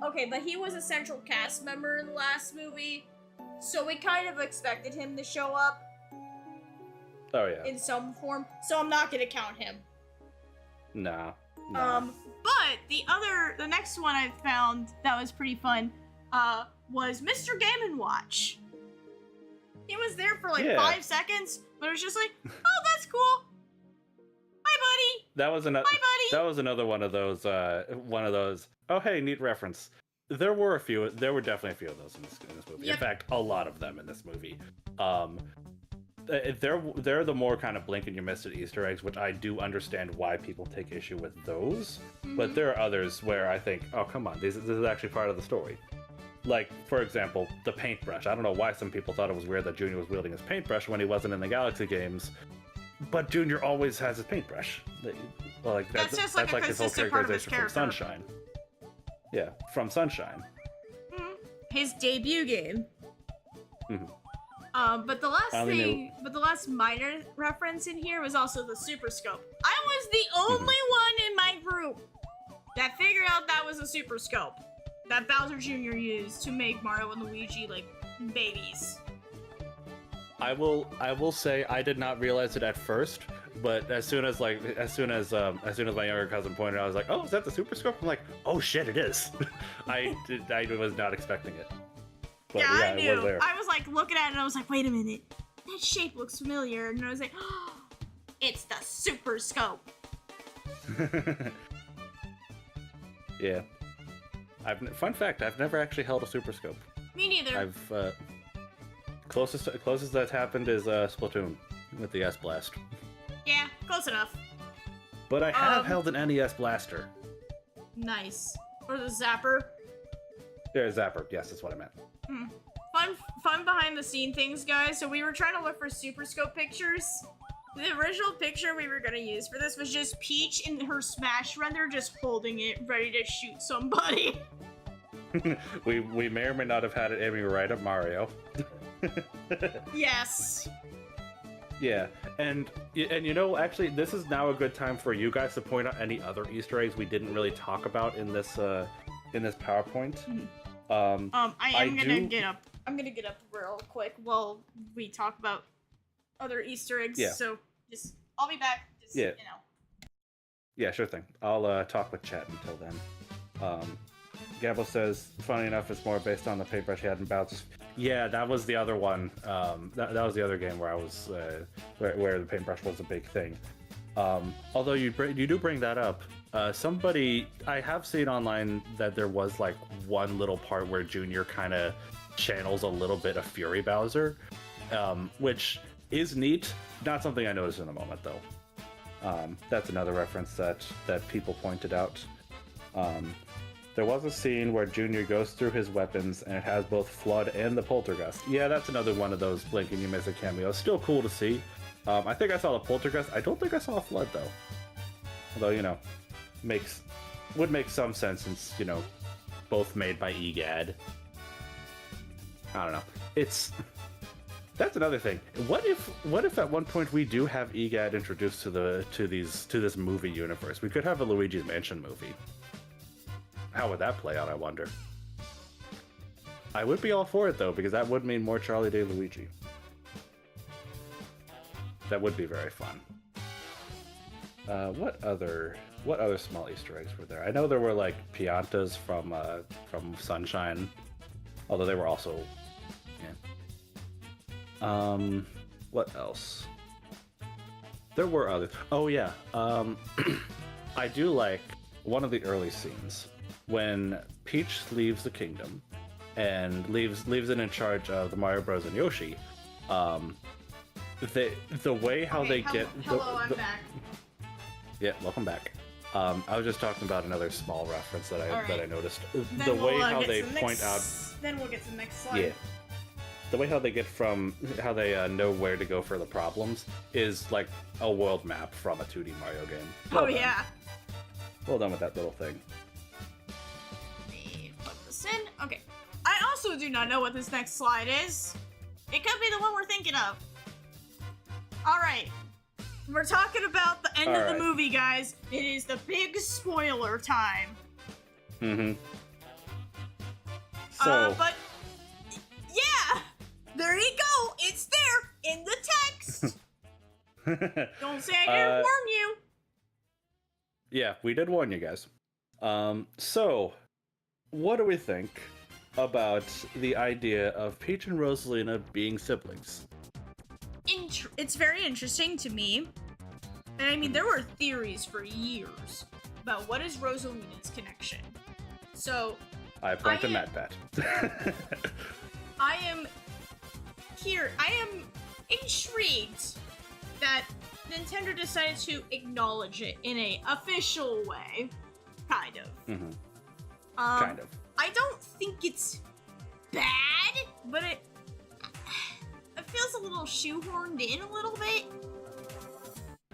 Okay, but he was a central cast member in the last movie, so we kind of expected him to show up. Oh yeah. In some form, so I'm not gonna count him. Nah. But the next one I found that was pretty fun, was Mr. Game & Watch. He was there for 5 seconds, but it was just like, oh, that's cool. Bye, buddy. That was another. Bye, buddy. That was another one of those. Oh, hey, neat reference. There were a few. There were definitely a few of those in this movie. Yep. In fact, a lot of them in this movie. they're the more kind of blink and you miss it Easter eggs, which I do understand why people take issue with those. But there are others where I think, oh come on, this is actually part of the story. Like, for example, the paintbrush. I don't know why some people thought it was weird that Junior was wielding his paintbrush when he wasn't in the Galaxy games, but Junior always has his paintbrush. Well, like that's just like a his whole consistent part of his characterization from Sunshine. Yeah, from Sunshine. His debut game. But the last minor reference in here was also the Super Scope. I was the only one in my group that figured out that was a Super Scope that Bowser Jr. used to make Mario and Luigi like babies. I will say I did not realize it at first, but as soon as my younger cousin pointed out, I was like, oh, is that the Super Scope? I'm like, oh shit, it is. I was not expecting it. But, yeah, I knew. It was there. I was like looking at it and I was like, wait a minute, that shape looks familiar, and I was like, oh, it's the Super Scope. Yeah. Fun fact, I've never actually held a Super Scope. Me neither. I've closest that's happened is Splatoon with the S Blast. Yeah, close enough. But I have held an NES Blaster. Nice. Or the Zapper. Yeah, Zapper. Yes, that's what I meant. Fun behind the scene things, guys. So we were trying to look for Super Scope pictures. The original picture we were gonna use for this was just Peach in her Smash render, just holding it, ready to shoot somebody. we may or may not have had it aiming right at Mario. Yes. Yeah, and you know, actually, this is now a good time for you guys to point out any other Easter eggs we didn't really talk about in this PowerPoint. I'm gonna get up real quick while we talk about other Easter eggs. Yeah. So I'll be back. Yeah. Yeah, sure thing. I'll talk with chat until then. Gabble says, funny enough, it's more based on the paintbrush he had in Bowser's. Yeah, that was the other one. That was the other game where I was where the paintbrush was a big thing. Although you do bring that up. Somebody I have seen online that there was like one little part where Junior kind of channels a little bit of Fury Bowser, which is neat. Not something I noticed in the moment though. That's another reference that people pointed out. There was a scene where Junior goes through his weapons and it has both Flood and the Poltergust. Yeah, that's another one of those blink and you miss a cameos. Still cool to see. I think I saw the Poltergust. I don't think I saw a Flood though. Although, you know, would make some sense since, you know, both made by EGAD. I don't know. That's another thing. What if at one point we do have EGAD introduced to this movie universe? We could have a Luigi's Mansion movie. How would that play out, I wonder? I would be all for it though, because that would mean more Charlie Day Luigi. That would be very fun. What other small Easter eggs were there? I know there were like Piantas from Sunshine, although they were also, yeah. What else? There were others. Oh yeah. I do like one of the early scenes when Peach leaves the kingdom and leaves it in charge of the Mario Bros. And Yoshi. The way how they get. Hello, I'm back. Yeah, welcome back. I was just talking about another small reference that I noticed. Then the way how they point out. Then we'll get to the next slide. Yeah. The way how they get from how they know where to go for the problems is like a world map from a 2D Mario game. Well done. Yeah. Well done with that little thing. Let me plug this in. Okay. I also do not know what this next slide is. It could be the one we're thinking of. All right. We're talking about the end of the movie, guys. It is the big spoiler time. Mm-hmm. So, but yeah, there you go. It's there in the text. Don't say I didn't warn you. Yeah, we did warn you guys. So, what do we think about the idea of Peach and Rosalina being siblings? It's very interesting to me. And I mean, there were theories for years about what is Rosalina's connection. So I point to MatPat. I am intrigued that Nintendo decided to acknowledge it in a official way, kind of. Mm-hmm. Kind of. I don't think it's bad, but it feels a little shoehorned in a little bit.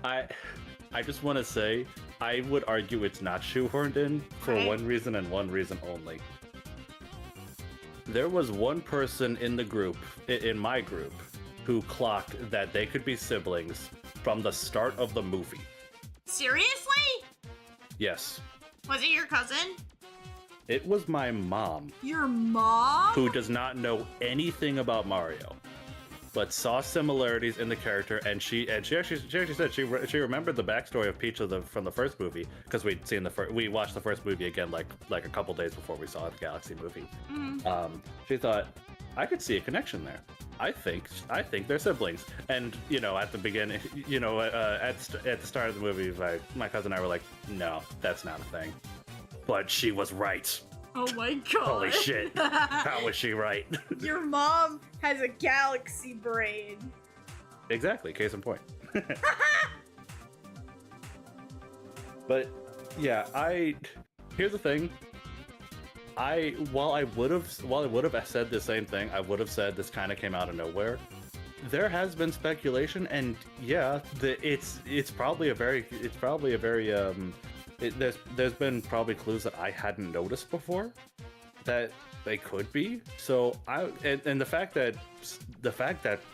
I just want to say, I would argue it's not shoehorned in for one reason and one reason only. There was one person in the group, in my group, who clocked that they could be siblings from the start of the movie. Seriously? Yes. Was it your cousin? It was my mom. Your mom? Who does not know anything about Mario, but saw similarities in the character, and she actually said she remembered the backstory of Peach from the first movie, because we watched the first movie again like a couple days before we saw the Galaxy movie. Mm-hmm. She thought, I could see a connection there. I think they're siblings. And at the beginning, at the start of the movie, my cousin and I were like, no, that's not a thing. But she was right. Oh my god. Holy shit. How was she right? Your mom has a galaxy brain. Exactly, case in point. But yeah, here's the thing. While I would have said the same thing, I would have said this kind of came out of nowhere. There has been speculation, and yeah, there's been probably clues that I hadn't noticed before that they could be. So and the fact that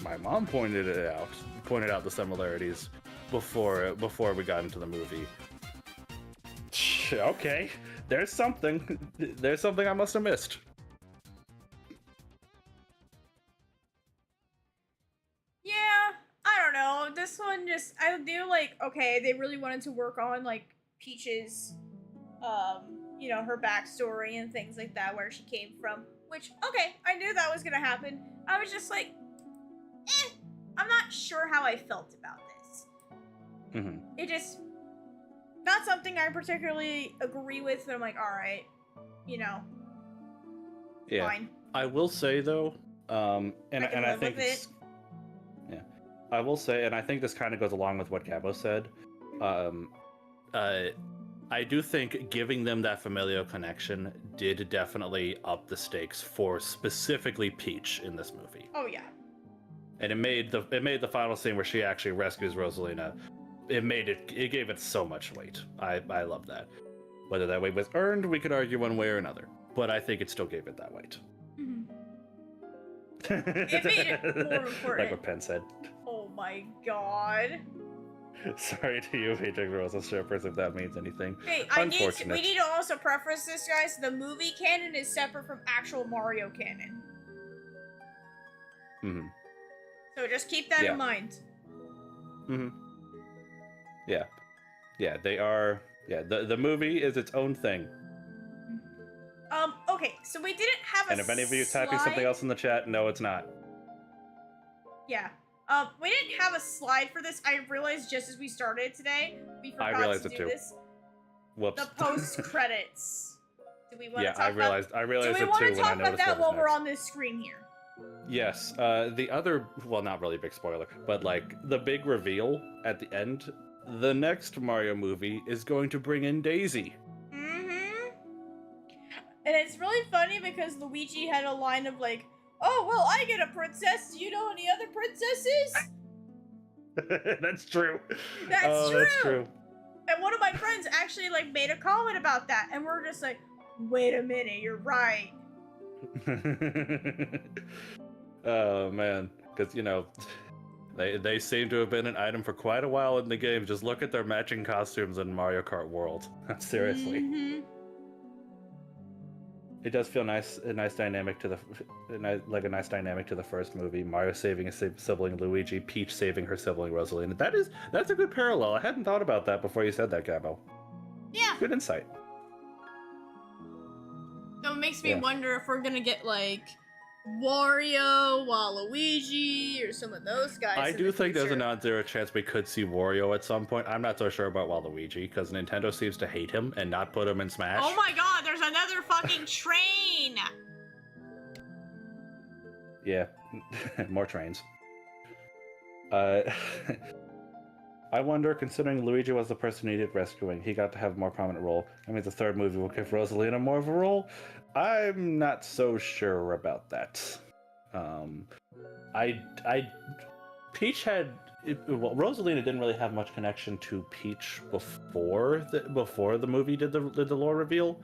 my mom pointed out the similarities before we got into the movie. Okay, there's something I must have missed. Yeah, I don't know. This one I do okay, they really wanted to work on Peach's, her backstory and things like that, where she came from, which, okay, I knew that was gonna happen. I was just like, I'm not sure how I felt about this. Mm-hmm. It just, not something I particularly agree with, but I'm like, alright, yeah. Fine. I will say, though, I think it's, yeah, I will say, and I think this kind of goes along with what Gabo said, I do think giving them that familial connection did definitely up the stakes for specifically Peach in this movie. Oh yeah. And it made the final scene where she actually rescues Rosalina. It gave it so much weight. I love that. Whether that weight was earned, we could argue one way or another. But I think it still gave it that weight. Mm-hmm. It made it more important. Like what Penn said. Oh my god. Sorry to you, Matrix Rosa strippers, if that means anything. Hey, we need to also preface this, guys. The movie canon is separate from actual Mario canon. Mm-hmm. So just keep that in mind. Mm-hmm. Yeah. Yeah, they are... Yeah, the movie is its own thing. Okay, so we didn't have a And if any of you are typing something else in the chat, no, it's not. Yeah. We didn't have a slide for this. I realized just as we started today, we forgot to do this. Whoops. The post-credits. Do we want to talk I realized do we it too when I noticed want to talk about that while next. we're on this screen here? Yes. The other, well, not really a big spoiler, but the big reveal at the end, the next Mario movie is going to bring in Daisy. Mm-hmm. And it's really funny because Luigi had a line of oh, well, I get a princess. Do you know any other princesses? That's true. That's true. That's true. And one of my friends actually made a comment about that, and we're just like, wait a minute, you're right. Oh man, because they seem to have been an item for quite a while in the game. Just look at their matching costumes in Mario Kart World. Seriously. Mm-hmm. It does feel nice, a nice dynamic to the first movie. Mario saving his sibling Luigi, Peach saving her sibling Rosalina. That's a good parallel. I hadn't thought about that before you said that, Gabo. Yeah. Good insight. So it makes me wonder if we're gonna get Wario, Waluigi, or some of those guys. I do think there's a non-zero chance we could see Wario at some point. I'm not so sure about Waluigi because Nintendo seems to hate him and not put him in Smash. Oh my god, there's another fucking train! Yeah, more trains. Uh, I wonder, considering Luigi was the person needed rescuing, he got to have a more prominent role. I mean, the third movie will give Rosalina more of a role. I'm not so sure about that. Peach had, well, Rosalina didn't really have much connection to Peach before the movie did the lore reveal.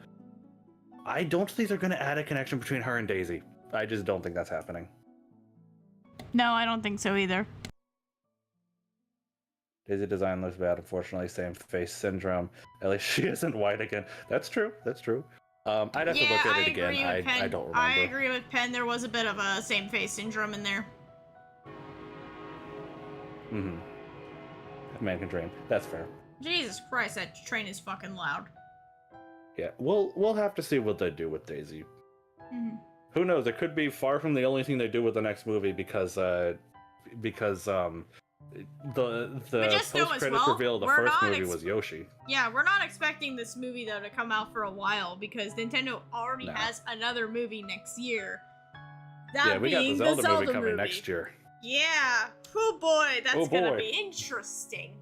I don't think they're going to add a connection between her and Daisy. I just don't think that's happening. No, I don't think so either. Daisy design looks bad, unfortunately. Same face syndrome. At least she isn't white again. That's true. I'd have to look at it again. I don't remember. I agree with Penn. There was a bit of a same face syndrome in there. Man can dream. That's fair. Jesus Christ, that train is fucking loud. Yeah, we'll have to see what they do with Daisy. Who knows? It could be far from the only thing they do with the next movie because the post-credits reveal of the first movie was Yoshi. Yeah, we're not expecting this movie though to come out for a while because Nintendo already has another movie next year. That we got the Zelda movie coming next year. Yeah. Oh boy, that's gonna be interesting.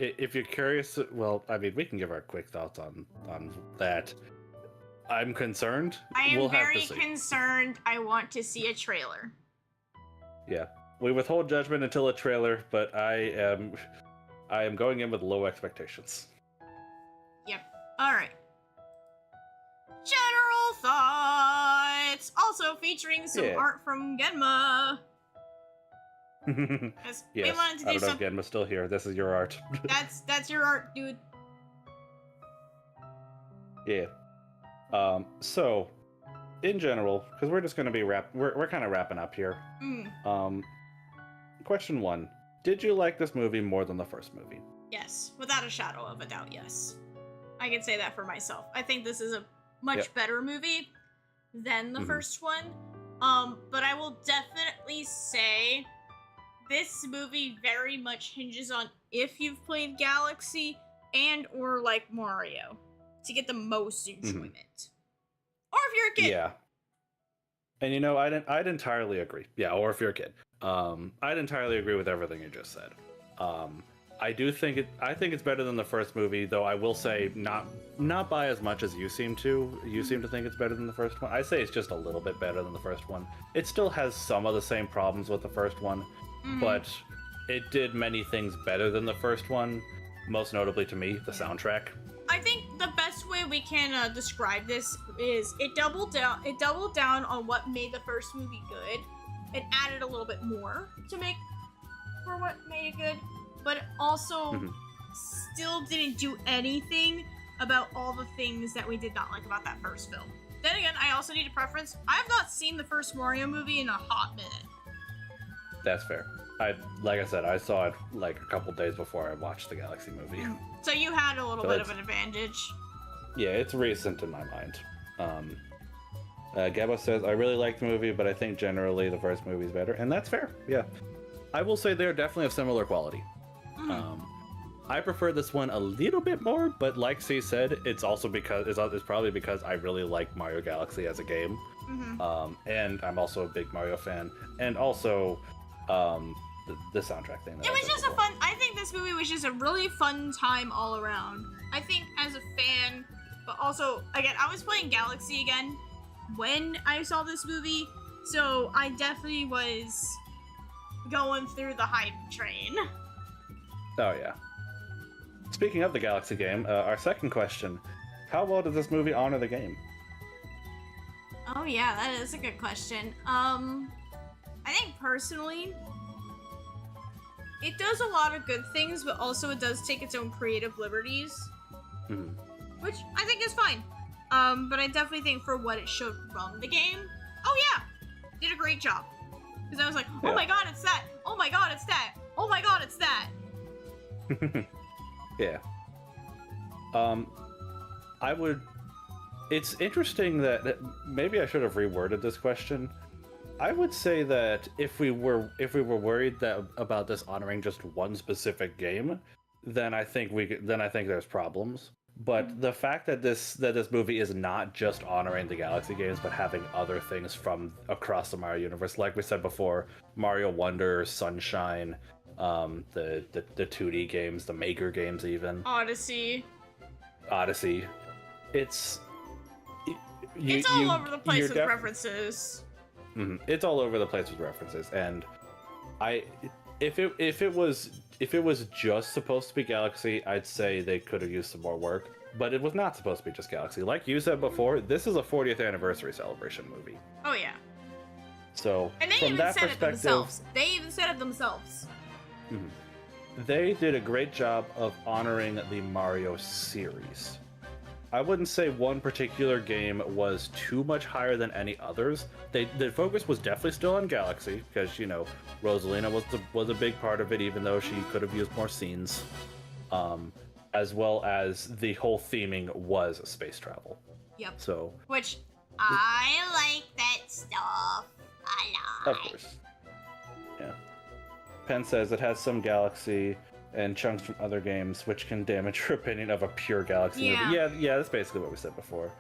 If you're curious, well, I mean, we can give our quick thoughts on that. I'm concerned. I am very concerned. I want to see a trailer. Yeah, we withhold judgment until a trailer, but I am going in with low expectations. Yep. All right. General thoughts, also featuring some art from Genma. Yes, we wanted to do something. Genma's still here. This is your art. That's your art, dude. Yeah. So, in general, because we're just going to be we're kind of wrapping up here. Question 1: did you like this movie more than the first movie? Yes, without a shadow of a doubt. Yes, I can say that for myself. I think this is a much better movie than the first one. But I will definitely say this movie very much hinges on if you've played Galaxy and or like Mario to get the most enjoyment. Or if you're a kid. Yeah. And you know, I'd entirely agree. Yeah, or if you're a kid. I'd entirely agree with everything you just said. I think it's better than the first movie, though I will say not by as much as you seem to. You seem to think it's better than the first one. I say it's just a little bit better than the first one. It still has some of the same problems with the first one, but it did many things better than the first one, most notably to me, the soundtrack. I think the best way we can describe this is it doubled down on what made the first movie good. It added a little bit more to make for what made it good, but it also still didn't do anything about all the things that we did not like about that first film. Then again, I also need a preference. I have not seen the first Mario movie in a hot minute. That's fair. Like I said, I saw it like a couple days before I watched the Galaxy movie. So you had a little bit of an advantage. Yeah, it's recent in my mind. Gabba says, I really like the movie, but I think generally the first movie is better. And that's fair, yeah. I will say they're definitely of similar quality. I prefer this one a little bit more, but like C said, it's also because it's probably because I really like Mario Galaxy as a game. And I'm also a big Mario fan. And also, the soundtrack thing. It was just a fun. I think this movie was just a really fun time all around. I think as a fan, but also again, I was playing Galaxy again when I saw this movie, so I definitely was going through the hype train. Oh yeah. Speaking of the Galaxy game, our second question: how well does this movie honor the game? Oh yeah, that is a good question. I think personally, it does a lot of good things, but also it does take its own creative liberties, which I think is fine. But I definitely think for what it showed from the game, oh yeah, did a great job. Because I was like, oh my god, it's that! Oh my god, it's that! Oh my god, it's that! Yeah. It's interesting that maybe I should have reworded this question. I would say that if we were worried about this honoring just one specific game, then I think there's problems. But the fact that this movie is not just honoring the Galaxy games, but having other things from across the Mario universe, like we said before, Mario Wonder, Sunshine, the 2D games, the Maker games, even Odyssey. It's all over the place with references. It's all over the place with references, and if it was just supposed to be Galaxy, I'd say they could have used some more work. But it was not supposed to be just Galaxy. Like you said before, this is a 40th anniversary celebration movie. Oh yeah. So and they from even that said perspective, it themselves. They even said it themselves. They did a great job of honoring the Mario series. I wouldn't say one particular game was too much higher than any others. The focus was definitely still on Galaxy, because, you know, Rosalina was a big part of it, even though she could have used more scenes. As well as the whole theming was space travel. Yep. So. Which, I like that stuff a lot. Of course. Yeah. Penn says it has some Galaxy and chunks from other games, which can damage your opinion of a pure Galaxy movie. Yeah, that's basically what we said before.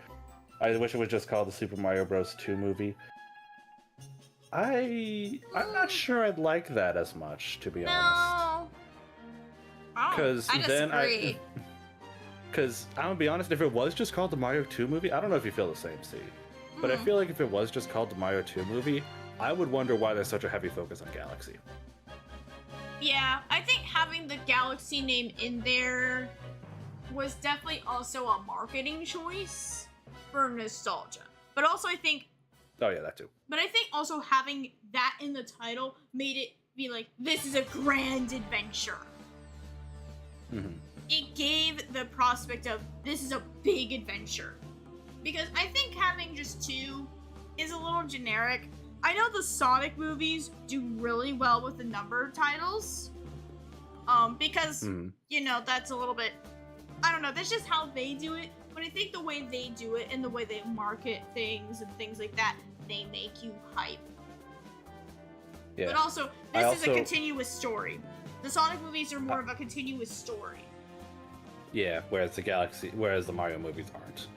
I wish it was just called the Super Mario Bros. 2 movie. I'm not sure I'd like that as much, to be honest. Because I'm gonna be honest, if it was just called the Mario 2 movie, I don't know if you feel the same, Steve, but I feel like if it was just called the Mario 2 movie, I would wonder why there's such a heavy focus on Galaxy. Yeah, I think having the Galaxy name in there was definitely also a marketing choice for nostalgia. But also I think... Oh yeah, that too. But I think also having that in the title made it be like, this is a grand adventure. It gave the prospect of, this is a big adventure. Because I think having just 2 is a little generic. I know the Sonic movies do really well with the number titles. Because, you know, that's a little bit... I don't know, that's just how they do it. But I think the way they do it and the way they market things and things like that, they make you hype. Yeah. But also, this is a continuous story. The Sonic movies are more of a continuous story. Yeah, whereas the Mario movies aren't.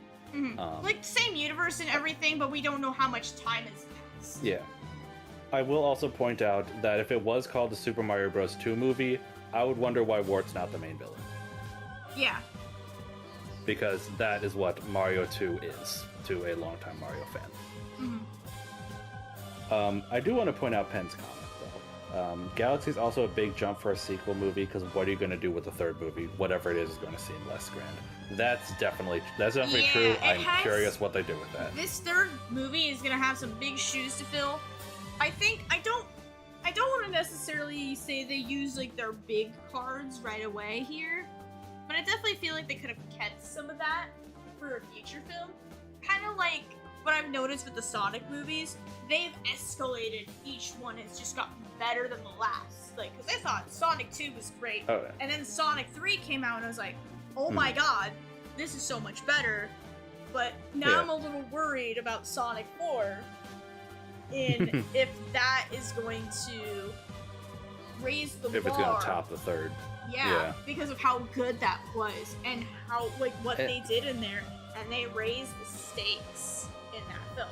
Like, same universe and everything, but we don't know how much time has passed. Yeah. I will also point out that if it was called the Super Mario Bros. 2 movie, I would wonder why Wart's not the main villain. Yeah. Because that is what Mario 2 is to a longtime Mario fan. I do want to point out Penn's comment, though. Galaxy is also a big jump for a sequel movie, because what are you going to do with the third movie? Whatever it is going to seem less grand. That's definitely true. I'm curious what they do with that. This third movie is going to have some big shoes to fill. I don't want to necessarily say they use like their big cards right away here, but I definitely feel like they could have kept some of that for a future film. Kind of like what I've noticed with the Sonic movies, they've escalated. Each one has just gotten better than the last. Like, because I thought Sonic 2 was great, and then Sonic 3 came out, and I was like, oh my god, this is so much better. But now I'm a little worried about Sonic 4, and if that is going to raise the bar. If it's going to top the third. Yeah, because of how good that was, and how, like, what they did in there, and they raised the stakes in that film.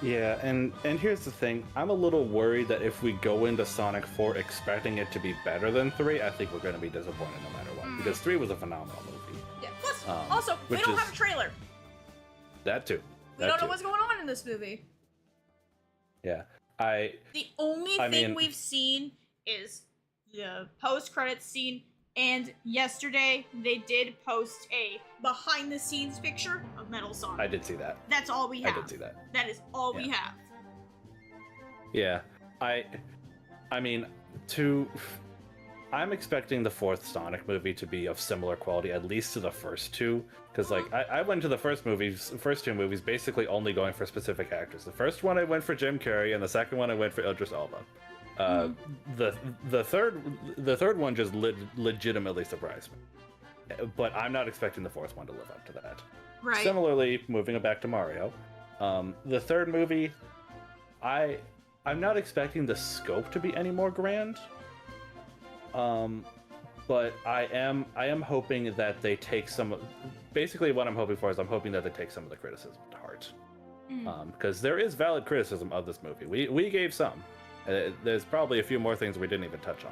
Yeah, and here's the thing. I'm a little worried that if we go into Sonic 4 expecting it to be better than 3, I think we're going to be disappointed no matter what. Because 3 was a phenomenal movie. Yeah, plus, also, we don't have a trailer. That too. We don't know what's going on in this movie. Yeah, The only thing we've seen is the post-credits scene, and yesterday they did post a behind-the-scenes picture of Metal Sonic. I did see that. That's all we have. I did see that. That is all we have. Yeah, I mean, I'm expecting the fourth Sonic movie to be of similar quality, at least to the first two. Because, like, I went to the first two movies basically only going for specific actors. The first one I went for Jim Carrey, and the second one I went for Idris Elba. The third one just legitimately surprised me. But I'm not expecting the fourth one to live up to that. Right. Similarly, moving back to Mario, the third movie, I'm not expecting the scope to be any more grand. But I am hoping that they take some. Basically, what I'm hoping for is I'm hoping that they take some of the criticism to heart, because there is valid criticism of this movie. We gave some. There's probably a few more things we didn't even touch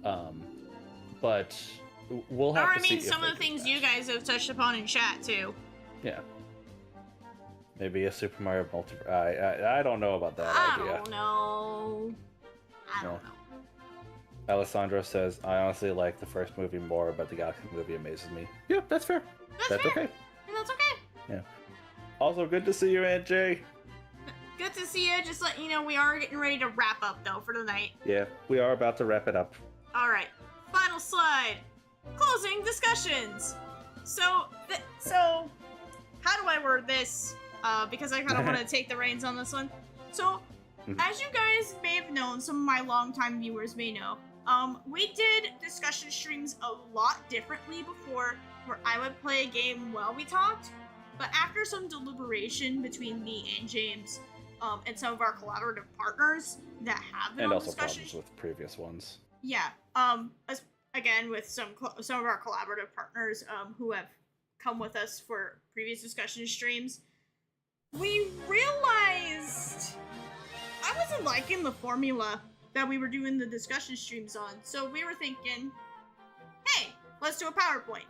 on. But we'll have to see. Some of the things you guys have touched upon in chat too. Yeah. Maybe a Super Mario multiverse. I don't know about that idea. I don't know. Alessandro says, I honestly like the first movie more, but the Galaxy movie amazes me. Yeah, that's fair. That's fair. okay. And that's okay. Yeah. Also, good to see you, Aunt Jay. Good to see you. Just let you know we are getting ready to wrap up, though, for tonight. Yeah, we are about to wrap it up. Alright. Final slide. Closing discussions. So, how do I word this? Because I kind of want to take the reins on this one. So, as you guys may have known, some of my longtime viewers may know, we did discussion streams a lot differently before, where I would play a game while we talked, but after some deliberation between me and James, and some of our collaborative partners that have been and on also discussion problems with previous ones. Yeah, again, with some of our collaborative partners, who have come with us for previous discussion streams, we realized I wasn't liking the formula that we were doing the discussion streams on, so we were thinking, hey, let's do a PowerPoint.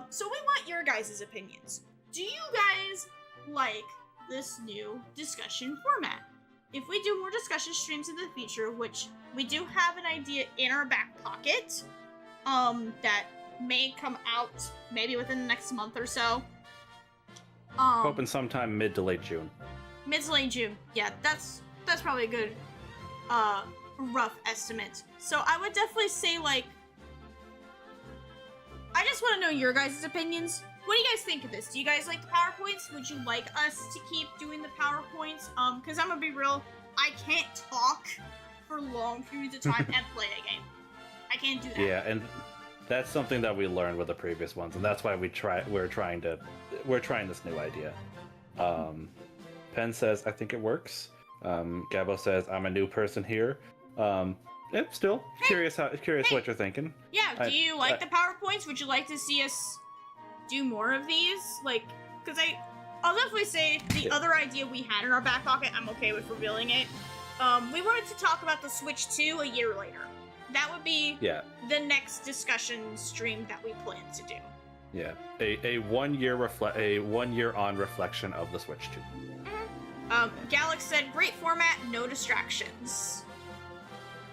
So we want your guys' opinions. Do you guys like this new discussion format? If we do more discussion streams in the future, which we do have an idea in our back pocket, that may come out maybe within the next month or so. Hoping sometime mid to late June. Mid to late June. Yeah, that's probably a good, rough estimate. So I would definitely say, like, I just want to know your guys' opinions. What do you guys think of this? Do you guys like the PowerPoints? Would you like us to keep doing the PowerPoints? Because I'm gonna be real, I can't talk for long periods of time and play a game. I can't do that. Yeah, and that's something that we learned with the previous ones, and that's why we're trying this new idea. Penn says, I think it works. Gabo says, I'm a new person here. Still curious what you're thinking. Yeah, do you like the PowerPoints? Would you like to see us do more of these? Like, because I'll definitely say the other idea we had in our back pocket, I'm okay with revealing it. We wanted to talk about the Switch 2 a year later. That would be the next discussion stream that we plan to do. Yeah, a 1 year on reflection of the Switch 2. Galax said, great format, no distractions.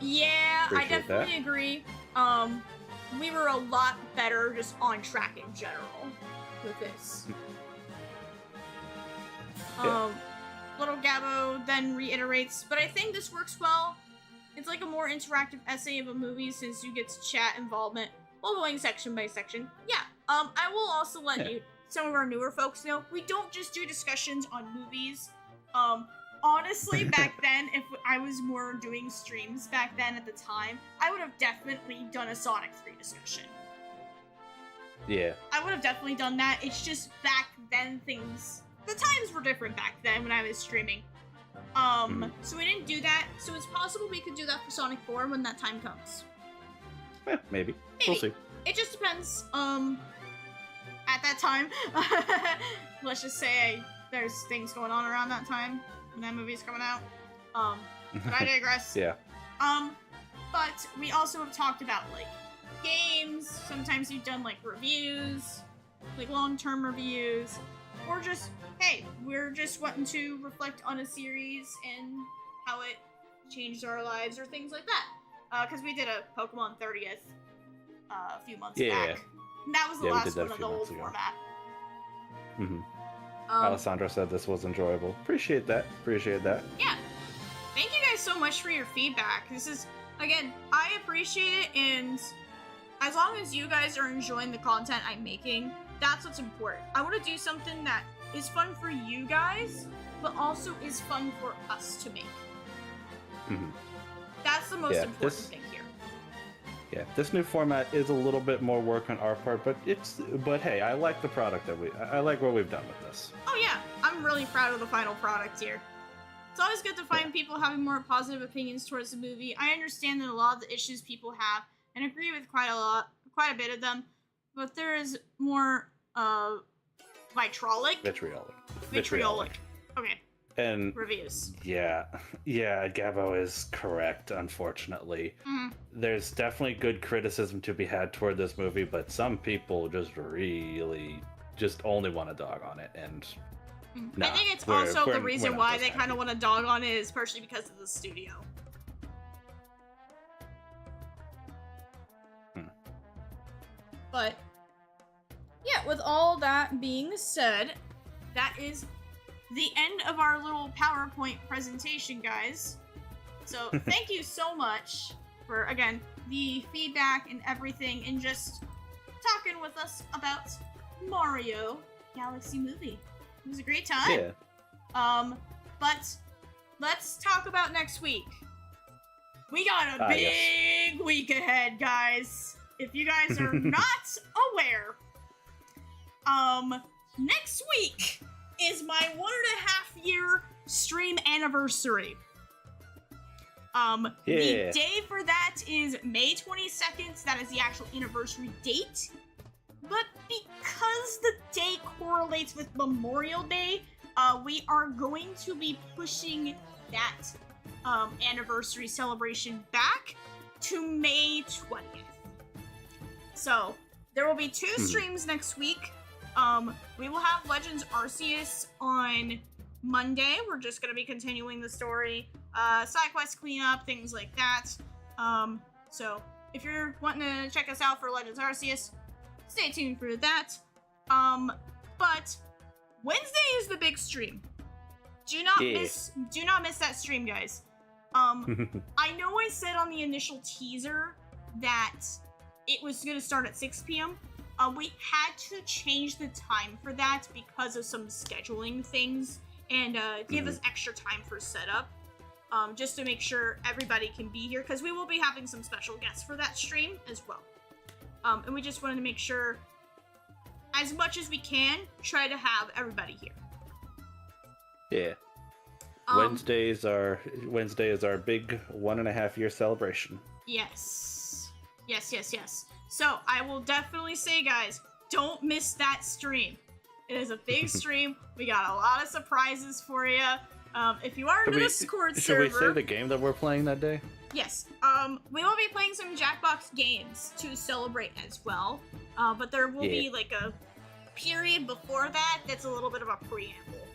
Yeah, Appreciate I definitely agree. We were a lot better just on track in general with this. Little Gabo then reiterates, but I think this works well. It's like a more interactive essay of a movie since you get to chat involvement while going section by section. Yeah, I will also let some of our newer folks know, we don't just do discussions on movies. Honestly, back then, if I was more doing streams back then at the time, I would have definitely done a Sonic 3 discussion. Yeah. I would have definitely done that. It's just back then the times were different back then when I was streaming. So we didn't do that. So it's possible we could do that for Sonic 4 when that time comes. Maybe. We'll see. It just depends, at that time. Let's just say there's things going on around that time when that movie's coming out. But I digress. Yeah. But we also have talked about, like, games. Sometimes we've done, like, reviews, like long-term reviews, or just, hey, we're just wanting to reflect on a series and how it changed our lives or things like that. Because we did a Pokemon 30th a few months back. And that was the last one of the old format. Alessandro said this was enjoyable. Appreciate that. Yeah. Thank you guys so much for your feedback. This is, again, I appreciate it, and as long as you guys are enjoying the content I'm making, that's what's important. I want to do something that is fun for you guys, but also is fun for us to make. That's the most important thing here. Yeah, this new format is a little bit more work on our part, but hey, I like the product I like what we've done with this. Oh yeah, I'm really proud of the final product here. It's always good to find people having more positive opinions towards the movie. I understand that a lot of the issues people have, and agree with quite a bit of them, but there is more vitriolic. Okay. And reviews. Yeah, Gabo is correct, unfortunately. There's definitely good criticism to be had toward this movie, but some people just really just only want to dog on it, and I think it's also the reason why they kind of want to dog on it is partially because of the studio. But yeah, with all that being said, that is the end of our little PowerPoint presentation, guys. So thank you so much for, again, the feedback and everything, and just talking with us about Mario Galaxy movie. It was a great time. Yeah. But let's talk about next week. We got a big week ahead, guys. If you guys are not aware, next week is my 1.5 year stream anniversary. The day for that is May 22nd. That is the actual anniversary date. But because the day correlates with Memorial Day, we are going to be pushing that anniversary celebration back to May 20th. So there will be 2 streams next week. We will have Legends Arceus on Monday. We're just going to be continuing the story, side quest cleanup, things like that. So if you're wanting to check us out for Legends Arceus, stay tuned for that. But Wednesday is the big stream. Do not miss that stream, guys. I know I said on the initial teaser that it was going to start at 6 p.m. We had to change the time for that because of some scheduling things, and give us extra time for setup, just to make sure everybody can be here, because we will be having some special guests for that stream as well. And we just wanted to make sure, as much as we can, try to have everybody here. Yeah. Wednesday is our big 1.5 year celebration. Yes. So I will definitely say, guys, don't miss that stream. It is a big stream. We got a lot of surprises for you. If you are in the Discord server, should we say the game that we're playing that day? Yes. We will be playing some Jackbox games to celebrate as well. But there will be like a period before that that's a little bit of a preamble,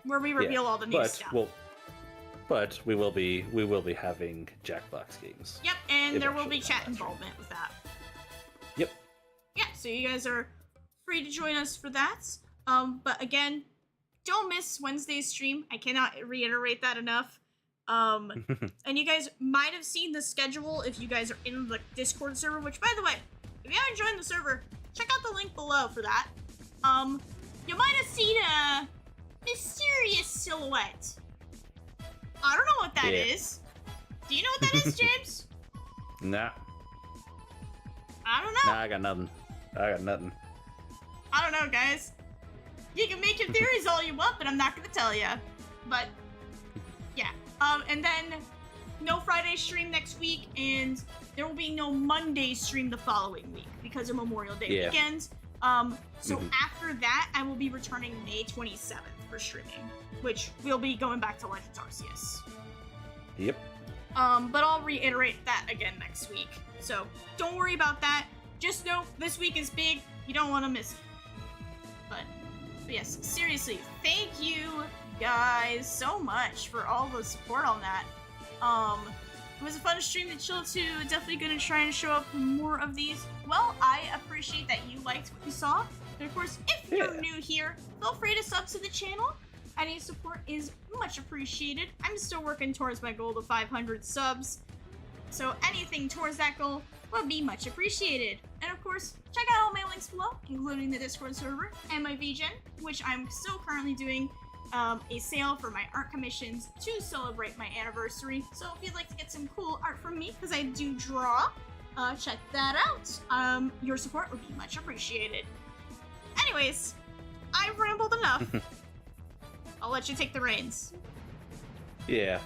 where we reveal all the new stuff. But we will be having Jackbox games. Yep, and there will be chat involvement with that. Yep. Yeah, so you guys are free to join us for that. But again, don't miss Wednesday's stream. I cannot reiterate that enough. And you guys might have seen the schedule if you guys are in the Discord server, which, by the way, if you haven't joined the server, check out the link below for that. You might have seen a mysterious silhouette. I don't know what that is. Do you know what that is, James? Nah. I don't know. Nah, I got nothing. I don't know, guys. You can make your theories all you want, but I'm not gonna tell you. But yeah. And then no Friday stream next week, and there will be no Monday stream the following week because of Memorial Day weekend. So after that, I will be returning May 27th for streaming, which we'll be going back to Legends Arceus. Yep. But I'll reiterate that again next week. So don't worry about that. Just know this week is big. You don't want to miss it. But yes, seriously, thank you guys so much for all the support on that. It was a fun stream to chill to. Definitely gonna try and show up more of these. Well, I appreciate that you liked what you saw. And of course, if you're new here, feel free to sub to the channel. Any support is much appreciated. I'm still working towards my goal of 500 subs, so anything towards that goal would be much appreciated. And of course, check out all my links below, including the Discord server and my VGen, which I'm still currently doing a sale for my art commissions to celebrate my anniversary. So if you'd like to get some cool art from me, because I do draw, check that out. Your support would be much appreciated. Anyways, I've rambled enough. I'll let you take the reins. Yeah.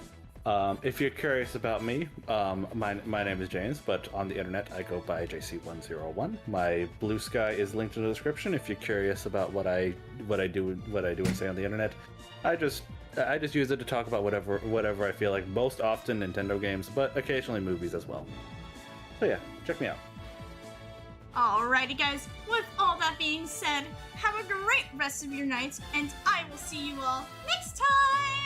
If you're curious about me, my name is James, but on the internet I go by JC101. My Blue Sky is linked in the description. If you're curious about what I do and say on the internet, I just use it to talk about whatever I feel like. Most often Nintendo games, but occasionally movies as well. So yeah, check me out. Alrighty, guys. With all that being said, have a great rest of your night, and I will see you all next time.